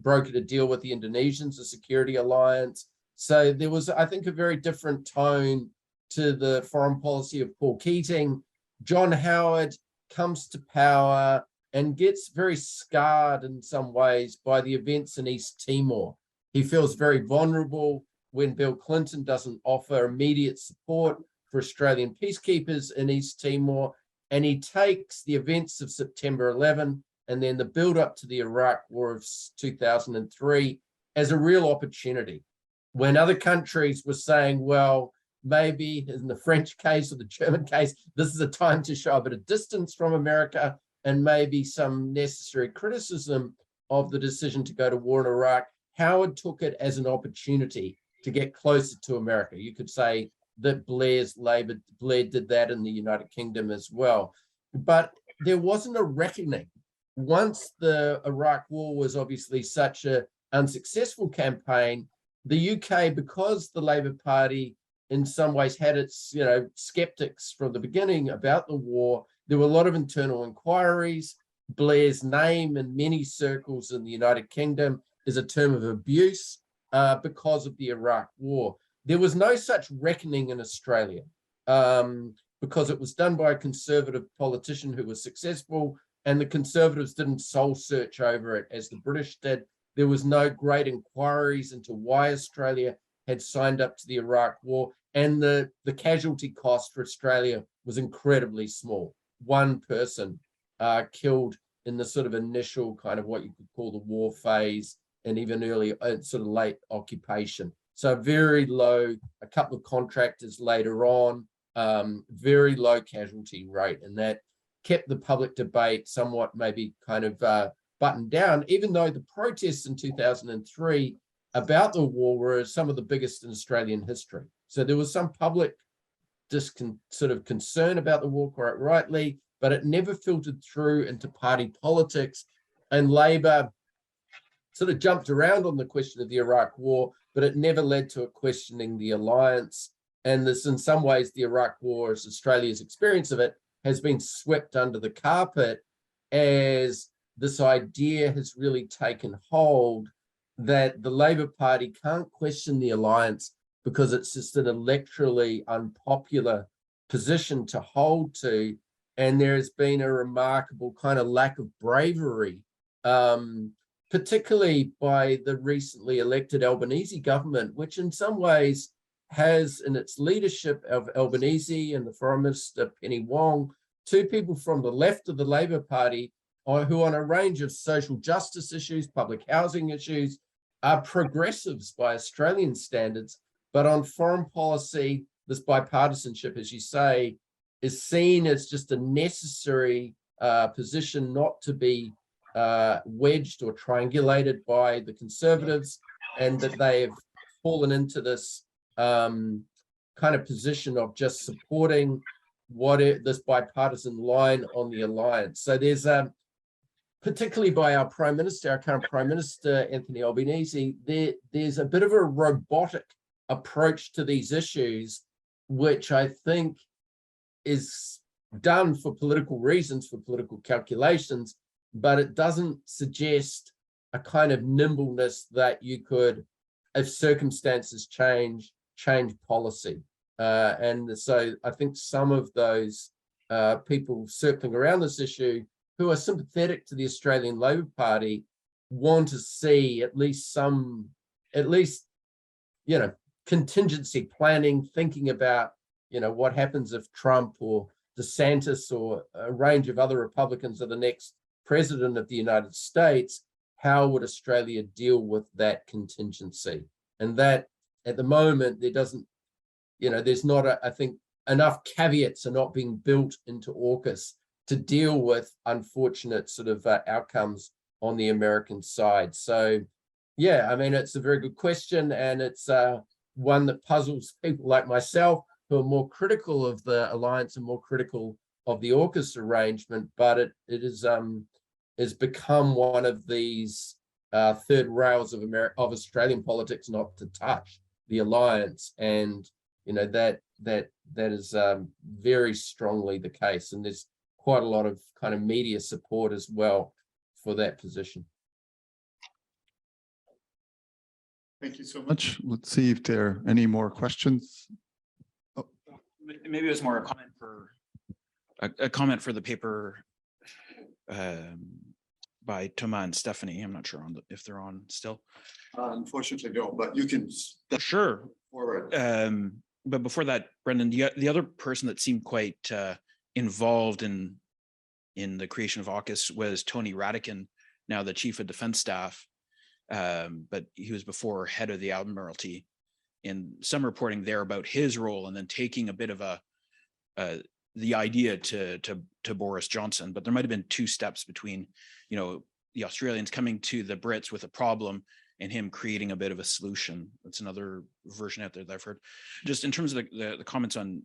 brokered a deal with the Indonesians, a security alliance. So there was, I think, a very different tone to the foreign policy of Paul Keating. John Howard comes to power and gets very scarred in some ways by the events in East Timor. He feels very vulnerable when Bill Clinton doesn't offer immediate support for Australian peacekeepers in East Timor. And he takes the events of September 11 and then the build up to the Iraq War of 2003 as a real opportunity. When other countries were saying, well, maybe in the French case or the German case, this is a time to show a bit of distance from America and maybe some necessary criticism of the decision to go to war in Iraq, Howard took it as an opportunity to get closer to America. You could say that Blair did that in the United Kingdom as well. But there wasn't a reckoning. Once the Iraq War was obviously such an unsuccessful campaign, the UK, because the Labour Party in some ways had its skeptics from the beginning about the war, there were a lot of internal inquiries. Blair's name in many circles in the United Kingdom is a term of abuse because of the Iraq War. There was no such reckoning in Australia. because it was done by a conservative politician who was successful, and the Conservatives didn't soul search over it as the British did. There was no great inquiries into why Australia had signed up to the Iraq War, and the casualty cost for Australia was incredibly small. One person killed in the sort of initial kind of what you could call the war phase, and even early, sort of late occupation. So very low, a couple of contractors later on, very low casualty rate, and that kept the public debate somewhat maybe kind of buttoned down, even though the protests in 2003 about the war were some of the biggest in Australian history. So there was some public sort of concern about the war, quite rightly, but it never filtered through into party politics, and Labor sort of jumped around on the question of the Iraq war, but it never led to a questioning the alliance. And this, in some ways, the Iraq war, as Australia's experience of it, has been swept under the carpet as this idea has really taken hold that the Labor Party can't question the alliance because it's just an electorally unpopular position to hold to. And there has been a remarkable kind of lack of bravery, particularly by the recently elected Albanese government, which in some ways has in its leadership of Albanese and the Foreign Minister Penny Wong, two people from the left of the Labor Party who on a range of social justice issues, public housing issues, are progressives by Australian standards, but on foreign policy, this bipartisanship, as you say, is seen as just a necessary position not to be wedged or triangulated by the Conservatives, and that they have fallen into this kind of position of just supporting this bipartisan line on the alliance. So there's particularly by our Prime Minister, our current Prime Minister, Anthony Albanese, there's a bit of a robotic approach to these issues, which I think is done for political reasons, for political calculations, but it doesn't suggest a kind of nimbleness that you could, if circumstances change policy. And so I think some of those people circling around this issue who are sympathetic to the Australian Labor Party want to see at least contingency planning, thinking about, what happens if Trump or DeSantis or a range of other Republicans are the next president of the United States, how would Australia deal with that contingency? And that at the moment, there's not, I think, enough caveats are not being built into AUKUS to deal with unfortunate sort of outcomes on the American side. So, yeah, I mean, it's a very good question, and it's one that puzzles people like myself who are more critical of the alliance and more critical of the AUKUS arrangement, but it has become one of these third rails of Australian politics not to touch the alliance, and that is very strongly the case, and there's quite a lot of kind of media support as well for that position. Thank you so much. Let's see if there are any more questions. Oh. Maybe it was more a comment for the paper by Thomas and Stephanie. I'm not sure if they're on still. Unfortunately, no, but you can sure forward. But before that, Brendan, the other person that seemed quite involved in the creation of AUKUS was Tony Ratican, now the Chief of Defense Staff, but he was before head of the Admiralty. And some reporting there about his role, and then taking a bit of the idea to Boris Johnson. But there might have been two steps between, the Australians coming to the Brits with a problem and him creating a bit of a solution. That's another version out there that I've heard. Just in terms of the comments on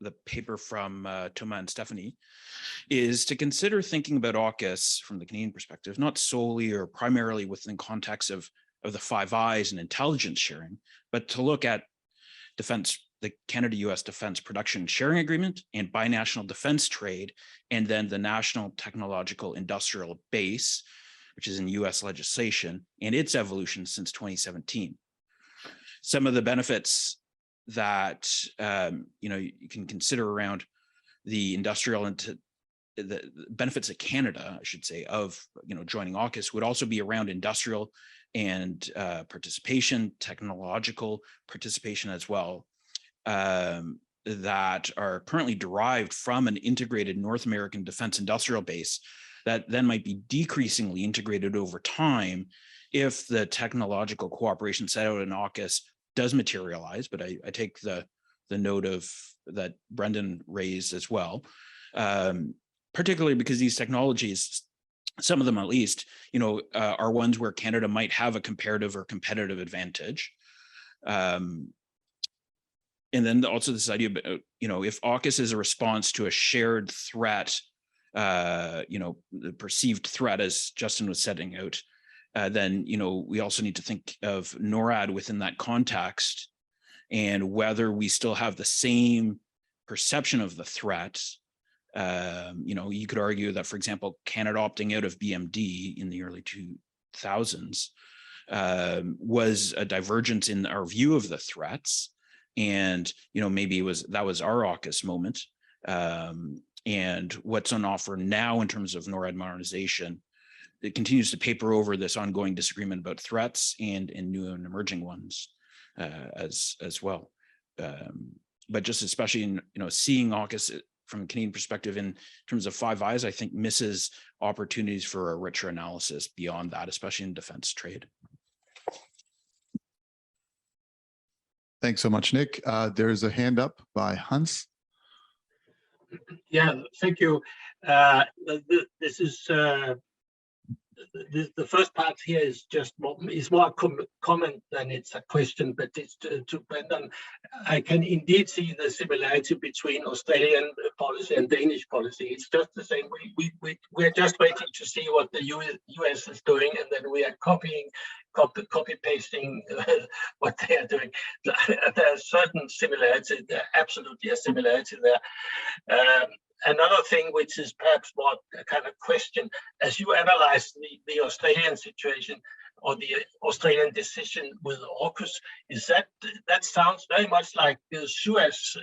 the paper from Thomas and Stephanie, is to consider thinking about AUKUS from the Canadian perspective, not solely or primarily within context of the Five Eyes and intelligence sharing, but to look at the Canada-US Defense Production Sharing Agreement and binational defense trade, and then the National Technological Industrial Base, which is in US legislation, and its evolution since 2017. Some of the benefits that you can consider around the industrial and the benefits of Canada, I should say, of joining AUKUS would also be around industrial and participation, technological participation as well, that are currently derived from an integrated North American defense industrial base that then might be decreasingly integrated over time if the technological cooperation set out in AUKUS does materialize. But I take the note of that Brendan raised as well, particularly because these technologies, some of them at least, are ones where Canada might have a comparative or competitive advantage. And then also this idea about, if AUKUS is a response to a shared threat, the perceived threat, as Justin was setting out, then, we also need to think of NORAD within that context and whether we still have the same perception of the threat. You could argue that, for example, Canada opting out of BMD in the early 2000s was a divergence in our view of the threats. And, maybe that was our AUKUS moment. And what's on offer now in terms of NORAD modernization, it continues to paper over this ongoing disagreement about threats and new and emerging ones as well. But just especially in, seeing AUKUS from a Canadian perspective in terms of Five Eyes, I think misses opportunities for a richer analysis beyond that, especially in defense trade. Thanks so much, Nick. There's a hand up by Hans. Yeah, thank you. This is the first part here is just more comment than it's a question, but it's to Brendan. I can indeed see the similarity between Australian policy and Danish policy. It's just the same. We're just waiting to see what the US is doing, and then we are copy pasting what they are doing. There's certain similarity. There's absolutely a similarity there. Another thing, which is perhaps more a kind of question, as you analyze the Australian situation or the Australian decision with AUKUS, is that sounds very much like the Suez,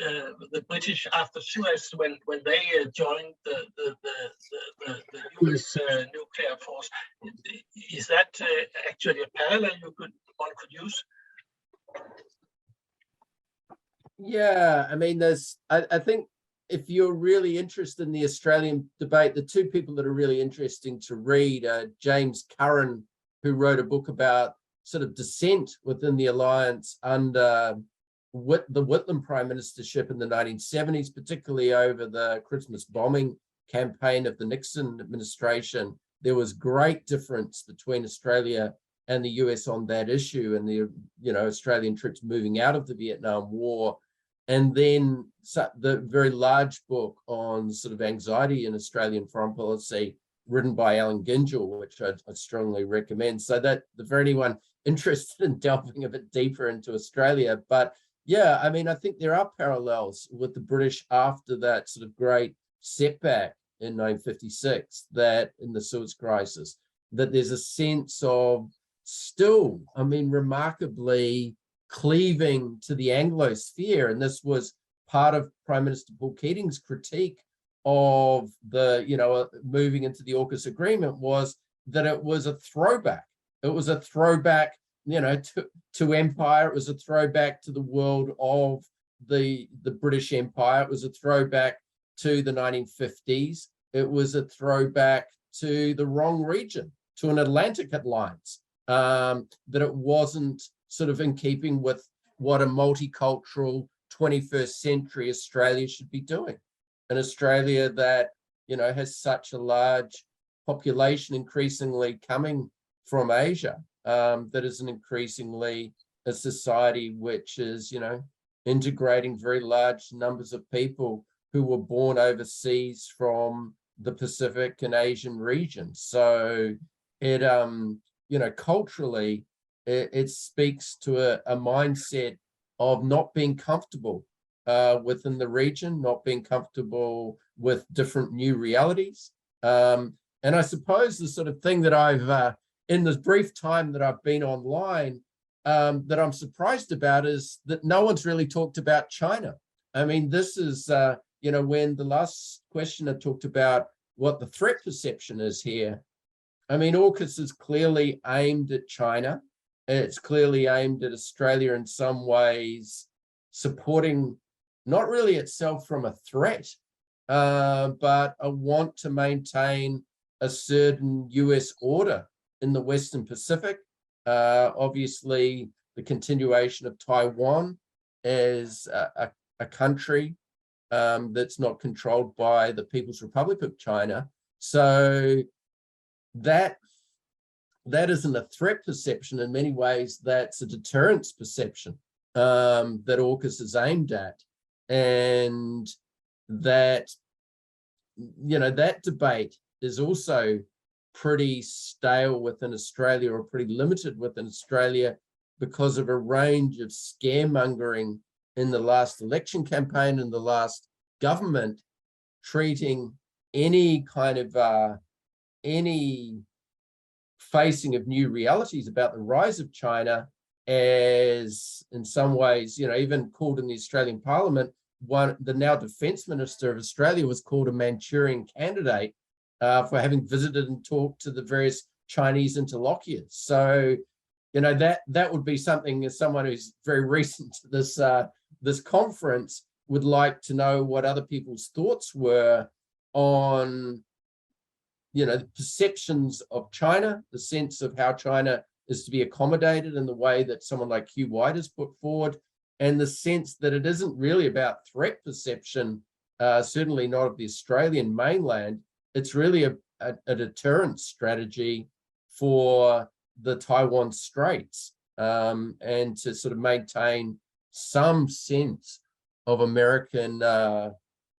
the British after Suez when they joined the US nuclear force. Is that actually a parallel one could use? Yeah, I mean, I think, if you're really interested in the Australian debate, the two people that are really interesting to read are James Curran, who wrote a book about sort of dissent within the alliance under the Whitlam prime ministership in the 1970s, particularly over the Christmas bombing campaign of the Nixon administration. There was great difference between Australia and the US on that issue, and the Australian troops moving out of the Vietnam War. And then the very large book on sort of anxiety in Australian foreign policy, written by Alan Gingell, which I strongly recommend. So that for anyone interested in delving a bit deeper into Australia. But yeah, I mean, I think there are parallels with the British after that sort of great setback in 1956, that in the Suez Crisis, that there's a sense of still, I mean, remarkably cleaving to the Anglosphere. And this was part of Prime Minister Paul Keating's critique of the, moving into the AUKUS agreement, was that it was a throwback. It was a throwback, to empire. It was a throwback to the world of the British Empire. It was a throwback to the 1950s. It was a throwback to the wrong region, to an Atlantic alliance, that it wasn't sort of in keeping with what a multicultural 21st century Australia should be doing. An Australia that, has such a large population increasingly coming from Asia, that is increasingly a society which is, integrating very large numbers of people who were born overseas from the Pacific and Asian regions. So it, culturally, it speaks to a mindset of not being comfortable within the region, not being comfortable with different new realities. And I suppose the sort of thing that I've, in this brief time that I've been online, that I'm surprised about is that no one's really talked about China. I mean, this is, when the last questioner talked about what the threat perception is here, I mean, AUKUS is clearly aimed at China. It's clearly aimed at Australia in some ways, supporting not really itself from a threat, but a want to maintain a certain US order in the Western Pacific. Obviously, the continuation of Taiwan as a country that's not controlled by the People's Republic of China. So that isn't a threat perception. In many ways, that's a deterrence perception that AUKUS is aimed at. And that, that debate is also pretty stale within Australia, or pretty limited within Australia, because of a range of scaremongering in the last election campaign and the last government, treating any kind of any facing of new realities about the rise of China as, in some ways, even called in the Australian Parliament, the now Defence Minister of Australia was called a Manchurian candidate for having visited and talked to the various Chinese interlocutors. So, that would be something, as someone who's very recent to this conference, would like to know what other people's thoughts were on, the perceptions of China, the sense of how China is to be accommodated in the way that someone like Hugh White has put forward, and the sense that it isn't really about threat perception, certainly not of the Australian mainland. It's really a deterrence strategy for the Taiwan Straits, and to sort of maintain some sense of American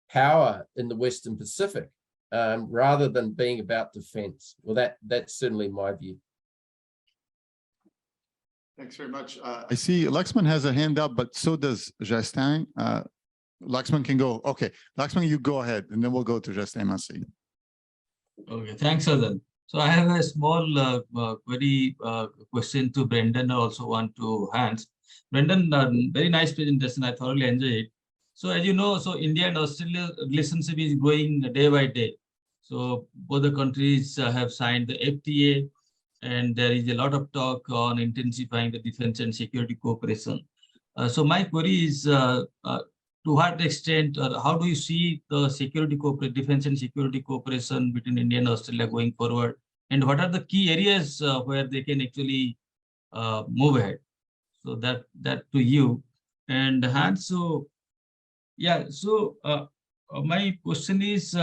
power in the Western Pacific, rather than being about defense. Well, that's certainly my view. Thanks very much. I see Laxman has a hand up, but so does Justin. Laxman can go. Okay, Laxman, you go ahead, and then we'll go to Justin Massey. Okay, thanks, Adan. So I have a small query question to Brendan. I also want to Hans. Brendan, very nice presentation. I thoroughly enjoyed it. So as you know, so India and Australia relationship is growing day by day. So both the countries have signed the FTA, and there is a lot of talk on intensifying the defense and security cooperation. So my query is, to what extent, or how do you see the defense and security cooperation between India and Australia going forward? And what are the key areas where they can actually move ahead? So that to you. And Hans, so yeah, so my question is,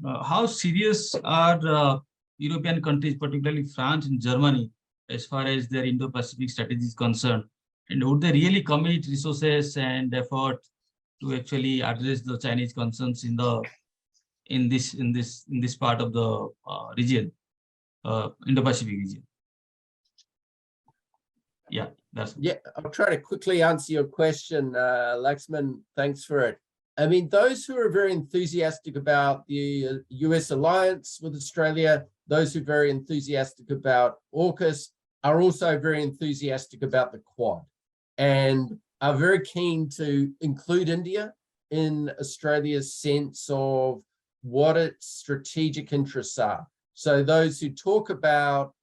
how serious are European countries, particularly France and Germany, as far as their Indo-Pacific strategy is concerned? And would they really commit resources and effort to actually address the Chinese concerns in this part of the region, Indo-Pacific region? Yeah, I'll try to quickly answer your question, Laxman. Thanks for it. I mean, those who are very enthusiastic about the US alliance with Australia, those who are very enthusiastic about AUKUS, are also very enthusiastic about the Quad, and are very keen to include India in Australia's sense of what its strategic interests are. So those who talk about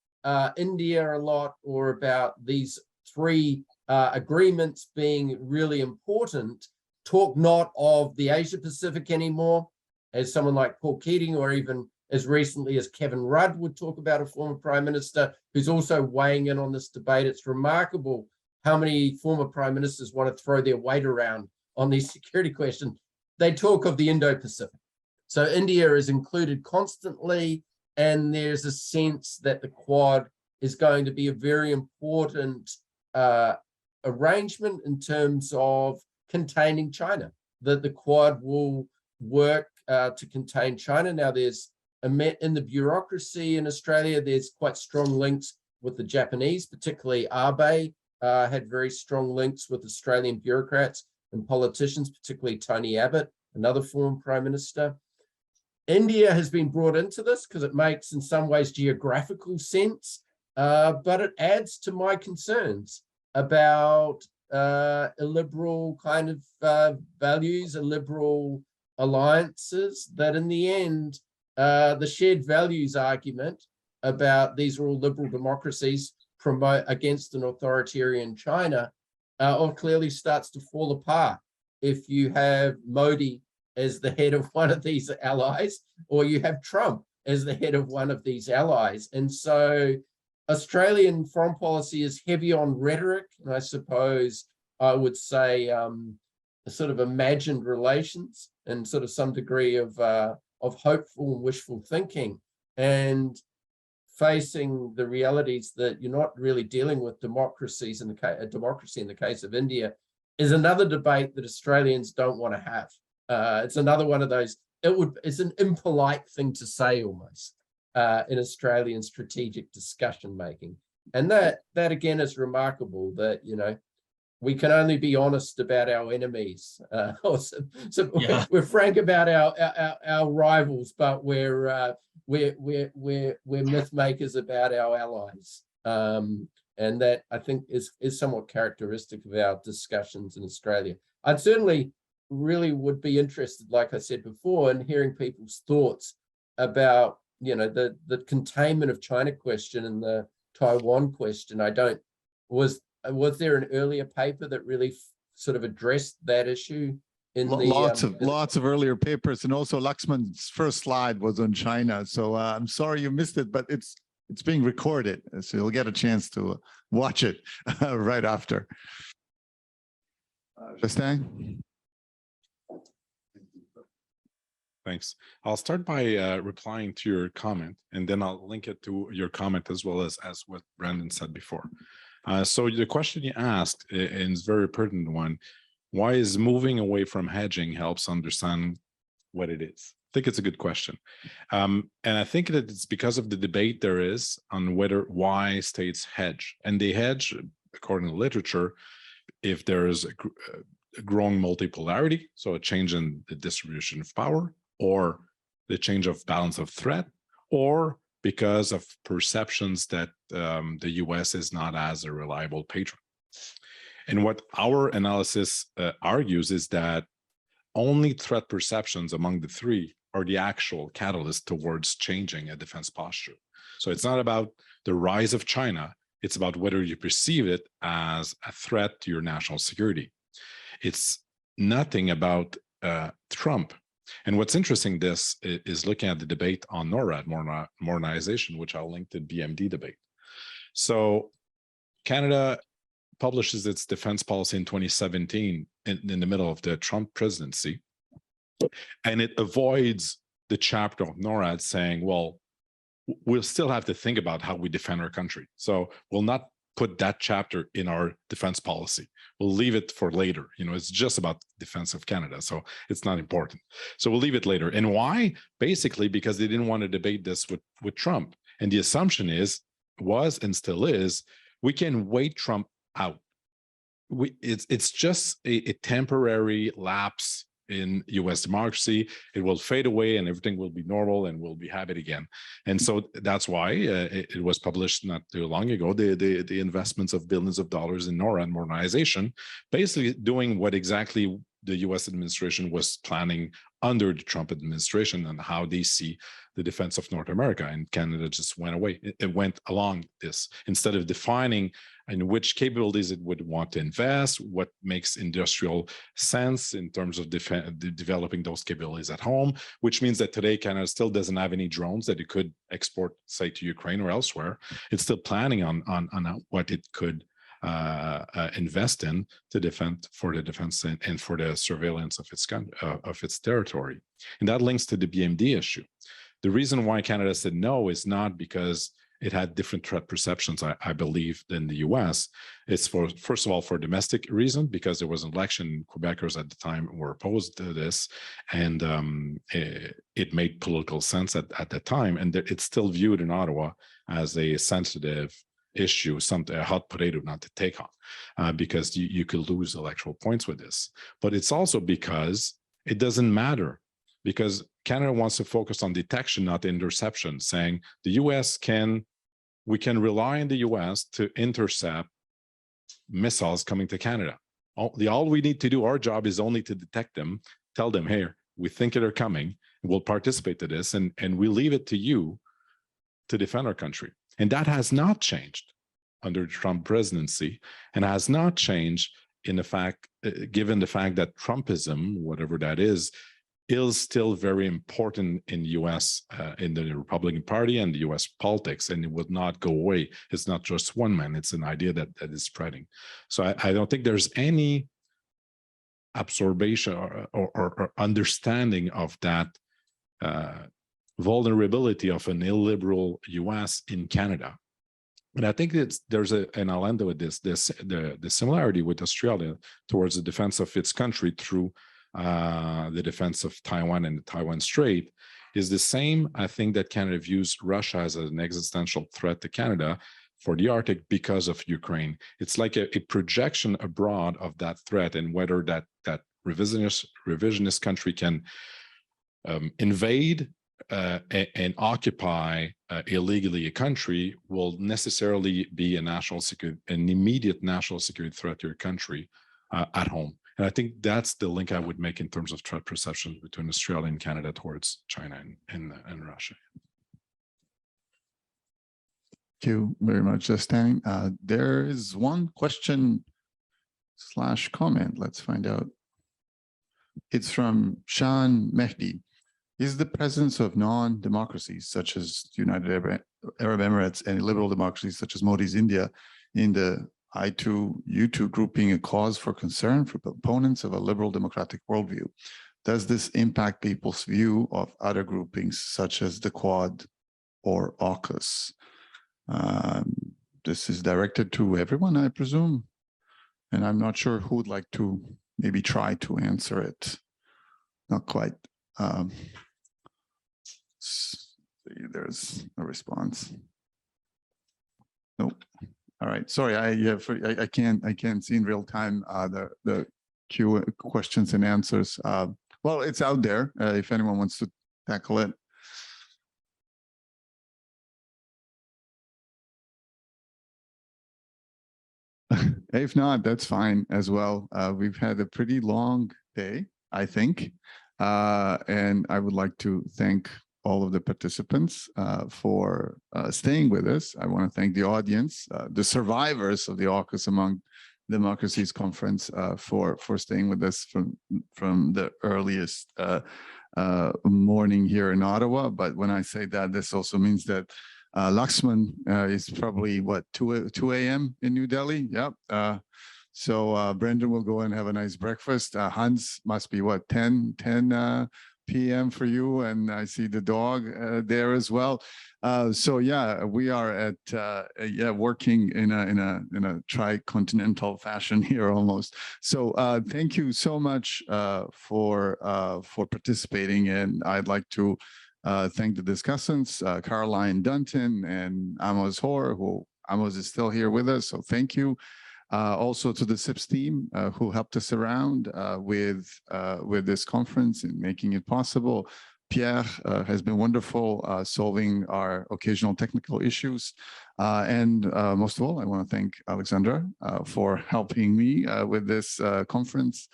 India a lot, or about these three agreements being really important, talk not of the Asia Pacific anymore, as someone like Paul Keating, or even as recently as Kevin Rudd would talk about, a former Prime Minister who's also weighing in on this debate. It's remarkable how many former Prime Ministers want to throw their weight around on these security questions. They talk of the Indo-Pacific. So India is included constantly, and there's a sense that the Quad is going to be a very important arrangement in terms of containing China, that the Quad will work to contain China. Now, there's in the bureaucracy in Australia, there's quite strong links with the Japanese, particularly Abe had very strong links with Australian bureaucrats and politicians, particularly Tony Abbott, another former Prime Minister. India has been brought into this because it makes, in some ways, geographical sense, but it adds to my concerns about illiberal kind of values, illiberal alliances, that in the end, the shared values argument about these are all liberal democracies promote against an authoritarian China or clearly starts to fall apart if you have Modi as the head of one of these allies, or you have Trump as the head of one of these allies. And so Australian foreign policy is heavy on rhetoric, and I suppose I would say a sort of imagined relations and sort of some degree of hopeful and wishful thinking, and facing the realities that you're not really dealing with democracies in the democracy in the case of India is another debate that Australians don't want to have. It's another one of those. It's an impolite thing to say almost in Australian strategic discussion making, and that again is remarkable. That we can only be honest about our enemies. We're frank about our rivals, but we're myth makers about our allies. And that I think is somewhat characteristic of our discussions in Australia. I'd certainly really would be interested, like I said before, in hearing people's thoughts about the containment of China question and the Taiwan question. Was there an earlier paper that really sort of addressed that issue? Lots of earlier papers, and also Laxman's first slide was on China. So I'm sorry you missed it, but it's being recorded, so you'll get a chance to watch it right after. Justine? Thanks. I'll start by replying to your comment, and then I'll link it to your comment as well as what Brandon said before. So the question you asked is a very pertinent one. Why is moving away from hedging helps understand what it is? I think it's a good question. And I think that it's because of the debate there is on why states hedge. And they hedge, according to literature, if there is a growing multipolarity, so a change in the distribution of power, or the change of balance of threat, or because of perceptions that the US is not as a reliable patron. And what our analysis argues is that only threat perceptions among the three are the actual catalyst towards changing a defense posture. So it's not about the rise of China, it's about whether you perceive it as a threat to your national security. It's nothing about Trump. And what's interesting is looking at the debate on NORAD, modernization, which I'll link to the BMD debate. So Canada publishes its defense policy in 2017 in the middle of the Trump presidency. And it avoids the chapter of NORAD saying, well, we'll still have to think about how we defend our country. So we'll not put that chapter in our defense policy. We'll leave it for later. It's just about defense of Canada, so it's not important. So we'll leave it later. And why? Basically, because they didn't want to debate this with Trump. And the assumption was and still is, we can wait Trump out. It's just a temporary lapse in US democracy. It will fade away and everything will be normal and we'll be happy again. And so that's why it was published not too long ago, the investments of billions of dollars in NORAD modernization, basically doing what exactly the US administration was planning under the Trump administration and how they see the defense of North America. And Canada just went away. It went along this instead of defining in which capabilities it would want to invest, what makes industrial sense in terms of developing those capabilities at home, which means that today Canada still doesn't have any drones that it could export, say, to Ukraine or elsewhere. It's still planning on what it could invest in to defend for the defense and for the surveillance of its territory. And that links to the BMD issue. The reason why Canada said no is not because it had different threat perceptions, I believe, than the US. It's first of all, for domestic reason, because there was an election. Quebecers at the time were opposed to this, and it made political sense at that time. And it's still viewed in Ottawa as a sensitive issue, a hot potato not to take on, because you could lose electoral points with this. But it's also because it doesn't matter, because Canada wants to focus on detection, not interception, saying the US we can rely on the US to intercept missiles coming to Canada. All we need to do, our job is only to detect them, tell them, hey, we think they're coming, we'll participate to this, and we leave it to you to defend our country. And that has not changed under the Trump presidency, and has not changed in the fact, given the fact that Trumpism, whatever that is still very important in the US, in the Republican Party and the US politics, and it would not go away. It's not just one man, it's an idea that is spreading. So I don't think there's any absorption or understanding of that vulnerability of an illiberal US in Canada. And I think there's and I'll end with this, the similarity with Australia towards the defense of its country through the defense of Taiwan and the Taiwan Strait is the same. I think that Canada views Russia as an existential threat to Canada for the Arctic because of Ukraine. It's like a projection abroad of that threat, and whether that revisionist country can invade and occupy illegally a country will necessarily be an immediate national security threat to your country at home. And I think that's the link I would make in terms of threat perception between Australia and Canada towards China and Russia. Thank you very much, Justin. There is one question / comment. Let's find out. It's from Shan Mehdi. Is the presence of non-democracies such as the United Arab Emirates and liberal democracies such as Modi's India in the I2U2 grouping a cause for concern for proponents of a liberal democratic worldview? Does this impact people's view of other groupings such as the Quad or AUKUS? This is directed to everyone, I presume, and I'm not sure who would like to maybe try to answer it. Not quite. There's a response. Nope. All right. Sorry, I can't see in real time the queue questions and answers. Well, it's out there if anyone wants to tackle it. If not, that's fine as well. We've had a pretty long day, I think, and I would like to thank all of the participants for staying with us. I want to thank the audience, the survivors of the AUKUS Among Democracies conference for staying with us from the earliest morning here in Ottawa. But when I say that, this also means that Laxman is probably what, 2 a.m. in New Delhi. Yep. So Brendan will go and have a nice breakfast. Hans must be what, 10 p.m. for you, and I see the dog there as well. So yeah, we are at working in a tri-continental fashion here almost. So thank you so much for participating, and I'd like to thank the discussants, Caroline Dunton and Amos Hoare, who Amos is still here with us, so thank you. Also to the CIPS team who helped us around with this conference and making it possible. Pierre has been wonderful solving our occasional technical issues. And most of all, I want to thank Alexandra for helping me with this conference.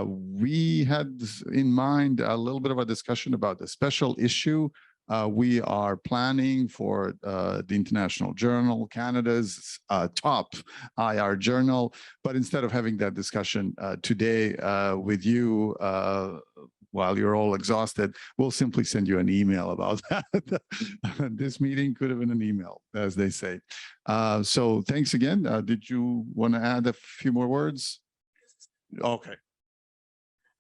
We had in mind a little bit of a discussion about the special issue we are planning for the International Journal, Canada's top IR journal. But instead of having that discussion today with you, while you're all exhausted, we'll simply send you an email about that. This meeting could have been an email, as they say. So thanks again. Did you want to add a few more words? Okay.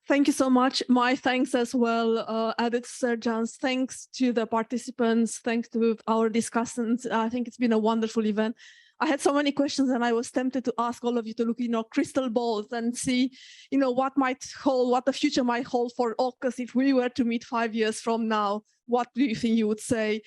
Thank you so much. My thanks as well, added Sergeants. Thanks to the participants. Thanks to our discussants. I think it's been a wonderful event. I had so many questions, and I was tempted to ask all of you to look in your crystal balls and see, what might hold, what the future might hold for AUKUS if we were to meet 5 years from now. What do you think you would say?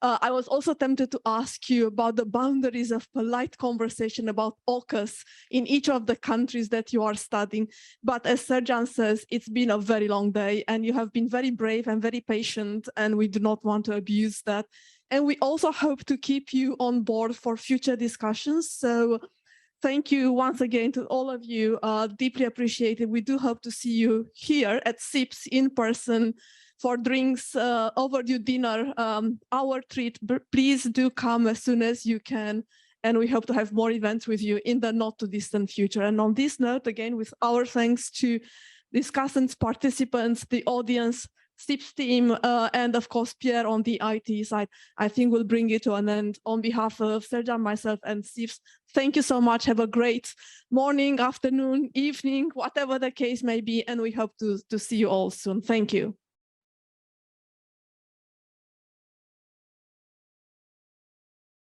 I was also tempted to ask you about the boundaries of polite conversation about AUKUS in each of the countries that you are studying. But as Sergeant says, it's been a very long day, and you have been very brave and very patient, and we do not want to abuse that. And we also hope to keep you on board for future discussions. So thank you once again to all of you. Deeply appreciated. We do hope to see you here at CIPS in person for drinks, overdue dinner, our treat. Please do come as soon as you can. And we hope to have more events with you in the not too distant future. And on this note, again, with our thanks to discussants, participants, the audience, CIPS team, and of course, Pierre on the IT side, I think we'll bring it to an end. On behalf of Serjan, myself, and CIPS, thank you so much. Have a great morning, afternoon, evening, whatever the case may be. And we hope to see you all soon. Thank you.